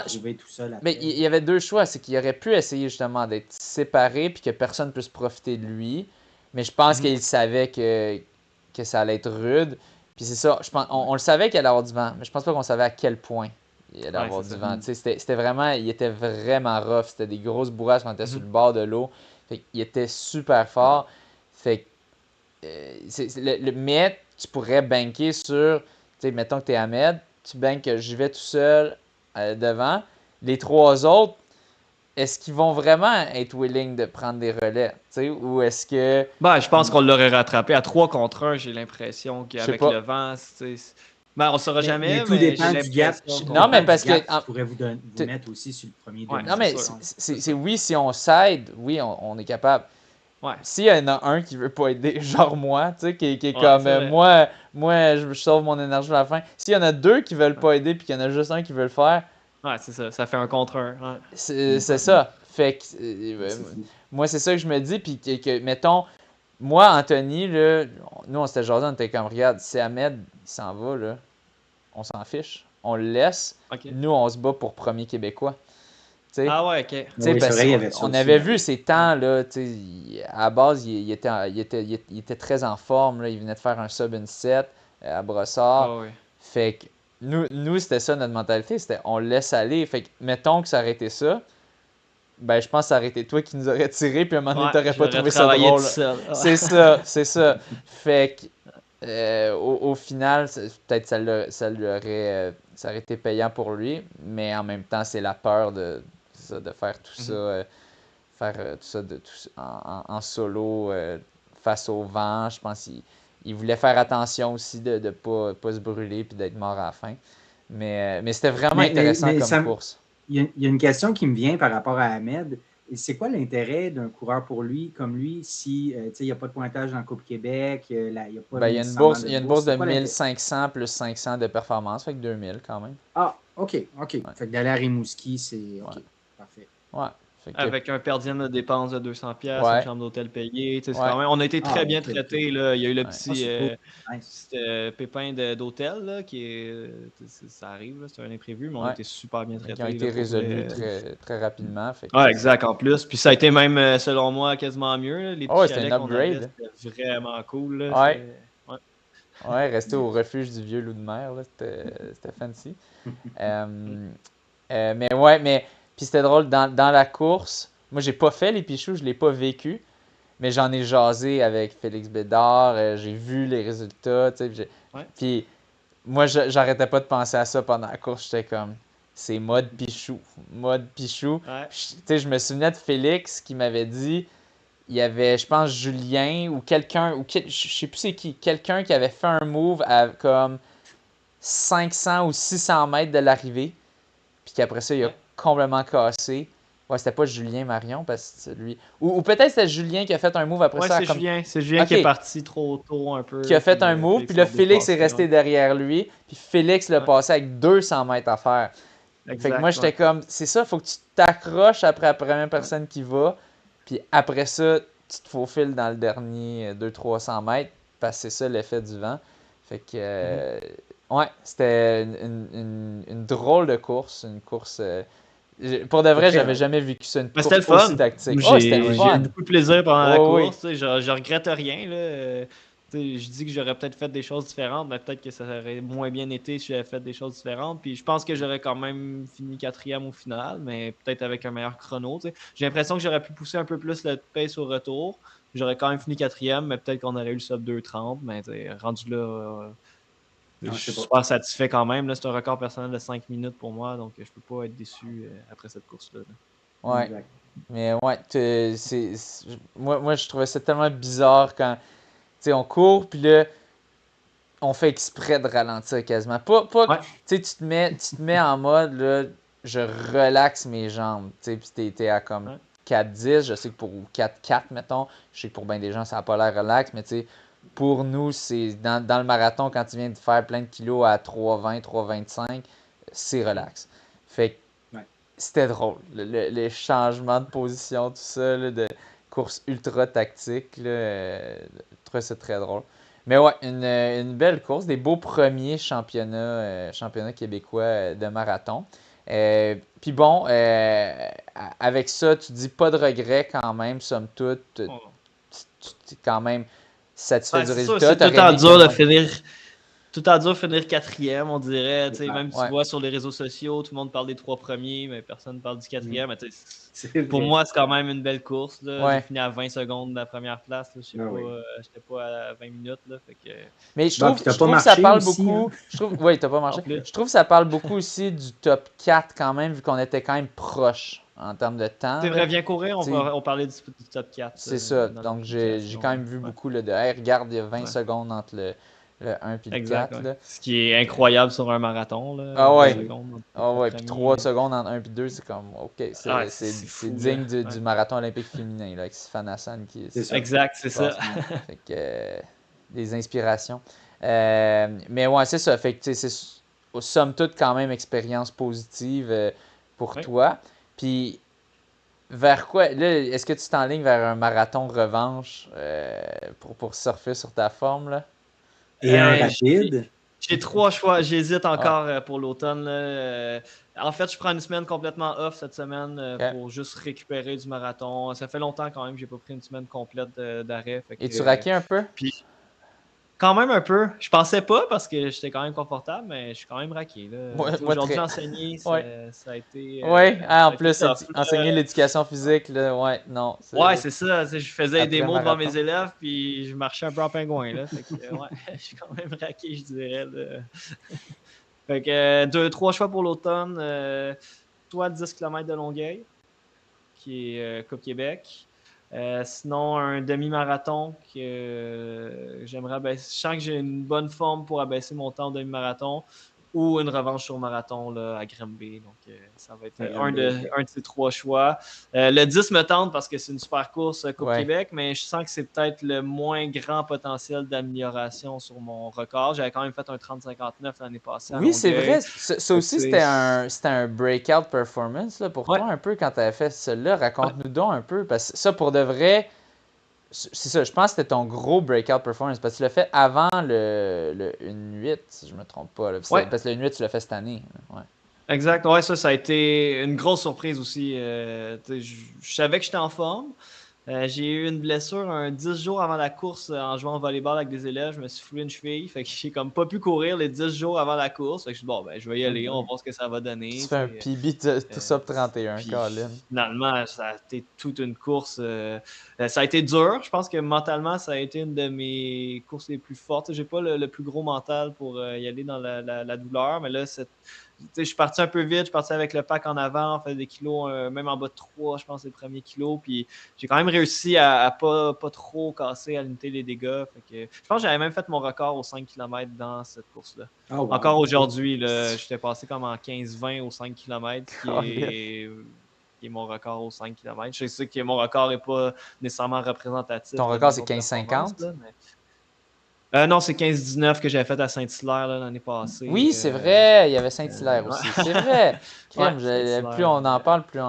trouver tout seul. Mais il y avait deux choix. C'est qu'il aurait pu essayer justement d'être séparé puis que personne ne puisse profiter de lui. Mais je pense qu'il savait que ça allait être rude. Puis c'est ça. Je pense, on le savait qu'il allait avoir du vent, mais je pense pas qu'on savait à quel point il allait avoir du vent. C'était vraiment, il était vraiment rough. C'était des grosses bourrasques quand on était sur le bord de l'eau. Fait qu'il était super fort. Fait que mais tu pourrais banker sur, tu sais, mettons que tu es Ahmed, tu bankes que j'y vais tout seul devant. Les trois autres, est-ce qu'ils vont vraiment être willing de prendre des relais? Ou est-ce que. Je pense qu'on l'aurait rattrapé à 3 contre 1, j'ai l'impression qu'avec le vent, on ne saura jamais. Mais tout dépend du gap. Non, mais parce que. Je pourrais vous mettre aussi sur le premier demi. Non, mais c'est oui, si on s'aide, oui, on est capable. Ouais. S'il y en a un qui veut pas aider, genre moi, tu sais, qui est comme moi, je sauve mon énergie à la fin. S'il y en a deux qui veulent pas aider puis qu'il y en a juste un qui veut le faire. Ouais, c'est ça. Ça fait un contre un. Ouais. C'est ça. Fait que moi, c'est ça que je me dis. Puis que, mettons, moi, Anthony, là, nous, on s'était jasé, on était comme, regarde, si Ahmed il s'en va, là, on s'en fiche. On le laisse. Okay. Nous, on se bat pour premier Québécois. T'sais, ah ouais, ok. Oui, parce vrai, on avait vu ces temps-là, à la base, il était très en forme. Là, il venait de faire un sub 7 à Brossard. Ah ouais. Fait que nous, c'était ça notre mentalité, c'était on le laisse aller. Fait que mettons que ça aurait été ça, je pense que ça aurait été toi qui nous aurais tiré, puis à un moment donné, t'aurais pas trouvé ça drôle. C'est ça. Fait que au final, peut-être ça aurait été payant pour lui, mais en même temps, c'est la peur de faire tout ça, en solo face au vent. Je pense qu'il voulait faire attention aussi de ne pas se brûler et d'être mort à la fin. Mais c'était vraiment intéressant comme course. Il y a une question qui me vient par rapport à Ahmed. C'est quoi l'intérêt d'un coureur pour lui, comme lui, si il n'y a pas de pointage dans la Coupe Québec, il n'y a pas il y a une bourse de 1500 plus 500 de performance, fait que 2000 quand même. Ah, OK. Ouais. Fait que d'aller à Rimouski, c'est OK. Parfait. Ouais. Avec un per diem de dépenses de 200$, une chambre d'hôtel payée. Quand même, on a été très bien traités. Là. Il y a eu le petit pépin d'hôtel là, ça arrive, c'est un imprévu, mais on a été super bien traités. Ils ont été résolus très rapidement. Exact, en plus. Puis ça a été même, selon moi, quasiment mieux. Là. Les petits c'était un upgrade. C'était vraiment cool. Là. Rester au refuge du vieux loup de mer, c'était fancy. mais puis c'était drôle, dans la course, moi j'ai pas fait les Pichoux, je l'ai pas vécu, mais j'en ai jasé avec Félix Bédard, j'ai vu les résultats, puis moi j'arrêtais pas de penser à ça pendant la course, j'étais comme, c'est mode Pichou. Je me souvenais de Félix qui m'avait dit, il y avait, je pense, Julien ou quelqu'un, je sais plus c'est qui, quelqu'un qui avait fait un move à comme 500 ou 600 mètres de l'arrivée, puis qu'après ça, il a Ouais. complètement cassé. Ouais, c'était pas Julien Marion, parce que c'est lui. Ou peut-être c'était Julien qui a fait un move après Ouais, ça, c'est comme Julien. C'est Julien qui est OK, parti trop tôt un qui a peu, fait puis un move, puis Félix là, l'a Félix est dépassé. resté Ouais. derrière lui, puis Félix l'a Ouais. passé avec 200 mètres à faire. Fait que moi, Exact. j'étais Ouais. comme, c'est ça, faut que tu t'accroches après la première personne qui va, puis après ça, tu te faufiles dans le dernier 200-300 mètres, parce que c'est ça l'effet du vent. Fait que, ouais, c'était une drôle de course, une course. Pour de C'est vrai, très j'avais hâte. jamais vécu ça, une Mais c'était course le aussi fun. tactique. Oh, c'était le J'ai eu fun! beaucoup de plaisir pendant la Oh, oui, course. Tu sais, je regrette rien. Là. Tu sais, je dis que j'aurais peut-être fait des choses différentes, mais peut-être que ça aurait moins bien été si j'avais fait des choses différentes. Puis je pense que j'aurais quand même fini 4e au final, mais peut-être avec un meilleur chrono. Tu sais. J'ai l'impression que j'aurais pu pousser un peu plus le pace au retour. J'aurais quand même fini 4e, mais peut-être qu'on aurait eu le sub 2:30. Mais tu sais, rendu là, je Non, je suis sais pas. super satisfait quand même. Là. C'est un record personnel de 5 minutes pour moi, donc je peux pas être déçu après cette course-là. Là. ouais. Exact. Mais ouais, moi, je trouvais ça tellement bizarre quand, tu sais, on court, puis là, on fait exprès de ralentir quasiment. Pas, tu Ouais. sais, tu te mets en mode, là, je relaxe mes jambes, tu sais, puis t'es à comme Ouais. 4-10, je sais que pour, ou 4-4, mettons, je sais que pour bien des gens, ça n'a pas l'air relax, mais tu sais, pour nous, c'est dans le marathon, quand tu viens de faire plein de kilos à 3,20, 3,25, c'est relax. Fait que Ouais. c'était drôle. Les changements de position, tout ça, là, de course ultra tactique, là, je trouvais ça très drôle. Mais ouais, une belle course, des beaux premiers championnats québécois de marathon. Puis bon, avec ça, tu dis pas de regrets quand même, somme toute. Tu es quand même satisfait Ouais, du c'est sûr, résultat. c'est tout T'aurais en aimé qu'il y dur ait de moins. finir. Tout en dur de finir 4e, on dirait. C'est clair. Même tu Ouais, vois sur les réseaux sociaux, tout le monde parle des 3 premiers, mais personne ne parle du Mm. 4e. Mais C'est pour vrai. moi, c'est quand même une belle course. Là. J'ai ouais. fini à 20 secondes de la première place. Je Ah oui. n'étais pas à 20 minutes. Là, fait que, Mais je Bon, trouve, puis t'as je pas trouve que ça marché parle aussi, hein? beaucoup. Oui, t'as pas en marché. plus. Je trouve que ça parle beaucoup aussi du top 4 quand même, vu qu'on était quand même proche en termes de temps. C'est Là. vrai, viens courir, Tu sais, on parlait du top 4 c'est ça. dans le Donc j'ai publication. quand Ouais. même vu Ouais. beaucoup là, de hey, regarde, il y a 20 Ouais. secondes entre le 1 et le Exact. 4. Ouais. Là. Ce qui est incroyable sur un marathon, là, Ah 20 ouais. Ben oui. secondes entre les Ah 4 ouais. Puis 3 premiers. secondes entre 1 et 2, c'est comme OK. Ah, C'est c'est fou. Là. digne Ouais. du marathon olympique féminin là, avec Sifan Hassan C'est ça. Exact, c'est ça. Classement. fait que des inspirations. Mais ouais, c'est ça. Fait que c'est somme toute quand même expérience positive pour Ouais. toi. Puis vers quoi là, est-ce que tu t'enlignes vers un marathon revanche pour surfer sur ta forme là? Et un J'ai rapide. 3 choix. J'hésite Ah, encore pour l'automne. Là. En fait, je prends une semaine complètement off cette semaine ok. pour juste récupérer du marathon. Ça fait longtemps quand même que j'ai pas pris une semaine complète d'arrêt. Fait Et tu que, raquais un peu? puis quand même un peu. Je pensais pas parce que j'étais quand même confortable, mais je suis quand même raqué. Là. Tu sais, Moi aujourd'hui, très. enseigner, Ouais. ça a été, Ouais, ah, ça en a été plus, tough. enseigner l'éducation physique, là, ouais, non. Ouais, c'est ça. Tu sais, je faisais des Après démos devant mes marathon. élèves, puis je marchais un peu en pingouin. Là. Fait que, ouais, je suis quand même raqué, je dirais. Là. Fait que 3 choix pour l'automne. Soit 10 km de Longueuil, qui est Coupe Québec. Sinon, un demi-marathon que j'aimerais abaisser. Je sens que j'ai une bonne forme pour abaisser mon temps en demi-marathon ou une revanche sur marathon là, à Granby. Donc, ça va être À Granby, ok. un de ces 3 choix. Le 10 me tente parce que c'est une super course Coupe Ouais. Québec, mais je sens que c'est peut-être le moins grand potentiel d'amélioration sur mon record. J'avais quand même fait un 30-59 l'année passée à Oui, c'est vrai. Longueuil. Ça Fait que, aussi, tu sais, c'était un breakout performance là, pour ouais, toi un peu quand tu avais fait cela. ouais. Raconte-nous donc un peu. Parce que ça, pour de vrai, c'est ça. Je pense que c'était ton gros breakout performance. Parce que tu l'as fait avant le 1-8, si je me trompe pas. Là. Ouais, Parce que le 1-8, tu l'as fait cette année. Ouais. exact. Ouais, ça a été une grosse surprise aussi. Je savais que j'étais en forme. J'ai eu une blessure 10 jours avant la course en jouant au volleyball avec des élèves. Je me suis foulé une cheville. Fait que j'ai comme pas pu courir les 10 jours avant la course. Fait que je suis dit, bon, ben, je vais y Ah, aller. ben On va oui. voir ce que ça va Tu donner. fais un PB tout ça pour 31, Puis Colin. finalement, ça a été toute une course. Ça a été dur. Je pense que mentalement, ça a été une de mes courses les plus fortes. J'ai pas le plus gros mental pour y aller dans la douleur, mais là, je suis parti un peu vite, je suis parti avec le pack en avant, on fait des kilos, même en bas de 3, je pense, les premiers kilos. Puis j'ai quand même réussi à pas trop casser, à limiter les dégâts. Fait que, je pense que j'avais même fait mon record aux 5 km dans cette course-là. Oh, wow. Encore aujourd'hui, j'étais passé comme en 15-20 aux 5 km, qui est mon record aux 5 km. Je sais que mon record n'est pas nécessairement représentatif. Ton record, c'est 15,50? Non, c'est 15-19 que j'avais fait à Saint-Hilaire l'année passée. Oui, c'est vrai, il y avait Saint-Hilaire aussi. C'est vrai. Crème, plus on en parle, plus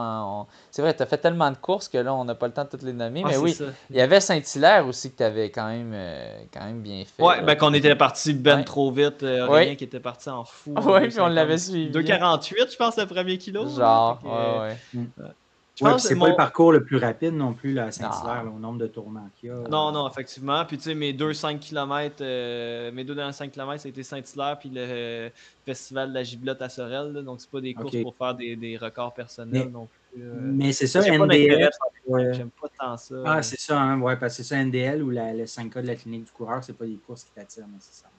c'est vrai, tu as fait tellement de courses que là, on n'a pas le temps de toutes les nommer. Mais oui, il y avait Saint-Hilaire aussi que tu avais quand même bien fait. Ouais, ben qu'on était parti trop vite. Rien qui était parti en fou. Oui, puis on l'avait suivi. 2,48, je pense, le premier kilo. Genre, ouais. C'est pas le parcours le plus rapide non plus là, à Saint-Hilaire, au nombre de tournants qu'il y a. Non, effectivement. Puis tu sais, mes deux 5 km, mes deux derniers 5 km, ça a été Saint-Hilaire puis le Festival de la Giblotte à Sorel. Là, donc, c'est pas des courses pour faire des records personnels non plus. Mais c'est ça, NDL. J'aime pas tant ça. Ah, c'est ça, hein, ouais, parce que c'est ça, NDL ou le 5K de la clinique du coureur, c'est pas des courses qui t'attirent nécessairement.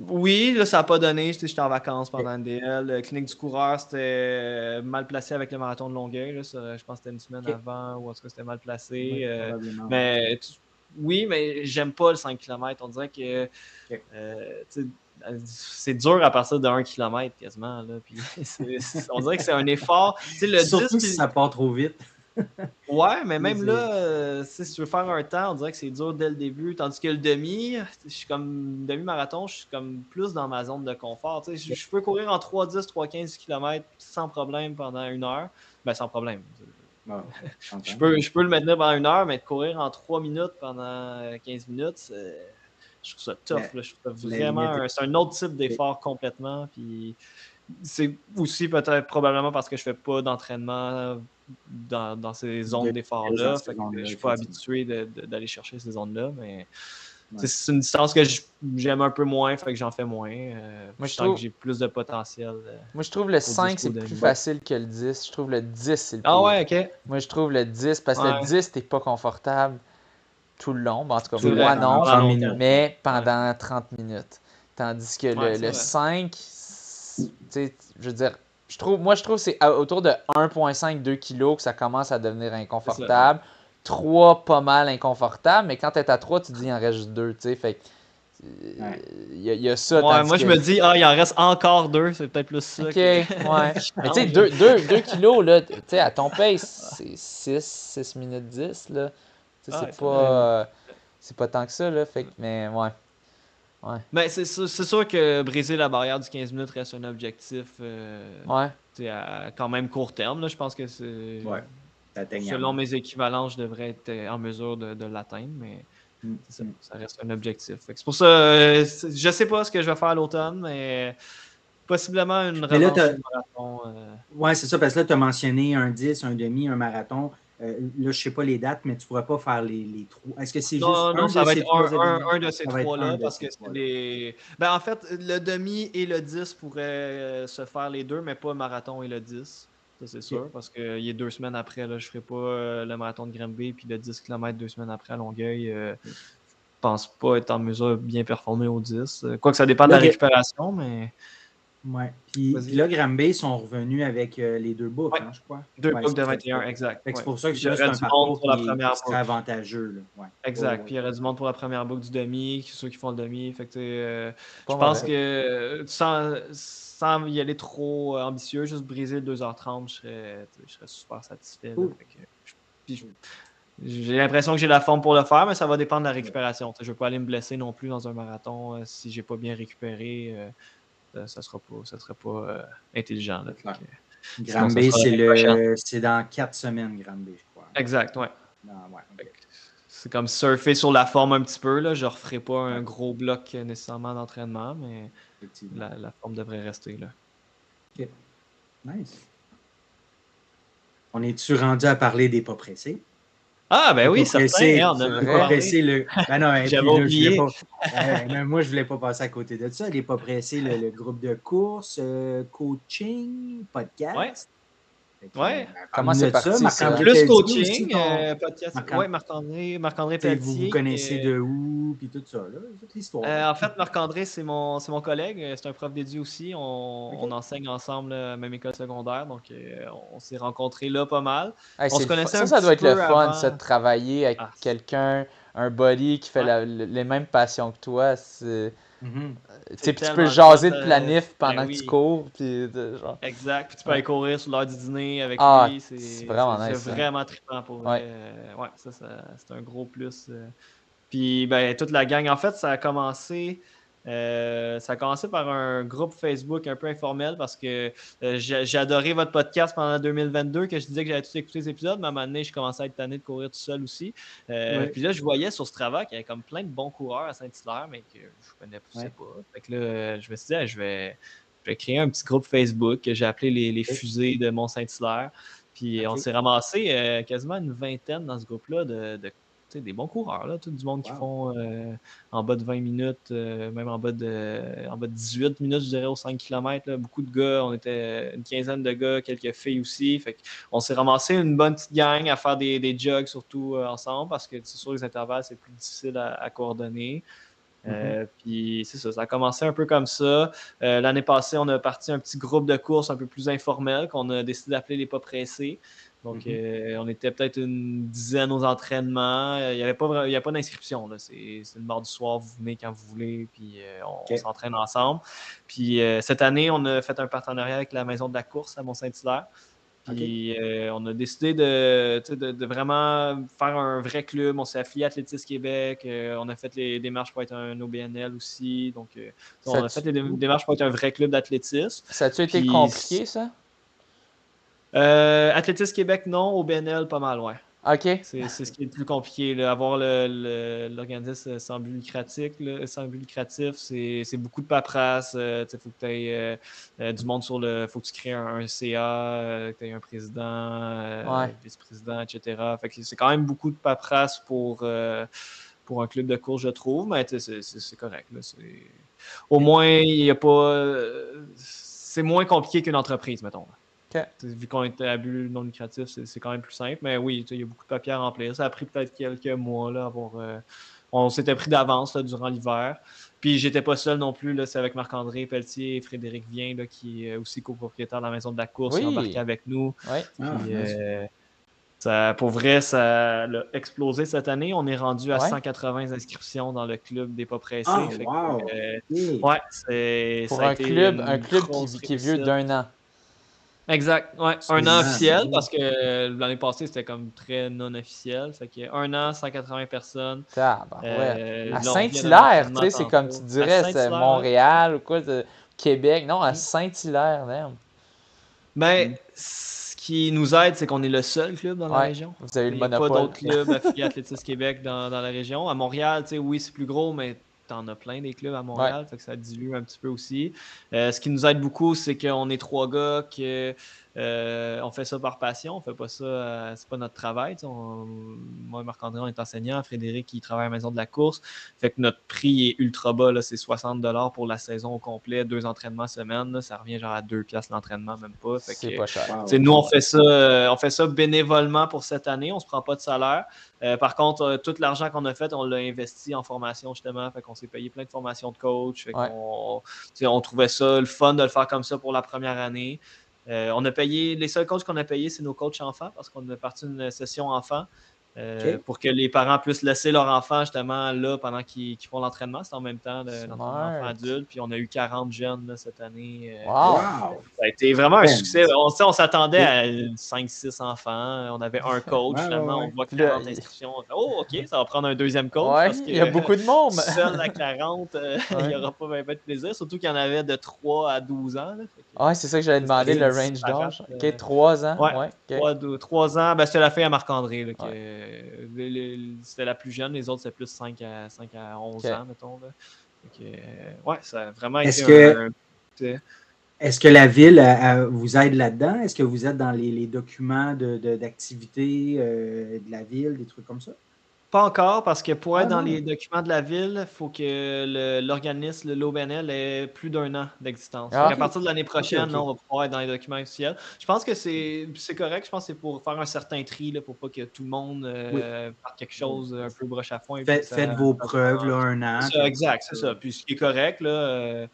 Oui, là, ça n'a pas donné. J'étais en vacances pendant NDL. La clinique du coureur, c'était mal placé avec le marathon de Longueuil. Là. Je pense que c'était une semaine avant, ou en tout cas, c'était mal placé. Mais oui, mais j'aime pas le 5 km. On dirait que c'est dur à partir de 1 km quasiment. Là. Puis, on dirait que c'est un effort. Surtout si ça part trop vite. Ouais, mais même là, si tu veux faire un temps, on dirait que c'est dur dès le début. Tandis que le demi-marathon, je suis comme plus dans ma zone de confort. Je peux courir en 3,10, 3,15 km sans problème pendant 1 heure. Ben, sans problème. Je peux le maintenir pendant 1 heure, mais de courir en 3 minutes pendant 15 minutes, je trouve ça tough. Là. Je trouve ça vraiment c'est un autre type d'effort complètement. Puis c'est aussi peut-être probablement parce que je fais pas d'entraînement dans ces zones d'effort-là. Je ne suis pas habitué d'aller chercher ces zones-là, mais c'est une distance que j'aime un peu moins, fait que j'en fais moins. Moi, je trouve que j'ai plus de potentiel. Moi, je trouve le 5, c'est plus facile que le 10. Je trouve le 10, c'est le plus. Ah ouais, ok. Moi, je trouve le 10, parce que le 10, t'es pas confortable tout le long. En tout cas, moi, non, mais pendant 30 minutes. Tandis que le 5, je veux dire, je trouve que c'est autour de 1,5-2 kg que ça commence à devenir inconfortable. 3, pas mal inconfortable, mais quand tu es à 3, tu te dis il en reste juste 2. Fait il y a ça. Moi, je me dis, il en reste encore 2, c'est peut-être plus ça. Ok, ouais. Mais tu sais, 2 kilos, là, à ton pace, c'est 6 minutes 10, là. C'est pas tant que ça, là. Fait que, mais ouais. Mais c'est sûr que briser la barrière du 15 minutes reste un objectif à quand même court terme. Là, je pense que c'est. Ouais. Selon mes équivalents, je devrais être en mesure de l'atteindre, mais ça reste un objectif. C'est pour ça, je sais pas ce que je vais faire à l'automne, mais possiblement une revanche du marathon. Oui, c'est ça, parce que là, tu as mentionné un 10, un demi, un marathon. Là, je ne sais pas les dates, mais tu ne pourrais pas faire les trois. Est-ce que c'est juste non, ça va être un de ces trois-là, parce que c'est les. Ben, en fait, le demi et le 10 pourraient se faire les deux, mais pas le marathon et le 10. Ça, c'est sûr, parce qu'il est 2 semaines après, là, je ne ferai pas le marathon de Granby puis le 10 km 2 semaines après à Longueuil. Je ne pense pas être en mesure de bien performer au 10. Quoique ça dépend de la récupération, mais. Oui. Puis là, Granby sont revenus avec les 2 boucles, je crois. 2 boucles de 21, exact. C'est pour ça que c'est un parcours qui serait avantageux. Là. Exact. Puis il y aurait du monde pour la première boucle du demi, ceux qui font le demi. Fait que, je pense que sans y aller trop ambitieux, juste briser le 2h30, je serais super satisfait. J'ai l'impression que j'ai la forme pour le faire, mais ça va dépendre de la récupération. Je ne veux pas aller me blesser non plus dans un marathon si je n'ai pas bien récupéré. Ça ne serait pas intelligent. Granby, c'est dans 4 semaines, Granby, je crois. Exact, ouais. C'est comme surfer sur la forme un petit peu. Là. Je ne referai pas un gros bloc nécessairement d'entraînement, mais la forme devrait rester. Là. OK. Nice. On est-tu rendu à parler des pas pressés? Ah, ben oui, certain. On a pas pressé le. Ben non, j'avais oublié. Moi, je voulais pas passer à côté de ça. Les pas pressés, le groupe de course, coaching, podcast. Ouais. Comment c'est parti, ça? Marc-André Plus Pelletier coaching, aussi, podcast. Marc-André- Ouais, Marc-André vous Pelletier. connaissez de où, puis tout ça, là, toute l'histoire. En fait, Marc-André, c'est mon collègue. C'est un prof d'édu aussi. On enseigne ensemble à la même école secondaire. Donc, on s'est rencontrés là pas mal. Hey, On se connaissait un ça petit doit être le peu fun, avant. ça, de travailler avec quelqu'un, un buddy qui fait Ouais. les mêmes passions que toi. Mhm. Tu peux tellement jaser le de fun, planif ben pendant que tu oui. cours. Puis, genre... Exact. Puis tu peux aller courir sur l'heure du dîner avec Ah, lui. c'est vraiment C'est nice, ça. vraiment trippant pour vrai. Ouais. Ouais, ça c'est un gros plus. Puis ben, toute la gang. En fait, ça a commencé par un groupe Facebook un peu informel parce que j'ai adoré votre podcast pendant 2022 que je disais que j'avais tout écouté les épisodes, mais à un moment donné, je commençais à être tanné de courir tout seul aussi. Puis là, je voyais sur Strava qu'il y avait comme plein de bons coureurs à Saint-Hilaire, mais que je ne connaissais pas. Fait que là, je me suis dit, je vais créer un petit groupe Facebook que j'ai appelé les fusées de Mont-Saint-Hilaire. Puis on s'est ramassé quasiment une vingtaine dans ce groupe-là des bons coureurs, là, tout du monde qui font en bas de 20 minutes, même en bas de 18 minutes, je dirais, aux 5 km. Là. Beaucoup de gars, on était une quinzaine de gars, quelques filles aussi. Fait on s'est ramassé une bonne petite gang à faire des jogs surtout ensemble parce que c'est sûr les intervalles, c'est plus difficile à coordonner. Puis c'est ça, ça a commencé un peu comme ça. L'année passée, on a parti un petit groupe de courses un peu plus informel qu'on a décidé d'appeler les pas pressés. Donc, on était peut-être une dizaine aux entraînements. Il n'y avait pas d'inscription. C'est le mardi soir, vous venez quand vous voulez, puis on s'entraîne ensemble. Puis cette année, on a fait un partenariat avec la Maison de la course à Mont-Saint-Hilaire. Puis on a décidé de vraiment faire un vrai club. On s'est affilié à Athlétisme Québec. On a fait les démarches pour être un OBNL aussi. Donc, on a fait les démarches pour être un vrai club d'athlétisme. Ça a-tu été compliqué, ça? Athlétisme Québec, non. OBNL, pas mal, ouais. OK. C'est ce qui est le plus compliqué. Là. Avoir l'organisme sans but lucratif, c'est beaucoup de paperasse. Il faut que tu aies du monde faut que tu crées un CA, que tu aies un président, un vice-président, etc. Fait que c'est quand même beaucoup de paperasse pour un club de course, je trouve, mais c'est correct. Là. Au moins, il y a pas. C'est moins compliqué qu'une entreprise, mettons. Vu qu'on était à but non lucratif, c'est quand même plus simple. Mais oui, il y a beaucoup de papiers à remplir. Ça a pris peut-être quelques mois. Là, on s'était pris d'avance durant l'hiver. Puis j'étais pas seul non plus. Là, c'est avec Marc-André Pelletier et Frédéric Vien, là, qui est aussi copropriétaire de la Maison de la course, qui embarqué avec nous. Puis, pour vrai, ça a explosé cette année. On est rendu à 180 inscriptions dans le club des pas pressés. Pour un club qui est vieux d'1 an. Exact. Ouais, un an officiel parce que l'année passée, c'était comme très non officiel. Fait qu'il y a 1 an, 180 personnes. À Saint-Hilaire, tu sais, c'est comme tu dirais, c'est Montréal ou quoi, Québec. Non, à Saint-Hilaire, même. Ben, ce qui nous aide, c'est qu'on est le seul club dans la région. Vous avez le monopole. Il n'y a pas d'autres clubs affiliés à Athlétisme Québec dans la région. À Montréal, tu sais, oui, c'est plus gros, mais t'en as plein des clubs à Montréal, fait que ça dilue un petit peu aussi. Ce qui nous aide beaucoup, c'est qu'on est 3 gars on fait ça par passion, on fait pas ça, c'est pas notre travail. Moi et Marc-André, on est enseignants, Frédéric, il travaille à la Maison de la course, fait que notre prix est ultra bas, là, c'est 60$ pour la saison au complet, 2 entraînements semaine, là, ça revient genre à 2$ l'entraînement, même pas. Fait c'est pas cher. Nous, on fait ça bénévolement pour cette année, on se prend pas de salaire. Par contre, tout l'argent qu'on a fait, on l'a investi en formation justement, fait qu'on s'est payé plein de formations de coach, fait on trouvait ça le fun de le faire comme ça pour la première année. On a payé, les seuls coachs qu'on a payés, c'est nos coachs enfants parce qu'on a parti une session enfant pour que les parents puissent laisser leur enfant justement là pendant qu'ils font l'entraînement. C'est en même temps l'entraînement enfant adulte. Puis on a eu 40 jeunes là, cette année. Ça a été vraiment un succès. On s'attendait à 5-6 enfants. On avait un coach finalement. On voit 40 inscriptions. On fait, OK, ça va prendre un deuxième coach. Parce que, il y a beaucoup de monde. Seul à 40, il n'y aura pas bien de plaisir. Surtout qu'il y en avait de 3 à 12 ans. Oui, c'est ça que j'allais demander, le range d'âge. OK, 3 ans. 3 ans. Ben, c'était la fille à Marc-André. C'était la plus jeune. Les autres, c'est plus 5 à 11 ans, mettons. Là. Ça a vraiment été Est-ce que la ville vous aide là-dedans? Est-ce que vous êtes dans les documents d'activité de la ville, des trucs comme ça? Pas encore, parce que pour être dans non. les documents de la ville, il faut que l'organisme, l'OBNL, ait plus d'1 an d'existence. Ah. À partir de l'année prochaine, ok. là, on va pouvoir être dans les documents officiels. Je pense que c'est correct. Je pense que c'est pour faire un certain tri, là, pour pas que tout le monde Oui. parte quelque chose un peu broche à foin. Faites vos preuves, là, 1 an. C'est ça, exact, c'est ça. Puis ce qui est correct, là,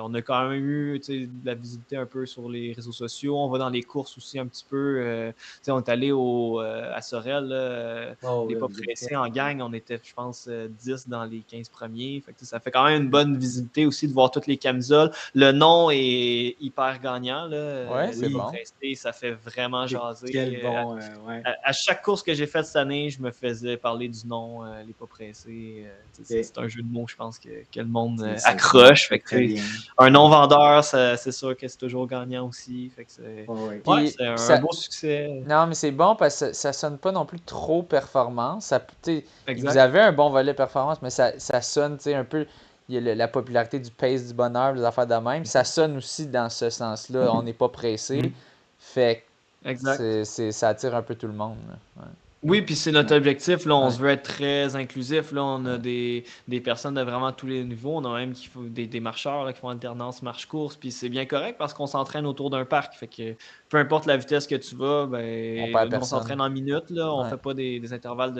on a quand même eu de la visibilité un peu sur les réseaux sociaux. On va dans les courses aussi un petit peu. On est allé à Sorel, là, les pas pressés en gang. On était, je pense, 10 dans les 15 premiers. Fait que, ça fait quand même une bonne visibilité aussi de voir toutes les camisoles. Le nom est hyper gagnant. Là, Ouais, c'est les pas bon. pressés, ça fait vraiment jaser. Quel bon, ouais. À chaque course que j'ai faite cette année, je me faisais parler du nom, les pas pressés. C'est un jeu de mots, je pense, que le monde accroche. Fait que, un non-vendeur, c'est sûr que c'est toujours gagnant aussi. Fait que c'est un beau succès. Non, mais c'est bon parce que ça sonne pas non plus trop performance. Exact. Vous avez un bon volet performance, mais ça sonne un peu. Il y a la popularité du pace du bonheur, des affaires de même. Ça sonne aussi dans ce sens-là. On n'est pas pressé. Fait que ça attire un peu tout le monde. Ouais. Oui, puis c'est notre objectif. Là, on se veut être très inclusif. Là, on a des personnes de vraiment tous les niveaux. On a même des marcheurs là, qui font alternance marche-course. Puis c'est bien correct parce qu'on s'entraîne autour d'un parc. Fait que peu importe la vitesse que tu vas, on s'entraîne en minutes. Là. On ne fait pas des intervalles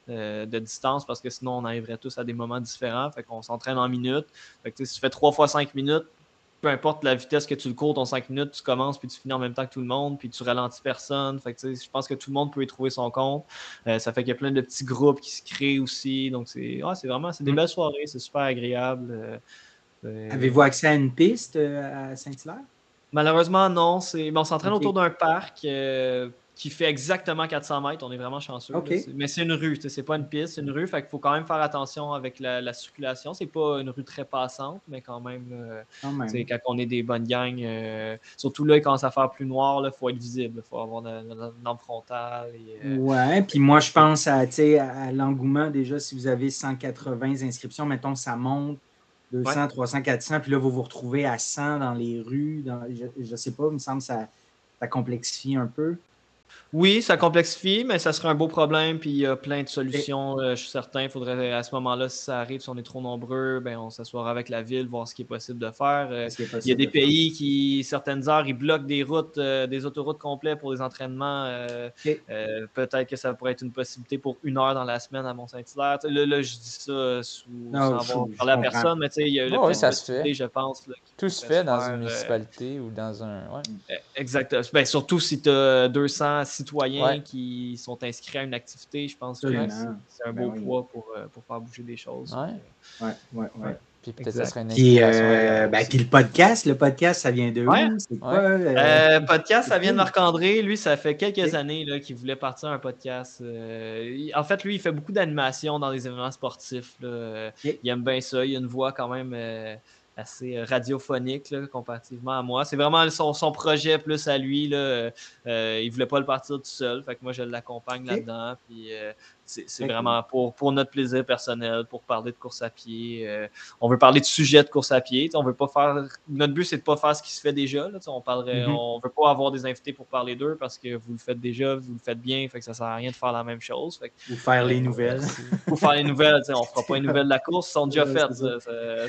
de distance parce que sinon on arriverait tous à des moments différents. Fait qu'on s'entraîne en minutes. Fait que si tu fais 3 fois 5 minutes, peu importe la vitesse que tu le cours, ton 5 minutes, tu commences puis tu finis en même temps que tout le monde, puis tu ralentis personne. Fait que, je pense que tout le monde peut y trouver son compte. Ça fait qu'il y a plein de petits groupes qui se créent aussi. Donc, c'est des belles soirées, c'est super agréable. Avez-vous accès à une piste à Saint-Hilaire? Malheureusement, non. On s'entraîne autour d'un parc qui fait exactement 400 mètres. On est vraiment chanceux. Mais c'est une rue, c'est pas une piste, c'est une rue. Fait qu'il faut quand même faire attention avec la circulation. C'est pas une rue très passante, mais quand même, quand on est des bonnes gangs, surtout là, il commence à faire plus noir, il faut être visible. Il faut avoir une lampe frontale. Ouais, puis moi, je pense à l'engouement déjà. Si vous avez 180 inscriptions, mettons, ça monte 200, 300, 400, puis là, vous vous retrouvez à 100 dans les rues. Je sais pas, il me semble que ça complexifie un peu. Oui, ça complexifie, mais ça serait un beau problème, puis il y a plein de solutions. Je suis certain, il faudrait à ce moment-là, si ça arrive, si on est trop nombreux, on s'assoira avec la ville, voir ce qui est possible de faire. Il y a des pays qui, certaines heures, ils bloquent des routes, des autoroutes complètes pour des entraînements. Peut-être que ça pourrait être une possibilité pour 1 heure dans la semaine à Mont-Saint-Hilaire. Là, je dis ça sans avoir parlé à personne, mais il y a plein de possibilités, je pense. Là, tout se fait dans une municipalité ou dans un... Exact. Surtout si tu as 200 citoyens qui sont inscrits à une activité, je pense que c'est un beau poids pour faire bouger des choses. Ouais. Puis peut-être que ça serait une inspiration. Puis le podcast, ça vient de où? C'est quoi? Podcast, ça vient de Marc-André. Lui, ça fait quelques années là, qu'il voulait partir un podcast. En fait, lui, il fait beaucoup d'animation dans les événements sportifs. Là. Il aime bien ça. Il a une voix quand même assez radiophonique là, comparativement à moi. C'est vraiment son projet plus à lui. Là. Il voulait pas le partir tout seul. Fait que moi, je l'accompagne là-dedans. Puis, c'est vraiment pour notre plaisir personnel, pour parler de course à pied. On veut parler de sujets de course à pied. On veut pas faire. Notre but, c'est de pas faire ce qui se fait déjà. Là, on veut pas avoir des invités pour parler d'eux parce que vous le faites déjà, vous le faites bien. Fait que ça sert à rien de faire la même chose. Fait que, ou faire les nouvelles. Ou faire les nouvelles. On fera pas les nouvelles de la course. Ils sont déjà faites.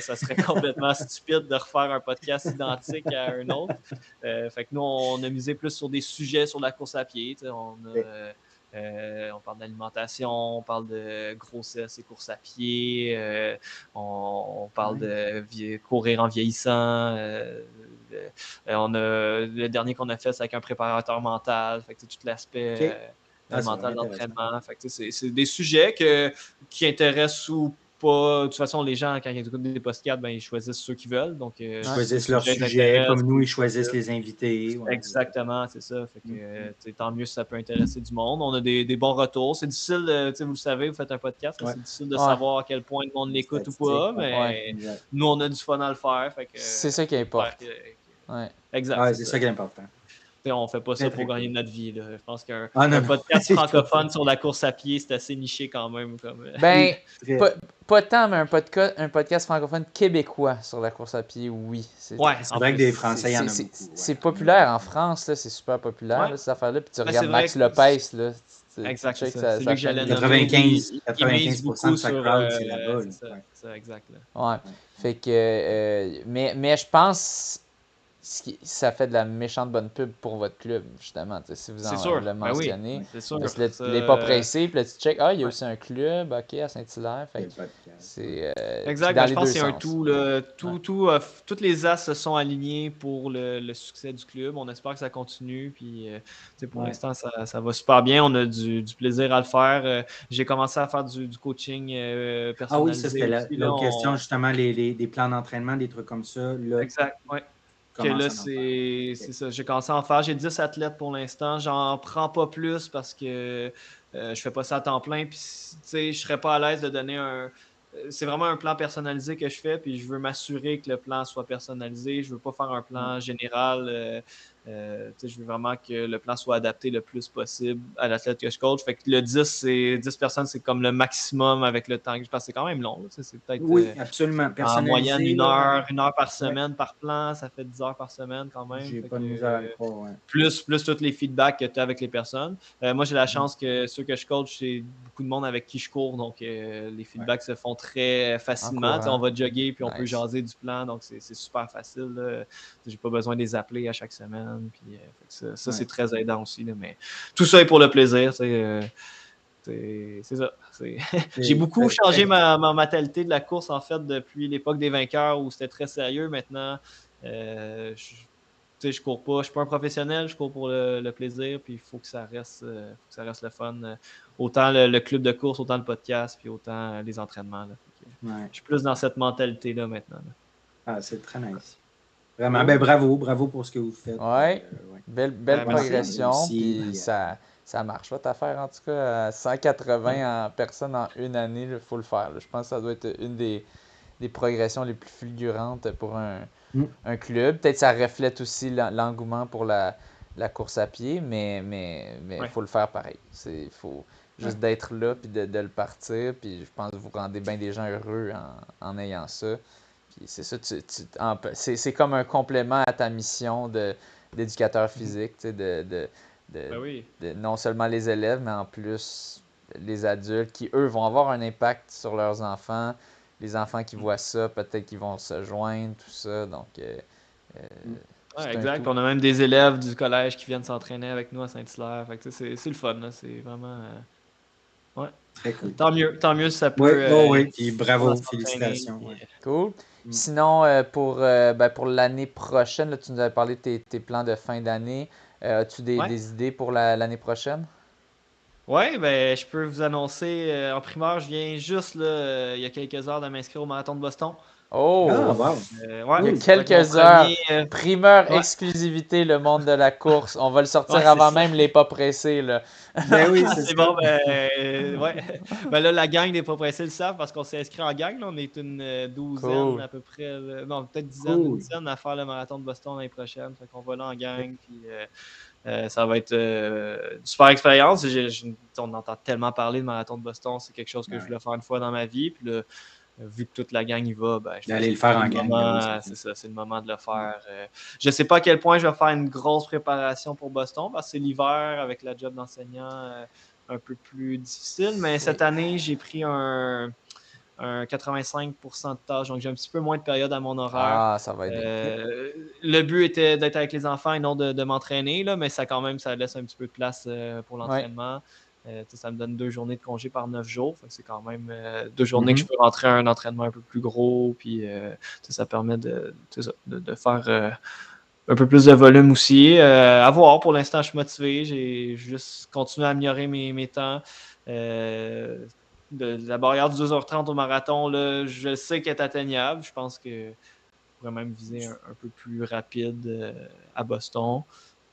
Ça serait complètement stupide de refaire un podcast identique à un autre. Fait que nous, on a misé plus sur des sujets sur la course à pied. On parle d'alimentation, on parle de grossesse et course à pied, on parle de courir en vieillissant. On a le dernier qu'on a fait, c'est avec un préparateur mental. Fait que tout l'aspect mental d'entraînement. Fait que c'est des sujets qui intéressent ou pas. De toute façon, les gens, quand ils écoutent des podcasts, ils choisissent ceux qu'ils veulent. Donc, ils choisissent leur sujet, comme nous, ils choisissent les invités. Exactement, c'est ça. Fait que, tant mieux si ça peut intéresser du monde. On a des bons retours. C'est difficile, vous le savez, vous faites un podcast, c'est difficile de savoir à quel point le monde l'écoute ou pas, mais nous, on a du fun à le faire. Fait que, c'est ça qui importe. Exact. C'est ça qui est important. On ne fait pas ça pour gagner notre vie. Là. Je pense qu'un podcast francophone sur la course à pied, c'est assez niché quand même. Pas tant, mais un podcast francophone québécois sur la course à pied, oui. C'est vrai que des Français, il y en a beaucoup. C'est populaire en France, là, c'est super populaire, cette affaire-là. Puis tu regardes Max Lopez, là, Exact, c'est check, ça. C'est lui que fait j'allais une- nommer. 95% beaucoup de sa sur. crowd, c'est là-bas. C'est ça, c'est ça, exact. Là. Ouais. Fait que, mais je pense ça fait de la méchante bonne pub pour votre club, justement, si vous C'est en sûr. le Ben oui, mentionnez. c'est sûr. Parce que Ça, tu n'es pas pressé, puis là, tu check, il y a ouais. aussi un club, ok, à Saint-Hilaire. Fait Le que podcast. c'est Exact, puis dans je les pense deux que c'est un sens. tout. Là. Toutes les as se sont alignés pour le succès du club. On espère que ça continue. Puis, pour l'instant, ça va super bien. On a du plaisir à le faire. J'ai commencé à faire du coaching Ah oui, ça, personnalisé c'était aussi. Là, l'autre question, justement, des plans d'entraînement, des trucs comme ça. Là, Exact, ouais. Que comment là, ça en faire? c'est ça. J'ai commencé à en faire. J'ai 10 athlètes pour l'instant. J'en prends pas plus parce que je fais pas ça à temps plein. Puis, tu sais, je serais pas à l'aise de donner c'est vraiment un plan personnalisé que je fais. Puis, je veux m'assurer que le plan soit personnalisé. Je veux pas faire un plan général. Tu sais, je veux vraiment que le plan soit adapté le plus possible à l'athlète que je coach. Fait que le 10 personnes, c'est comme le maximum avec le temps que je passe. C'est quand même long. Là. C'est peut-être. Oui, absolument. En moyenne, Personnalisé, une heure par semaine par plan, ça fait 10 heures par semaine quand même. j'ai Fait pas de que, misère à le croire. Ouais. plus tous les feedbacks que tu as avec les personnes. Moi, j'ai la chance que ceux que je coach, c'est beaucoup de monde avec qui je cours, donc les feedbacks se font très facilement. On va jogger puis on peut jaser du plan, donc c'est super facile. J'ai pas besoin de les appeler à chaque semaine. Puis, ça c'est très aidant aussi. Là, mais tout ça est pour le plaisir. C'est ça. J'ai beaucoup changé ma mentalité de la course, en fait, depuis l'époque des vainqueurs où c'était très sérieux. Maintenant, je cours pas. Je suis pas un professionnel, je cours pour le plaisir, puis il faut que ça reste le fun. Autant le club de course, autant le podcast, puis autant les entraînements. Là. Je suis plus dans cette mentalité-là maintenant. Là. Ah, c'est très nice. Vraiment, ben bravo pour ce que vous faites. Ouais. Belle progression, puis ça marche. Votre affaire, en tout cas, 180 personnes en une année, il faut le faire. Là. Je pense que ça doit être une des progressions les plus fulgurantes pour un club. Peut-être que ça reflète aussi l'engouement pour la course à pied, mais il faut le faire pareil. Il faut juste d'être là, puis de le partir, puis je pense que vous rendez bien des gens heureux en ayant ça. Puis c'est ça, c'est comme un complément à ta mission d'éducateur physique, de non seulement les élèves, mais en plus les adultes qui, eux, vont avoir un impact sur leurs enfants. Les enfants qui voient ça, peut-être qu'ils vont se joindre, tout ça. Donc, exact. On a même des élèves du collège qui viennent s'entraîner avec nous à Saint-Hilaire. C'est le fun. Là. C'est vraiment... très cool. Tant mieux si ça peut... Oui, puis bravo, félicitations. Cool. Sinon, pour l'année prochaine, là, tu nous avais parlé de tes plans de fin d'année. As-tu des idées pour l'année prochaine? Oui, ben, je peux vous annoncer en primeur, je viens juste là, il y a quelques heures de m'inscrire au marathon de Boston. Oh! Wow! Il y a quelques heures. Primeur, exclusivité, le monde de la course. On va le sortir avant même les pas pressés. Là. Ben oui, c'est bon. Ben là, la gang des pas pressés le savent parce qu'on s'est inscrit en gang. Là. On est une douzaine à peu près. Non, peut-être une dizaine à faire le marathon de Boston l'année prochaine. Fait qu'on va là en gang. Puis, ça va être une super expérience. On entend tellement parler de marathon de Boston. C'est quelque chose que je voulais faire une fois dans ma vie. Puis là, vu que toute la gang y va, ben, d'aller le faire en gang. C'est ça, c'est le moment de le faire. Je ne sais pas à quel point je vais faire une grosse préparation pour Boston parce que c'est l'hiver avec la job d'enseignant un peu plus difficile. Mais cette année, j'ai pris un 85% de tâches. Donc, j'ai un petit peu moins de période à mon horaire. Ah, ça va aider. Le but était d'être avec les enfants et non de m'entraîner, là, mais ça laisse un petit peu de place pour l'entraînement. Ça me donne 2 journées de congé par 9 jours. C'est quand même 2 journées que je peux rentrer à un entraînement un peu plus gros. Puis ça permet de faire un peu plus de volume aussi. À voir, pour l'instant, je suis motivé. J'ai juste continué à améliorer mes temps. La barrière du 2h30 au marathon, là, je sais qu'elle est atteignable. Je pense que je pourrais même viser un peu plus rapide à Boston.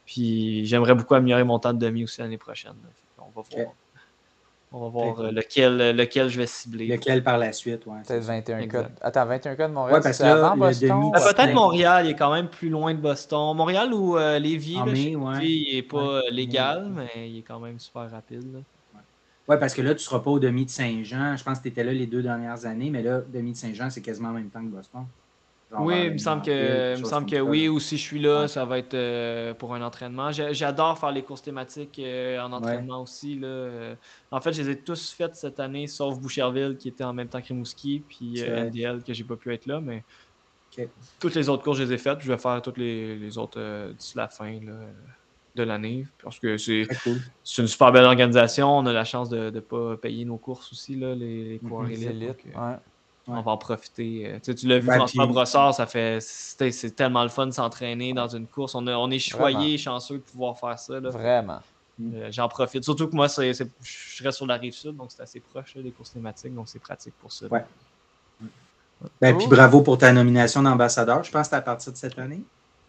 Puis j'aimerais beaucoup améliorer mon temps de demi aussi l'année prochaine. On va voir. On va voir lequel je vais cibler. Lequel par la suite, oui. Peut-être 21 codes. Attends, 21 codes de Montréal, parce c'est que là, avant Boston? Peut-être Montréal, il est quand même plus loin de Boston. Montréal ou Lévis, Lévis, il n'est pas légal, mais il est quand même super rapide. Oui, parce que là, tu ne seras pas au demi de Saint-Jean. Je pense que tu étais là les 2 dernières années, mais là, demi de Saint-Jean, c'est quasiment en même temps que Boston. Genre Oui, vers il me une semble ville, quelque que, il me chose semble comme que ça, oui, là. ou si je suis là, Ouais. ça va être pour un entraînement. J'adore faire les courses thématiques en Ouais. entraînement aussi, là. En fait, je les ai tous faites cette année, sauf Boucherville qui était en même temps que Rimouski, puis C'est vrai. NDL que j'ai pas pu être là, mais OK. toutes les autres courses, je les ai faites, puis je vais faire toutes les autres d'ici la fin là, de l'année, parce que Très cool. c'est une super belle organisation. On a la chance de ne pas payer nos courses aussi, là, les coureurs Mhm. Les élites, élites, donc ouais. on Ouais. va en profiter. Tu l'as vu, Ben, François puis, Brossard, c'est tellement le fun de s'entraîner Ouais. dans une course. On est Vraiment. choyé, chanceux de pouvoir faire ça. Là, fait que, Vraiment. j'en profite. Surtout que moi, je reste sur la rive sud, donc c'est assez proche là, des courses thématiques, donc c'est pratique pour ça. ouais. Ben, puis Cool. bravo pour ta nomination d'ambassadeur. Je pense que c'est à partir de cette année.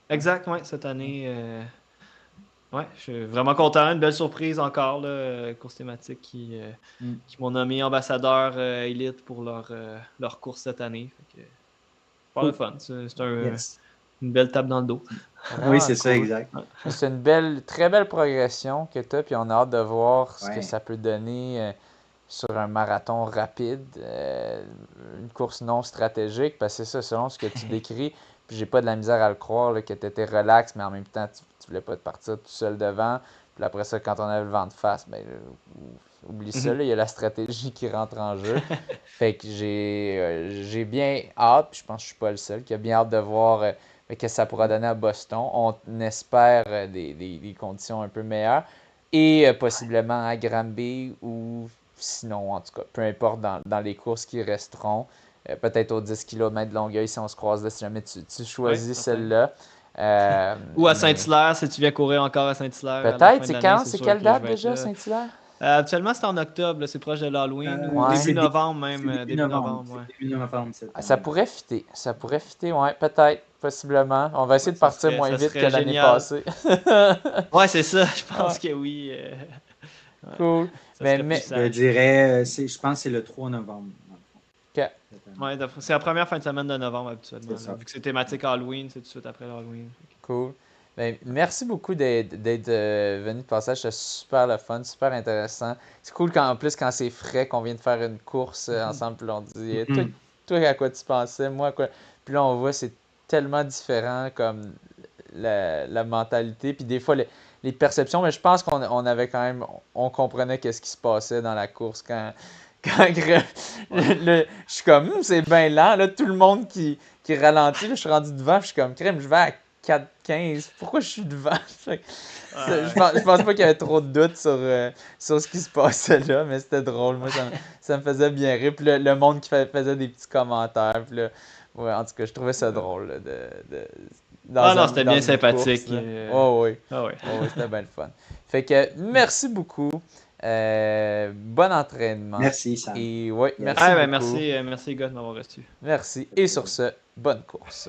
Exact, ouais, cette année. Ouais, je suis vraiment content. Une belle surprise encore, là, course thématique Mm. qui m'ont nommé ambassadeur élite pour leur course cette année. Fait que, pas le Cool. fun. C'est Yes. une belle tape dans le dos. Oui, Vraiment c'est ça, cool. exact. Ouais. C'est une très belle progression que tu as, puis on a hâte de voir ce que Ouais. ça peut donner sur un marathon rapide, une course non stratégique, parce que c'est ça, selon ce que tu décris, puis j'ai pas de la misère à le croire, là, que tu étais relax, mais en même temps, tu voulais pas te partir tout seul devant. Puis après ça, quand on avait le vent de face, ben, oublie ça, là, il y a la stratégie qui rentre en jeu. Fait que j'ai bien hâte, puis je pense que je suis pas le seul, qui a bien hâte de voir ce que ça pourra donner à Boston. On espère des conditions un peu meilleures et possiblement à Granby ou sinon, en tout cas, peu importe dans les courses qui resteront. Peut-être aux 10 km de Longueuil si on se croise là, si jamais tu Ouais, choisis certain. celle-là. Ou à Mais Saint-Hilaire, si tu viens courir encore à Saint-Hilaire à la peut-être, fin de c'est l'année, quand? c'est C'est sûr quelle que là, je date vais être déjà, là. Saint-Hilaire? Actuellement, c'est en octobre, là, c'est proche de l'Halloween, ou Ouais. début C'est novembre même. début Début novembre. novembre, ouais. C'est début novembre cette Ah, ça année. pourrait fitter. Ça pourrait fitter, ouais, peut-être, possiblement. On va essayer Ouais, de partir moins ça vite que serait l'année génial. passée. Ouais, c'est ça, je Ouais, pense que oui. Ouais, cool. ça Mais, serait mais, Je puissant. dirais, je pense que c'est le 3 novembre, dans le fond, ok, cette année. Ouais, c'est la première fin de semaine de novembre C'est habituellement. Là. ça. Vu que c'est thématique Halloween, c'est tout de suite après l'Halloween. cool. Ben, merci beaucoup d'être venu de passage. C'était super le fun, super intéressant. C'est cool en plus quand c'est frais qu'on vient de faire une course ensemble. Puis là, on dit, toi, Mhm. toi, à quoi tu pensais, moi, à quoi. Puis là, on voit, c'est tellement différent comme la mentalité. Puis des fois, les perceptions. Mais je pense on avait quand même. On comprenait qu'est-ce qui se passait dans la course quand Ouais. je suis comme, c'est bien lent. Là, tout le monde qui ralentit. Là, je suis rendu devant. Puis je suis comme, crème, je vais à 4,15. Pourquoi je suis devant? Je pense pas qu'il y avait trop de doutes sur ce qui se passait là, mais c'était drôle. Moi, ça me faisait bien rire. Puis le monde qui faisait des petits commentaires. Puis là, ouais, en tout cas, je trouvais ça drôle là, Ah non, c'était bien dans une course. sympathique. Là. Oh, oui. Ah ouais. Oh, oui, c'était bien le fun. Fait que merci beaucoup. Bon entraînement. Merci, Sam. Et ouais, Yes. merci Ah ben beaucoup. merci, merci les gars de m'avoir reçu. Merci. Ça fait Et sur plaisir. ce, bonne course.